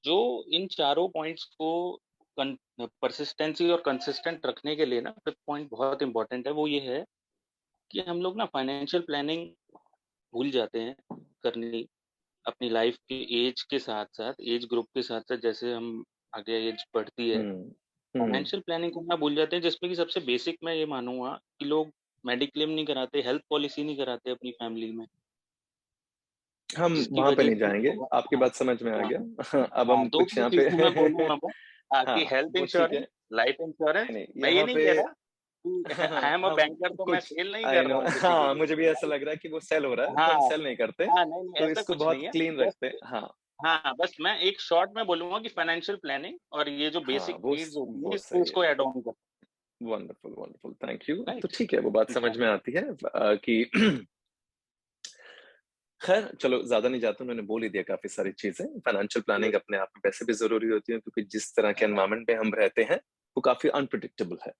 जो इन चारों पॉइंट्स को परसिस्टेंसी और कंसिस्टेंट रखने के लिए ना, फिफ्थ पॉइंट बहुत इंपॉर्टेंट है। वो ये है कि हम लोग ना फाइनेंशियल प्लानिंग भूल जाते हैं करनी अपनी लाइफ के एज के साथ साथ, एज ग्रुप के साथ साथ, जैसे हम आगे एज बढ़ती है, फाइनेंशियल प्लानिंग करना भूल जाते हैं, जिसमें कि सबसे बेसिक मैं ये मानूंगा कि लोग मेडिक्लेम नहीं कराते, हेल्थ पॉलिसी नहीं कराते अपनी फैमिली में, हम जिसकी वहां पे वजह नहीं से जाएंगे, आपकी बात समझ में आ गया। अब हम तो कुछ वो यहाँ पे चीज मैं बोलूंगा मैं हाँ कि हेल्थ वो ठीक है, इंश्योरेंस, लाइफ इंश्योरेंस, नहीं मैं ये यहाँ नहीं पे कह रहा कि आई एम अ हम बैंकर तो मैं कुछ, सेल नहीं आई कर नो, रहा हूँ किसी के हाँ लिए, मुझे भी ऐसा राइट। लग रहा है कि वो सेल हो रहा है, तो हाँ हम सेल नहीं करते, हाँ, नहीं नहीं तो ऐसा इसको कुछ बहुत नहीं है, क्लीन रखते हैं। हाँ हाँ, बस मैं एक शॉर्ट में बोलूंगा कि फाइनेंशियल प्लानिंग और ये जो हाँ, बेसिक नीड्स होती है वो इसको सही है। ऐड ऑन कर, वंडरफुल वंडरफुल, थैंक यू। तो राइट। ठीक है, वो बात समझ में आती है कि खैर चलो ज्यादा नहीं जाता, मैंने बोल ही दिया काफी सारी चीजें। फाइनेंशियल प्लानिंग अपने आप में वैसे भी जरूरी होती है, क्योंकि जिस तरह के एनवायरनमेंट में हम रहते हैं वो काफी अनप्रिडिक्टेबल है।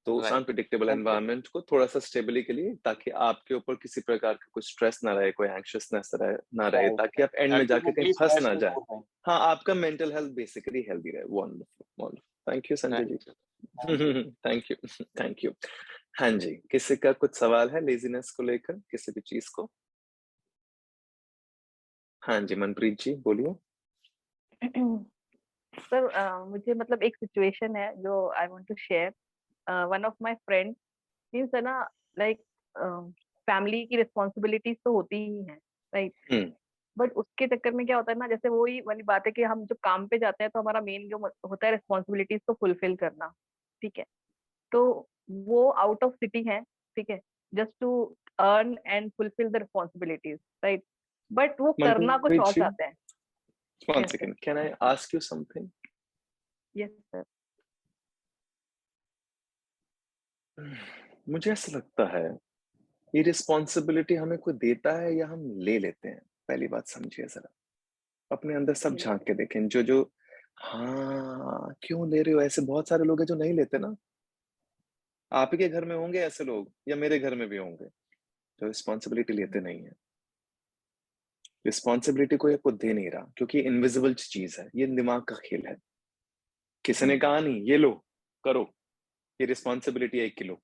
तो उस अनप्रिडिक्टेबल एनवायरनमेंट को थोड़ा सा स्टेबली के लिए, ताकि आपके ऊपर किसी प्रकार का कोई स्ट्रेस ना रहे, कोई एंग्शियसनेस ना रहे, ताकि आप एंड में जाके कहीं फंस ना जाए। हाँ, आपका मेंटल हेल्थ बेसिकली हेल्दी रहे। Wonderful wonderful, thank you Sanjay ji. Thank you thank you. हाँ जी, किसी का कुछ सवाल है लेजीनेस को लेकर, किसी भी चीज को? हाँ जी, मनप्रीत जी बोलिए। सर मुझे मतलब एक सिचुएशन है जो I want to share. One of my friend means है ना, लाइक फैमिली की रिस्पॉन्सिबिलिटीज तो होती ही हैं, राइट। बट उसके चक्कर में क्या होता है ना, जैसे वही वाली बात है कि हम जब काम पे जाते हैं तो हमारा मेन जो होता है रिस्पॉन्सिबिलिटीज को फुलफिल करना, ठीक है। तो वो आउट ऑफ सिटी है, ठीक है, just to earn and fulfil the responsibilities, right. But वो करना कुछ और चाहते हैं। One second, can I ask you something? Yes, sir. मुझे ऐसा लगता है ये रिस्पॉन्सिबिलिटी हमें कोई देता है या हम ले लेते हैं। पहली बात समझिए, जरा अपने अंदर सब झांक के देखें। जो हाँ, क्यों ले रहे हो? ऐसे बहुत सारे लोग हैं जो नहीं लेते ना। आप ही के घर में होंगे ऐसे लोग, या मेरे घर में भी होंगे, जो रिस्पॉन्सिबिलिटी लेते नहीं है। रिस्पॉन्सिबिलिटी कोई आपको दे नहीं रहा, क्योंकि इनविजिबल चीज है, ये दिमाग का खेल है। किसी ने कहा नहीं ये लो करो, ये रिस्पॉन्सिबिलिटी है 1 किलो,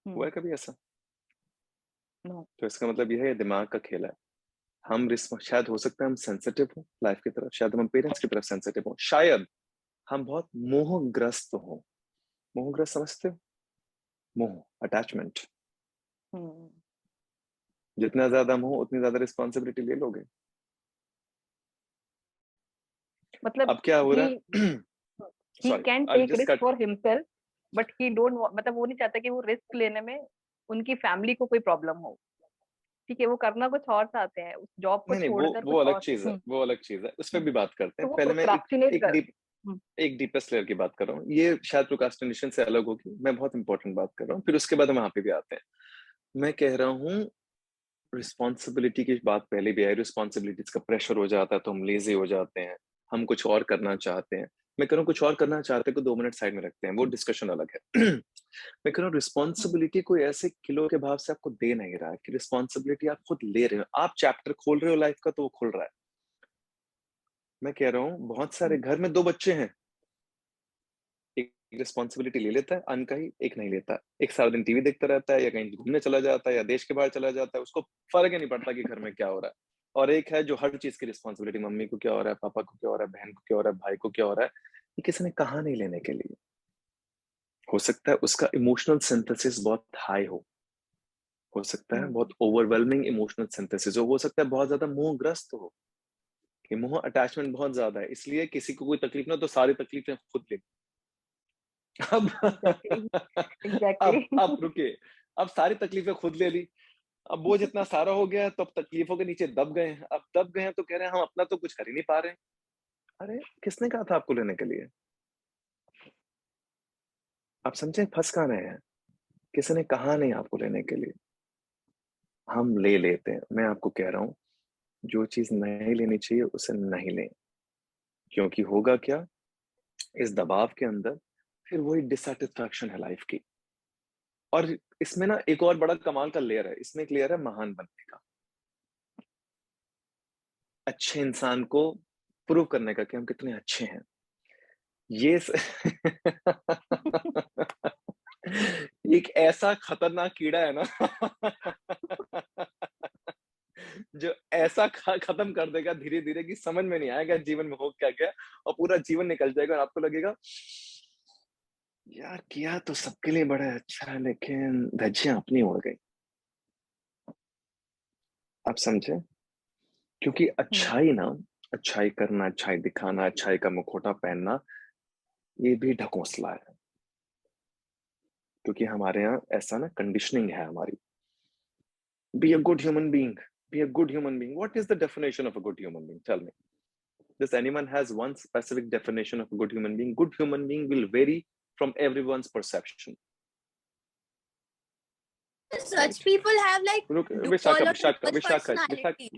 हुआ है कभी ऐसा? नो तो इसका मतलब यह है दिमाग का खेल है। हम शायद हो सकता है हम सेंसिटिव हो लाइफ की तरफ, शायद हम पेरेंट्स की तरफ सेंसिटिव हो, शायद हम बहुत मोहग्रस्त हो। मोहग्रस्त समझते हो? मोह, अटैचमेंट। जितना ज्यादा मोह उतनी ज्यादा रिस्पॉन्सिबिलिटी ले लोगे। मतलब अब क्या हो रहा है? he Sorry, can I'll take just risk cut. for himself but he don't मतलब वो नहीं चाहता कि वो रिस्क लेने में उनकी फैमिली को कोई प्रॉब्लम हो। ठीक है, वो करना कुछ और चाहते हैं, उस जॉब को नहीं, छोड़कर वो कुछ अलग और। चीज है, वो अलग चीज है, उस पर भी बात करते तो हैं। वो पहले मैं प्रोक्रास्टिनेट कर एक डीपेस्ट लेयर की बात कर रहा हूँ। ये शायद प्रोक्रास्टिनेशन से अलग होगी, मैं बहुत इंपॉर्टेंट बात कर रहा हूँ, फिर उसके बाद हम वहां पे भी आते हैं। मैं कह रहा हूँ रिस्पॉन्सिबिलिटी की बात पहले भी आई। रिस्पॉन्सिबिलिटीज का प्रेशर हो जाता है तो हम लेजी हो जाते हैं, हम कुछ और करना चाहते हैं। मैं कह रहा हूँ कुछ और करना चाहते हैं को 2 मिनट साइड में रखते हैं, वो डिस्कशन अलग है। मैं कह रहा हूँ रिस्पॉन्सिबिलिटी कोई ऐसे किलो के भाव से आपको दे नहीं रहा है कि रिस्पॉन्सिबिलिटी आप खुद ले रहे हो। आप चैप्टर खोल रहे हो लाइफ का तो वो खुल रहा है। मैं कह रहा हूँ बहुत सारे घर में 2 बच्चे हैं, एक रिस्पॉन्सिबिलिटी ले लेता है अनकही, एक नहीं लेता। एक सारा दिन टीवी देखता रहता है या कहीं घूमने चला जाता है या देश के बाहर चला जाता है, उसको फर्क ही नहीं पड़ता कि घर में क्या हो रहा है। और एक है जो हर चीज की रिस्पॉन्सिबिलिटी, मम्मी को क्या हो रहा है, पापा को क्या हो रहा है, बहन को क्या हो रहा है, भाई को क्या हो रहा है, ये किसी ने कहा नहीं लेने के लिए। हो सकता है उसका इमोशनल सिंथेसिस बहुत हाई हो सकता है बहुत ओवरवेलमिंग इमोशनल सिंथेसिस हो सकता है बहुत ज्यादा मोहग्रस्त हो, कि मोह अटैचमेंट बहुत ज्यादा है, इसलिए किसी को कोई तकलीफ ना तो सारी तकलीफें खुद ले। अब एग्जैक्टली अब रुकिए, अब सारी तकलीफें खुद ले ली, अब बोझ इतना सारा हो गया तो अब तकलीफों के नीचे दब गए हैं। अब दब गए हैं तो कह रहे हैं हम अपना तो कुछ कर ही नहीं पा रहे हैं। अरे किसने कहा था आपको लेने के लिए? आप समझे फंस कहाँ रहे हैं? किसी ने कहा नहीं आपको लेने के लिए, हम ले लेते हैं। मैं आपको कह रहा हूँ जो चीज नहीं लेनी चाहिए उसे नहीं लें, क्योंकि होगा क्या इस दबाव के अंदर, फिर वही डिससैटिस्फैक्शन है लाइफ की। और इसमें ना एक और बड़ा कमाल का लेयर है, इसमें एक लेयर है महान बनने का, अच्छे इंसान को प्रूव करने का कि हम कितने अच्छे हैं। ये एक ऐसा खतरनाक कीड़ा है ना जो ऐसा खत्म कर देगा धीरे धीरे कि समझ में नहीं आएगा जीवन में हो क्या क्या, और पूरा जीवन निकल जाएगा और आपको लगेगा यार किया तो सबके लिए बड़ा अच्छा है लेकिन धज्जियां अपनी उड़ गई। आप समझे? क्योंकि अच्छाई ना, अच्छाई करना, अच्छाई दिखाना, अच्छाई का मुखौटा पहनना, ये भी ढकोसला है। क्योंकि हमारे यहाँ ऐसा ना कंडीशनिंग है हमारी। Be a good human being, be a good human being. What is the definition of a good human being? Tell me. Does anyone has one specific definition of a good human being? Good human being will vary from everyone's perception. Such people have like Look, all of Vishaka, much personality.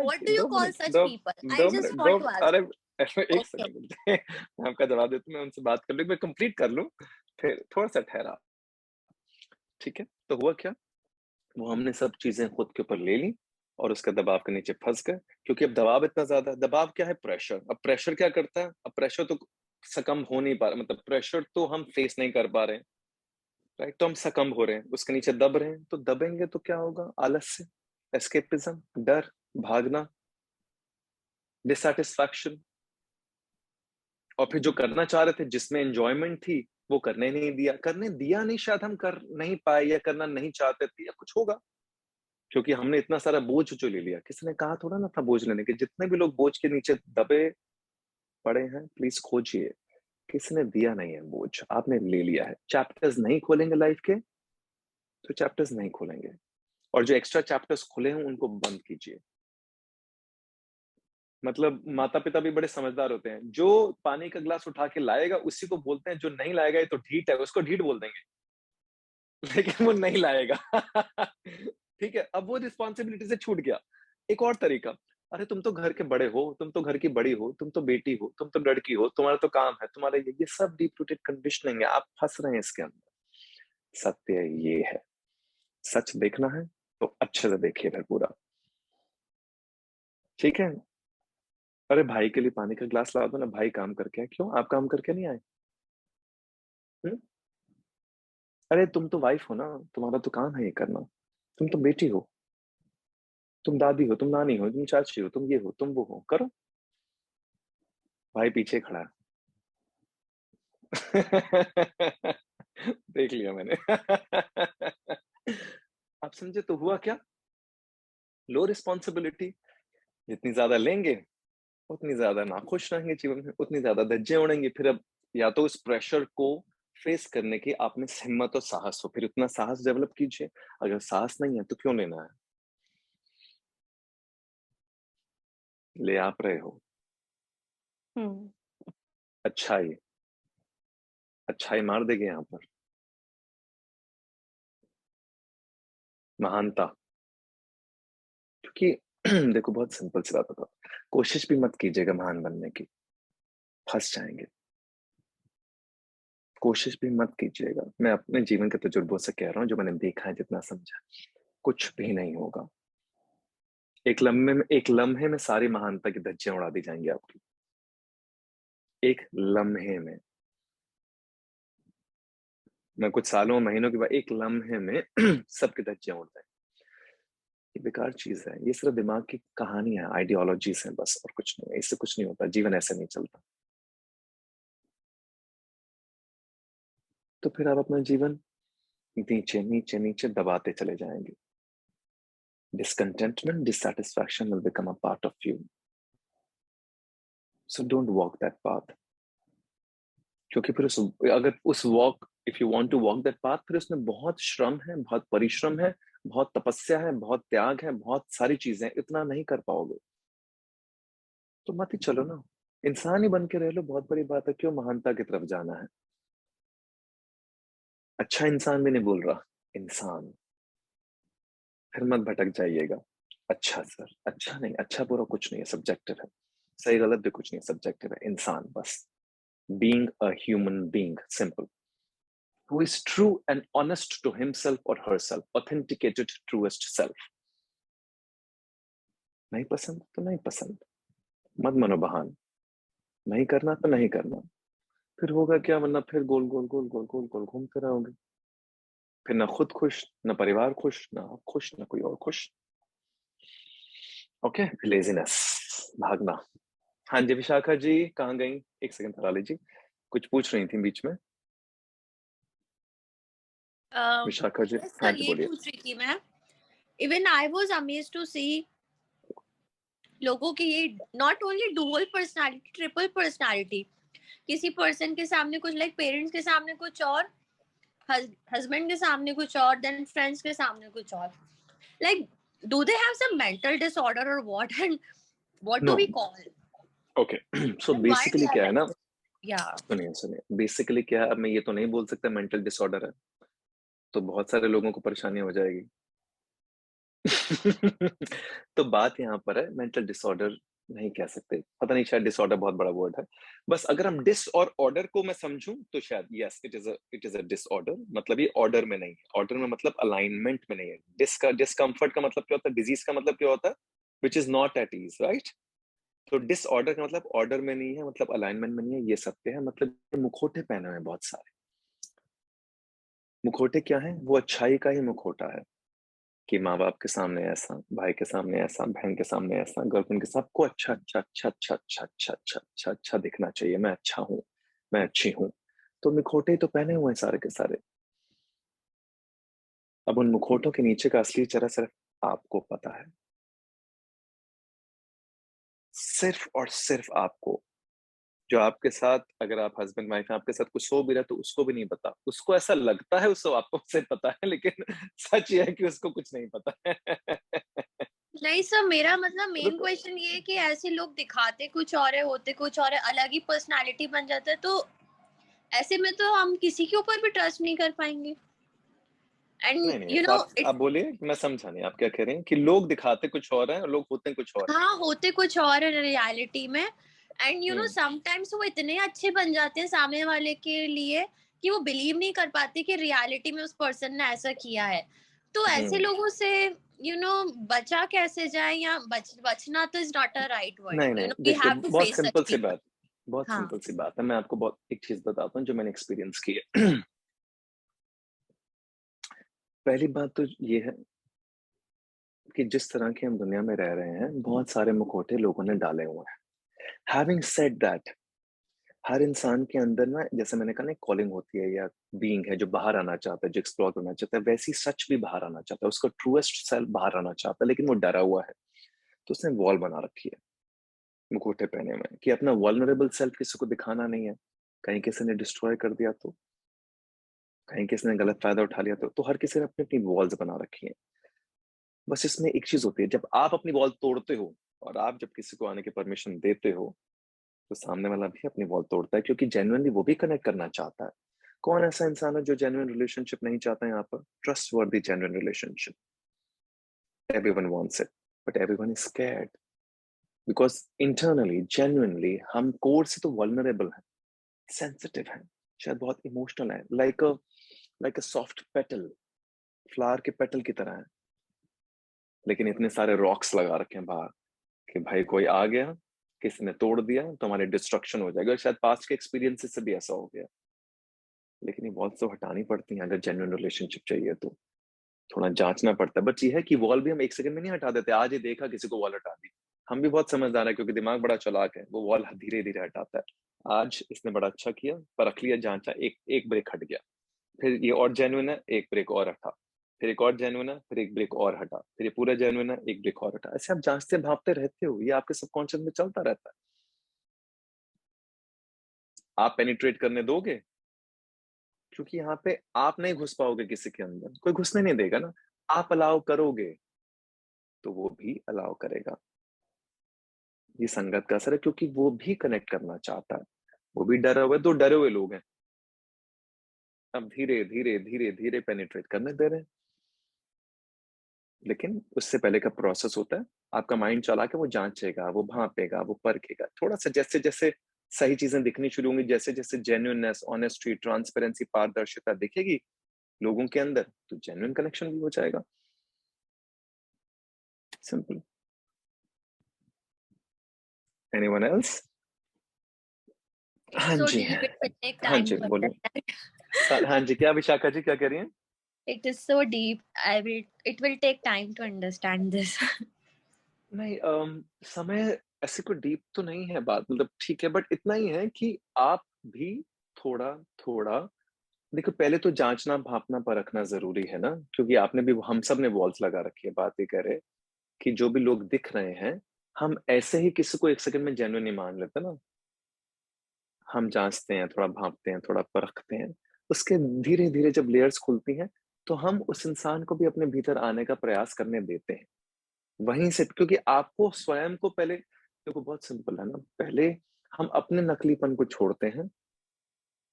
What do you call such people? I just want to ask. अरे एक second मैं आपका जवाब देता हूँ, मैं उनसे बात कर लूँ, मैं कंप्लीट कर लूँ, फिर थोड़ा सा ठहरा। ठीक है, तो हुआ क्या, वो हमने सब चीजें खुद के ऊपर ले ली और उसके दबाव के नीचे फंस गए। क्योंकि अब दबाव इतना ज्यादा है। दबाव क्या है? प्रेशर। अब प्रेशर क्या करता है? अब प्रेशर तो सकम हो नहीं पा रहा, मतलब प्रेशर तो हम फेस नहीं कर पा रहे हैं, राइट? तो हम सकम हो रहे हैं, उसके नीचे दब रहे हैं। तो दबेंगे तो क्या होगा? आलस्य, एस्केपिज्म, डर, भागना, डिससैटिस्फैक्शन। और फिर जो करना चाह रहे थे, जिसमें एंजॉयमेंट थी, वो करने नहीं दिया। करने दिया नहीं, शायद हम कर नहीं पाए या करना नहीं चाहते थे या कुछ होगा, क्योंकि हमने इतना सारा बोझ जो ले लिया। किसी ने कहा थोड़ा ना था बोझ लेने के। जितने भी लोग बोझ के नीचे दबे पड़े हैं, प्लीज खोजिए, किसी ने दिया नहीं है बोझ, आपने ले लिया है। चैप्टर्स नहीं खोलेंगे लाइफ के तो चैप्टर्स नहीं खोलेंगे, और जो एक्स्ट्रा चैप्टर्स खुले हैं उनको बंद कीजिए। मतलब माता पिता भी बड़े समझदार होते हैं, जो पानी का गिलास उठा के लाएगा उसी को बोलते हैं, जो नहीं लाएगा ये तो ढीठ है, उसको ढीठ बोल देंगे, लेकिन वो नहीं लाएगा। ठीक है, अब वो रिस्पॉन्सिबिलिटी से छूट गया। एक और तरीका, अरे तुम तो घर के बड़े हो, तुम तो घर की बड़ी हो, तुम तो बेटी हो, तुम तो लड़की हो, तुम्हारा तो काम है, तुम्हारा ये सब डीप रूटेड कंडीशनिंग है, आप फंस रहे हैं इसके अंदर। सत्य ये है, सच देखना है तो अच्छे से देखिए फिर पूरा, ठीक है? अरे भाई के लिए पानी का ग्लास ला दो ना, भाई काम करके है। क्यों आप काम करके नहीं आए? अरे तुम तो वाइफ हो ना, तुम्हारा तो काम है ये करना। तुम तो बेटी हो, तुम दादी हो, तुम नानी हो, तुम चाची हो, तुम ये हो, तुम वो हो, करो। भाई पीछे खड़ा है। देख लिया मैंने। आप समझे तो हुआ क्या? लो रिस्पॉन्सिबिलिटी। जितनी ज्यादा लेंगे उतनी ज्यादा नाखुश रहेंगे जीवन में, उतनी ज्यादा धज्जे उड़ेंगे। फिर अब या तो उस प्रेशर को फेस करने की आप में हिम्मत और साहस हो, फिर उतना साहस डेवलप कीजिए। अगर साहस नहीं है तो क्यों लेना है? ले आप रहे हो अच्छाई, अच्छाई मार देगी यहाँ पर, महानता। क्योंकि देखो बहुत सिंपल सी बात बताओ, कोशिश भी मत कीजिएगा महान बनने की, फंस जाएंगे। कोशिश भी मत कीजिएगा। मैं अपने जीवन के तजुर्बों से कह रहा हूँ, जो मैंने देखा है, जितना समझा, कुछ भी नहीं होगा। एक लम्हे में सारी महानता की धज्जियां उड़ा दी जाएंगी आपकी, एक लम्हे में। मैं कुछ सालों महीनों के बाद एक लम्हे में सबके धज्जियां उड़ जाएंगी। ये बेकार चीज है, ये सिर्फ दिमाग की कहानी है, आइडियोलॉजीज है बस, और कुछ नहीं है। इससे कुछ नहीं होता, जीवन ऐसे नहीं चलता। तो फिर आप अपना जीवन नीचे नीचे नीचे दबाते चले जाएंगे। Discontentment, dissatisfaction will become a part of you. So don't walk that path. क्योंकि फिर if you want to walk that path, फिर उसमें बहुत श्रम है, बहुत परिश्रम है, बहुत तपस्या है, बहुत त्याग है, बहुत सारी चीजें। इतना नहीं कर पाओगे तो मत ही चलो ना, इंसान ही बन के रह लो। बहुत बड़ी बात है, क्यों महानता की तरफ जाना है? अच्छा इंसान भी नहीं बोल रहा, इंसान। फिर मत भटक जाइएगा। अच्छा सर, अच्छा नहीं, अच्छा बुरा कुछ नहीं है, सब्जेक्टिव है। सही गलत भी कुछ नहीं, सब्जेक्टिव है। इंसान बस, being a human being, simple, who is true and honest to himself or herself, authenticated truest self. नहीं पसंद तो नहीं पसंद, मत मनो बहान। नहीं करना तो नहीं करना। फिर होगा क्या? वरना फिर गोल गोल गोल गोल गोल गोल घूमते रहोगे। फिर ना खुद खुश, ना परिवार खुश, ना आप खुश, ना कोई और खुश। ओके, लेजीनेस, भागना। हाँ जी विशाखा जी, कहाँ गई? एक सेकंड थराली जी, कुछ पूछ रही थी बीच में। विशाखा जी, yes, हाँ sir, जी ये बोलिए। पूछ रही थी मैं। Even I was amazed to see लोगों की ये not only dual personality, triple personality. किसी पर्सन के सामने कुछ, लाइक पेरेंट्स के सामने कुछ और, हस्बैंड के सामने कुछ और, देन फ्रेंड्स के सामने कुछ और। Like do they have some mental disorder और what, and what do we call? Okay, so basically क्या है ना, या सुनिए, बेसिकली क्या है, अब मैं ये तो नहीं बोल सकता मेंटल डिसऑर्डर है, तो बहुत सारे लोगों को परेशानी हो जाएगी। तो बात यहाँ पर है, मेंटल डिसऑर्डर नहीं कह सकते, पता नहीं, शायद डिसऑर्डर बहुत बड़ा वर्ड है। बस अगर हम डिस और ऑर्डर को मैं समझूं तो शायद yes, it is a disorder. मतलब ये ऑर्डर में नहीं है, ऑर्डर में मतलब अलाइनमेंट में नहीं है। डिस्कम्फर्ट का मतलब क्या होता है? डिजीज का मतलब क्या होता है? Which is not at ease, right? तो डिसऑर्डर का मतलब ऑर्डर में नहीं है, मतलब अलाइनमेंट में नहीं है, ये सत्य है। मतलब मुखोटे पहने हुए हैं बहुत सारे। मुखोटे क्या है? वो अच्छाई का ही मुखोटा है कि माँ बाप के सामने ऐसा, भाई के सामने ऐसा, बहन के सामने ऐसा, गर्लफ्रेंड के, सबको अच्छा अच्छा अच्छा अच्छा अच्छा अच्छा अच्छा अच्छा अच्छा दिखना चाहिए। मैं अच्छा हूँ, मैं अच्छी हूँ। तो मुखोटे तो पहने हुए हैं सारे के सारे। अब उन मुखोटों के नीचे का असली चेहरा सिर्फ आपको पता है, सिर्फ और सिर्फ आपको। जो आपके साथ, अगर आप हस्बैंड वाइफ हैं, आपके साथ कुछ हो भी रहा है तो उसको भी नहीं पता। उसको ऐसा लगता है उसको आपको से पता है, लेकिन सच ये है कि उसको कुछ नहीं पता है। नहीं सर, मेरा मतलब मेन क्वेश्चन ये है कि ऐसे लोग दिखाते कुछ और है, होते कुछ और है, अलग ही पर्सनालिटी बन जाता है। तो ऐसे में तो हम किसी के ऊपर भी ट्रस्ट नहीं कर पाएंगे। एंड यू नो, आप बोलिए, मैं समझा नहीं आप क्या कह रहे हैं। कि लोग दिखाते कुछ और हैं और लोग होते कुछ और। हाँ, होते कुछ और है रियलिटी में। एंड यू नो समटाइम्स वो इतने अच्छे बन जाते हैं सामने वाले के लिए कि वो बिलीव नहीं कर पाते कि रियलिटी में उस पर्सन ने ऐसा किया है। तो ऐसे लोगों से यू नो बचा कैसे जाए, या बचना तो is not a right word. नहीं यू नहीं, नो वी देखिए हैव टू बहुत फेस सिंपल सच सी पीपल। बात, बहुत हाँ सिंपल सी बात है। मैं आपको बहुत एक चीज बताता हूँ जो मैंने एक्सपीरियंस की है। पहली बात तो ये है कि जिस तरह की हम दुनिया में रह रहे हैं, बहुत सारे मुखौटे लोगों ने डाले हुए हैं। हैविंग सेड दैट, हर इंसान के अंदर ना, जैसे मैंने कहा ना, कॉलिंग होती है या बीइंग है जो बाहर आना चाहता है, जो एक्सप्लोर करना चाहता है, वैसी सच भी बाहर आना चाहता है, उसका ट्रूएस्ट सेल्फ बाहर आना चाहता है, लेकिन वो डरा हुआ है। तो उसने वॉल बना रखी है मुखौटे पहने में कि अपना वल्नरेबल सेल्फ किसी को दिखाना नहीं है। कहीं किसी ने डिस्ट्रॉय कर दिया तो, कहीं किसी ने गलत फायदा उठा लिया तो हर किसी ने अपनी अपनी वॉल्स बना रखी है। बस इसमें एक चीज होती है, जब आप अपनी वॉल तोड़ते हो और आप जब किसी को आने की परमिशन देते हो, तो सामने वाला भी अपनी वॉल तोड़ता है, क्योंकि जेन्युइनली वो भी कनेक्ट करना चाहता है। कौन ऐसा इंसान है जो जेन्युइन रिलेशनशिप नहीं चाहता है यहाँ पर? Trustworthy genuine relationship. Everyone wants it, but everyone is scared, because internally genuinely हम कोर से तो वल्नरेबल हैं, सेंसिटिव हैं, शायद बहुत इमोशनल है, like a soft petal, flower के पेटल की तरह है, लेकिन इतने सारे रॉक्स लगा रखे हैं बाहर कि भाई कोई आ गया, किसी ने तोड़ दिया तो हमारी डिस्ट्रक्शन हो जाएगा। शायद पास्ट के एक्सपीरियंसेस से भी ऐसा हो गया, लेकिन ये वॉल्स तो हटानी पड़ती हैं अगर जेन्युइन रिलेशनशिप चाहिए तो। थोड़ा जांचना पड़ता है, बट ये है कि वॉल भी हम एक सेकंड में नहीं हटा देते। आज ही देखा किसी को वॉल हटा दी, हम भी बहुत समझदार है क्योंकि दिमाग बड़ा चालाक है, वो वॉल धीरे धीरे हटाता है। आज इसने बड़ा अच्छा किया, परख लिया, जांचा, एक ब्रेक हट गया, फिर ये और जेन्युइन है, एक ब्रेक और हटा, फिर एक और जेन्युइन है, फिर एक ब्रेक और हटा, फिर ये पूरा जेन्युइन है, एक ब्रेक और हटा। ऐसे आप जांचते भापते रहते हो, ये आपके सबकॉन्शियस में चलता रहता है। आप पेनिट्रेट करने दोगे? क्योंकि यहाँ पे आप नहीं घुस पाओगे किसी के अंदर, कोई घुसने नहीं देगा ना। आप अलाउ करोगे तो वो भी अलाउ करेगा। ये संगत का असर है, क्योंकि वो भी कनेक्ट करना चाहता है, वो भी डरा हुआ है, तो डरे हुए लोग हैं। अब धीरे धीरे धीरे धीरे पेनिट्रेट करने दे रहे हैं, लेकिन उससे पहले का प्रोसेस होता है, आपका माइंड चला के वो जांचेगा, वो भांपेगा, वो परखेगा। थोड़ा सा जैसे जैसे सही चीजें दिखनी शुरू होंगी, जैसे जैसे जेन्युइननेस, ऑनेस्टी, ट्रांसपेरेंसी, पारदर्शिता दिखेगी लोगों के अंदर, तो जेन्युइन कनेक्शन भी हो जाएगा। सिंपल। Anyone else? हाँ जी, हाँ जी, बोलिए। हाँ जी, क्या विशाखा जी क्या कह रही हैं? It is so deep. It will take time to understand this. नहीं, समय ऐसे कोई डीप तो नहीं है बात, मतलब ठीक है, बट इतना ही है कि आप भी थोड़ा थोड़ा देखो, पहले तो जांचना, भापना, परखना जरूरी है ना, क्योंकि आपने भी, हम सब ने वॉल्स लगा रखी है। बात ये कह रहे कि जो भी लोग दिख रहे हैं, हम ऐसे ही किसी को एक सेकंड में जेन्युइन नहीं मान लेते ना। हम जांचते हैं, थोड़ा भापते हैं, थोड़ा परखते हैं, उसके धीरे धीरे जब लेयर्स खुलती हैं, तो हम उस इंसान को भी अपने भीतर आने का प्रयास करने देते हैं वहीं से। क्योंकि आपको स्वयं को पहले, देखो बहुत सिंपल है ना, पहले हम अपने नकलीपन को छोड़ते हैं,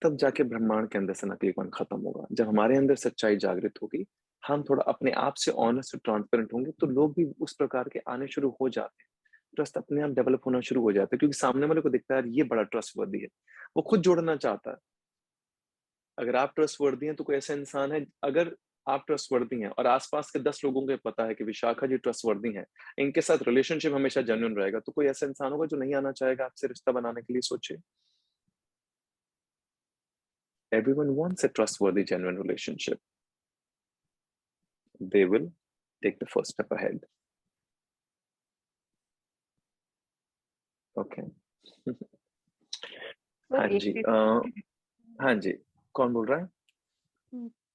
तब जाके ब्रह्मांड के अंदर से नकलीपन खत्म होगा। जब हमारे अंदर सच्चाई जागृत होगी, हम थोड़ा अपने आप से ऑनेस्ट और ट्रांसपेरेंट होंगे, तो लोग भी उस प्रकार के आने शुरू हो जाते हैं। ट्रस्ट अपने आप डेवलप होना शुरू हो जाता है, क्योंकि सामने वाले को दिखता है ये बड़ा ट्रस्टवर्दी है, वो खुद जोड़ना चाहता है। अगर आप ट्रस्टवर्दी हैं तो कोई ऐसा इंसान है, अगर आप ट्रस्टवर्दी हैं और आसपास के 10 लोगों को पता है कि विशाखा जी ट्रस्टवर्दी हैं, इनके साथ रिलेशनशिप हमेशा जेन्युइन रहेगा, तो कोई ऐसा इंसान होगा जो नहीं आना चाहेगा आपसे रिश्ता बनाने के लिए? सोचिए। Everyone wants a trustworthy, genuine relationship. They will take the first step ahead. Okay. हाँ जी, हाँ जी, कौन बोल रहा है?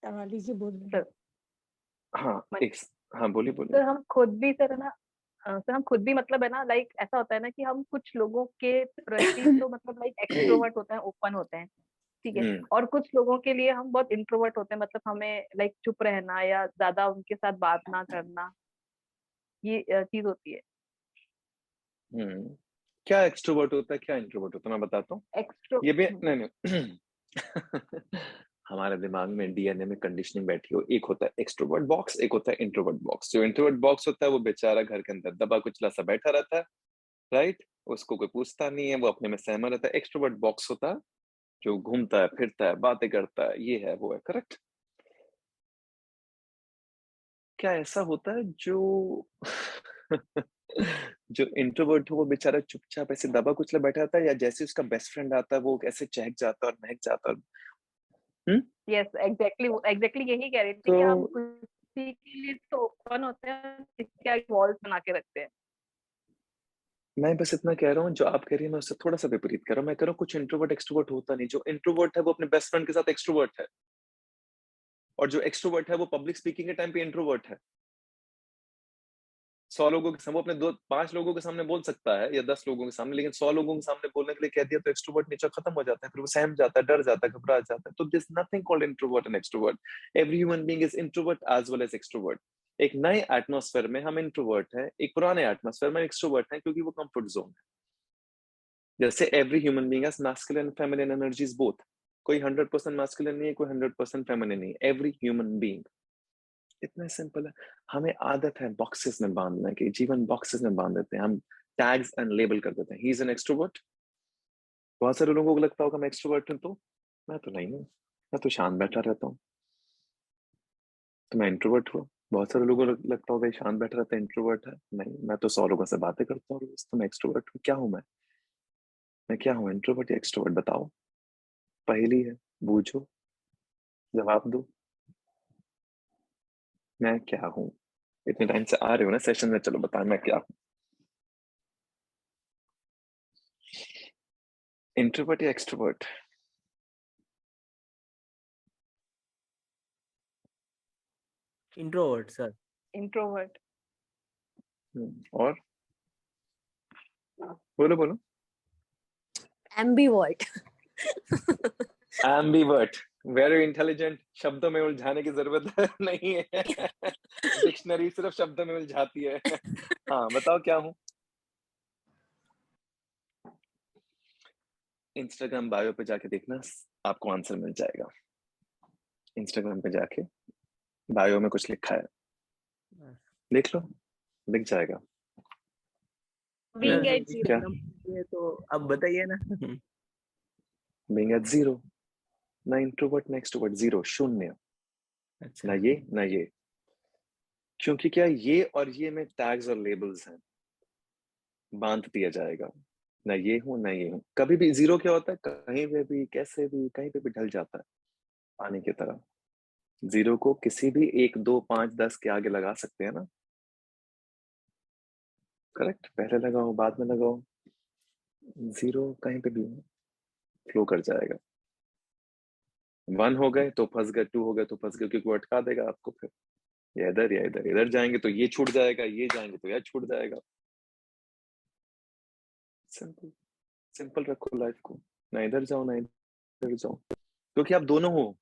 तवाली जी बोल रहे हैं। हाँ, हाँ बोलिए बोलिए। सर हम खुद भी सर है ना, सर हम खुद भी मतलब है ना, लाइक ऐसा होता है ना कि हम कुछ लोगों के प्रति तो मतलब लाइक एक्सट्रोवर्ट होते हैं, ओपन होते हैं, ठीक है, और कुछ लोगों के लिए हम बहुत इंट्रोवर्ट होते हैं, मतलब हमें लाइक चुप रहना या ज्यादा उनके साथ बात ना करना, ये चीज होती है। क्या एक्सट्रोवर्ट होता है, क्या इंट्रोवर्ट होता है, मैं बताता हूँ। ये भी नहीं हमारे दिमाग में, डीएनए में कंडीशनिंग बैठी हो। एक होता है एक्सट्रोवर्ट बॉक्स, एक होता है इंट्रोवर्ट बॉक्स। जो इंट्रोवर्ट बॉक्स होता है वो बेचारा घर के अंदर दबा कुचला सा बैठा रहता है, राइट, उसको कोई पूछता नहीं है, वो अपने में सहमा रहता है। एक्सट्रोवर्ट बॉक्स होता है जो घूमता है, फिरता है, बातें करता है, ये है वो है, करेक्ट। क्या ऐसा होता है जो जो इंट्रोवर्ट हो वो बेचारा चुपचाप ऐसे दबा कुचला बैठा रहता है, या जैसे उसका बेस्ट फ्रेंड आता है वो ऐसे चहक जाता है और महक जाता है? यस एग्जैक्टली यही कह रही थी कि हम किसी के लिए तो ओपन होते हैं, किसी के वॉल्स बना के रखते हैं। मैं बस इतना कह रहा हूँ, जो आप कह रही है मैं उससे थोड़ा सा विपरीत कह रहा हूँ। मैं कह रहा हूँ कुछ इंट्रोवर्ट एक्सट्रोवर्ट होता नहीं। जो इंट्रोवर्ट है वो अपने बेस्ट फ्रेंड के साथ एक्सट्रोवर्ट है, और जो एक्सट्रोवर्ट है वो पब्लिक स्पीकिंग के टाइम पे इंट्रोवर्ट है। 100 लोगों के सामने वो अपने 5 लोगों के सामने बोल सकता है या 10 लोगों के सामने, लेकिन 100 लोगों के सामने बोलने के लिए कह दिया तो एक्सट्रोवर्ट नेचर खत्म हो जाता है। फिर वो सहम जाता है, डर जाता है, घबरा जाता है। तो this nothing called introvert and extrovert. Every human being is introvert as well as extrovert. एक नए एटमॉस्फेयर में हम इंट्रोवर्ट हैं, एक पुराने एटमॉस्फेयर में एक्सट्रोवर्ट हैं, क्योंकि वो कंफर्ट जोन है। जैसे every human being has masculine and feminine energies both. कोई 100% मैस्कुलिन नहीं है, कोई 100% फेमिनिन नहीं है। एवरी ह्यूमन बीइंग, इतना सिंपल है। हमें आदत है बॉक्सेस में बांधने की, जीवन बॉक्सेस में बांध देते हैं, हम टैग्स एंड लेबल कर देते हैं। He is an extrovert. बहुत सारे लोगों को लगता होगा मैं एक्सट्रोवर्ट हूं, तो मैं तो नहीं हूँ, मैं तो शांत बैठा रहता हूँ, तो मैं इंट्रोवर्ट हूँ। बहुत सारे लोगों को लगता होगा शांत बैठा रहता है, इंट्रोवर्ट है। नहीं, मैं तो 100 लोगों से बातें करता हूँ, तो मैं एक्सट्रोवर्ट हूँ। क्या हूँ मैं क्या हूँ, इंट्रोवर्ट या एक्सट्रोवर्ट? बताओ, पहेली है, बूझो, जवाब दो। मैं क्या हूँ? इतने टाइम से आ रहे हो ना सेशन में, चलो बताओ मैं क्या हूँ? इंट्रोवर्ट या एक्सट्रोवर्ट? Introvert sir. इंट्रोवर्ट। और बोलो। एम्बीवर्ट। Ambivert, very intelligent. शब्दों में उलझाने की जरूरत नहीं है। डिक्शनरी सिर्फ शब्दों में उलझाती है। हाँ बताओ क्या हूँ? इंस्टाग्राम बायो पे जाके देखना, आपको आंसर मिल जाएगा। इंस्टाग्राम पे जाके बायो में कुछ लिखा है, देख लो, दिख जाएगा। Being at क्या? zero तो अब बताइए ना। Being at zero, ना इंट्रोवर्ट ना एक्सट्रोवर्ट, जीरो, शून्य। अच्छा। ना ये ना ये, क्योंकि क्या ये और ये में टैग्स और लेबल्स हैं, बांध दिया जाएगा। ना ये हूं ना ये हूं। कभी भी जीरो क्या होता है, कहीं पे भी कैसे भी कहीं पे भी ढल जाता है पानी की तरह। जीरो को किसी भी 1 2 5 10 के आगे लगा सकते हैं ना, करेक्ट? पहले लगाओ बाद में लगाओ, जीरो कहीं पे भी फ्लो कर जाएगा। 1 हो गए तो फंस गए, 2 हो गए तो फंस गए, क्योंकि वो अटका देगा आपको। फिर या इधर या इधर, इधर जाएंगे तो ये छूट जाएगा, ये जाएंगे तो यह छूट जाएगा। सिंपल रखो लाइफ को, ना इधर जाओ ना इधर जाओ, क्योंकि आप दोनों हो।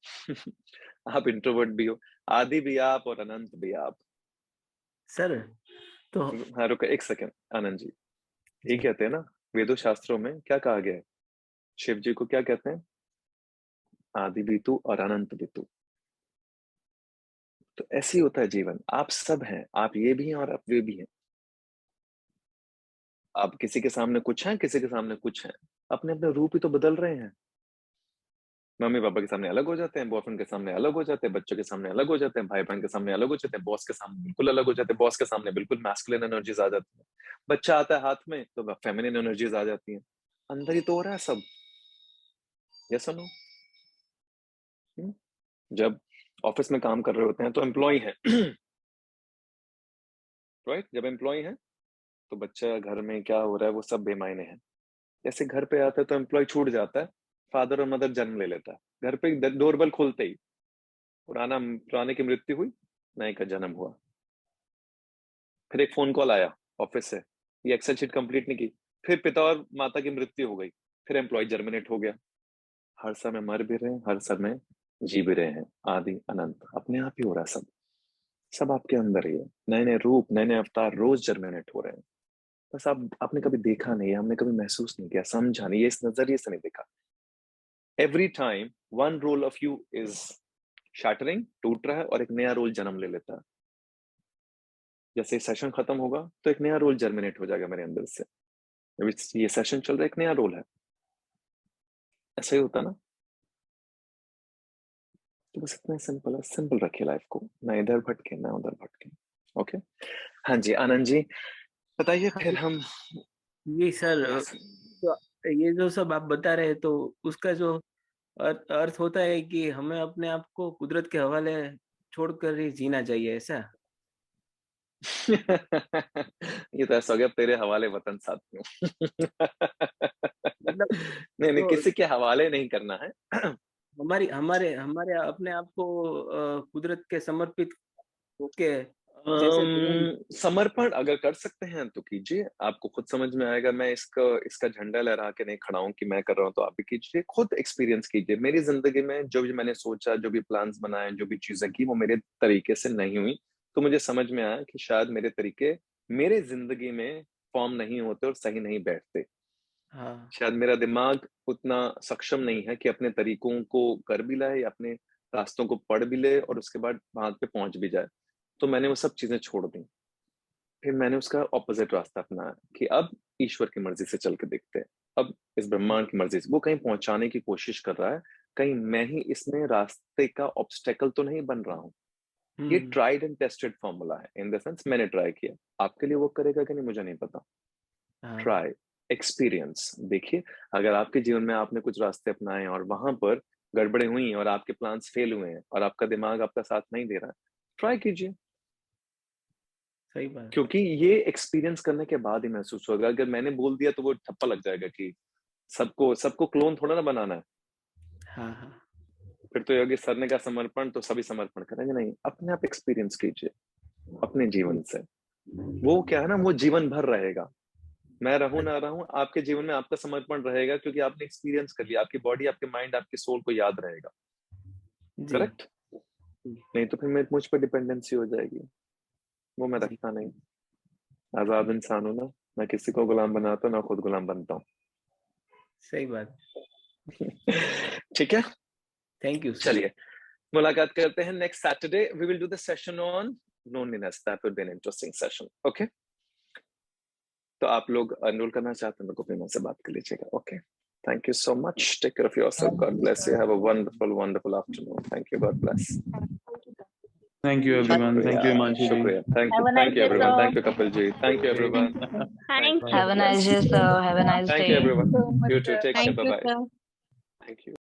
आप इंट्रोवर्ट भी हो, आदि भी आप और अनंत भी आप। सर तो हाँ रुको एक सेकंड आनंद जी, ये कहते हैं ना वेदों शास्त्रों में क्या कहा गया है? शिव जी को क्या कहते हैं? आदि भी तू और अनंत भी तू। तो ऐसे ही होता है जीवन। आप सब हैं, आप ये भी हैं और आप वे भी हैं। आप किसी के सामने कुछ हैं, किसी के सामने कुछ हैं, अपने अपने रूप ही तो बदल रहे हैं। मम्मी पापा के सामने अलग हो जाते हैं, बॉयफ्रेंड के सामने अलग हो जाते हैं, बच्चों के सामने अलग हो जाते हैं, भाई बहन के सामने अलग हो जाते हैं, बॉस के सामने बिल्कुल अलग हो जाते हैं, बॉस के सामने बिल्कुल मैस्कुलिन एनर्जीज आ जाती है। बच्चा आता है हाथ में तो फेमिनिन एनर्जीज आ जाती हैं। अंदर ही तो हो रहा है सब। यस और नो? जब ऑफिस में काम कर रहे होते हैं तो एम्प्लॉय है, राइट? जब एम्प्लॉय है तो बच्चा घर में क्या हो रहा है वो सब बेमायने है। जैसे घर पे आता है तो एम्प्लॉय छूट जाता है, फादर और मदर जन्म ले लेता है। घर पे डोरबेल खोलते ही पुराने की मृत्यु हुई, नए का जन्म हुआ। फिर एक फोन कॉल आया ऑफिस से, ये एक्सेल शीट कंप्लीट नहीं की, फिर पिता और माता की मृत्यु हो गई, फिर एम्प्लॉय जर्मिनेट हो गया। हर समय मर भी रहे हैं, हर समय जी भी रहे हैं। आदि अनंत अपने आप ही हो रहा है सब आपके अंदर ही है। नए नए रूप, नए नए अवतार रोज जर्मिनेट हो रहे हैं। बस आपने कभी देखा नहीं है, हमने कभी महसूस नहीं किया, समझा नहीं, ये इस नजरिए से नहीं देखा। Every time one role of you is shattering, टूट रहा है, और एक नया रोल जन्म ले लेता है। जैसे सेशन खत्म होगा तो एक नया रोल जर्मिनेट हो जाएगा मेरे अंदर से। ये सेशन चल रहा है, एक नया रोल है। ऐसा ही होता ना? तो बस इतना सिंपल है। सिंपल रखिए लाइफ को, ना इधर भटके ना उधर भटके। ओके हाँ जी आनंद जी बताइए फिर हम। ये सर तो ये जो सब आप बता रहे तो उसका जो अर्थ होता है कि हमें अपने आप को कुदरत के हवाले छोड़कर ही जीना चाहिए, ऐसा? ये तो ऐसा हो गया तेरे हवाले वतन साथियों। मतलब नहीं, तो किसी के हवाले नहीं करना है। हमारे अपने आप को कुदरत के समर्पित होके जैसे जीवन समर्पण अगर कर सकते हैं तो कीजिए, आपको खुद समझ में आएगा। मैं इसका झंडा लहरा के नहीं खड़ा हूँ कि मैं कर रहा हूँ तो आप भी कीजिए, खुद एक्सपीरियंस कीजिए। मेरी जिंदगी में जो भी मैंने सोचा, जो भी प्लान्स बनाए, जो भी चीजें की, वो मेरे तरीके से नहीं हुई, तो मुझे समझ में आया कि शायद मेरे तरीके मेरे जिंदगी में फॉर्म नहीं होते और सही नहीं बैठते। हाँ शायद मेरा दिमाग उतना सक्षम नहीं है कि अपने तरीकों को कर भी लाए या अपने रास्तों को पढ़ भी ले और उसके बाद वहां पे पहुंच भी जाए। तो मैंने वो सब चीजें छोड़ दी। फिर मैंने उसका ऑपोजिट रास्ता अपनाया कि अब ईश्वर की मर्जी से चल के देखते हैं, अब इस ब्रह्मांड की मर्जी से। वो कहीं पहुंचाने की कोशिश कर रहा है, कहीं मैं ही इसमें रास्ते का ऑब्स्टेकल तो नहीं बन रहा हूँ। ये ट्राइड एंड टेस्टेड फॉर्मूला है, इन द सेंस मैंने ट्राई किया। आपके लिए वो करेगा कि नहीं मुझे नहीं पता। Try, experience. देखिए, अगर आपके जीवन में आपने कुछ रास्ते अपनाए और वहां पर गड़बड़े हुई और आपके प्लान्स फेल हुए हैं और आपका दिमाग आपका साथ नहीं दे रहा है, ट्राई कीजिए। सही बात। क्योंकि ये एक्सपीरियंस करने के बाद ही महसूस होगा। अगर मैंने बोल दिया तो वो ठप्पा लग जाएगा कि सबको क्लोन थोड़ा ना बनाना है। हाँ हाँ फिर तो योगी सर ने का समर्पण तो सभी समर्पण करेंगे, नहीं, अपने आप एक्सपीरियंस कीजिए अपने जीवन से। वो क्या है ना, वो जीवन भर रहेगा। मैं रहूं ना रहूं, आपके जीवन में आपका समर्पण रहेगा क्योंकि आपने एक्सपीरियंस कर लिया। आपकी बॉडी, आपके माइंड, आपके सोल को याद रहेगा। करेक्ट? नहीं तो फिर मुझ पर डिपेंडेंसी हो जाएगी, वो मैं रखता नहीं। आजाद इंसान हूं ना, मैं किसी को गुलाम बनाता हूं ना खुद गुलाम बनता हूँ। सही बात। ठीक है, थैंक यू। चलिए मुलाकात करते हैं next Saturday. We will do the session on loneliness. That will be an interesting session. Okay, तो आप लोग एनरोल करना चाहते हैं तो प्रेमा से बात कर लीजिएगा। Okay, thank you so much. Take care of yourself. God bless you. Have a wonderful afternoon. Thank you. God bless. Thank you everyone. Thank you Himanshu ji. Shukriya. Thank you everyone. Thank you Kapil ji. Thank you everyone. Have a nice day, sir. Have a nice day. Thank you everyone. You too. Take care. Bye bye. Thank you.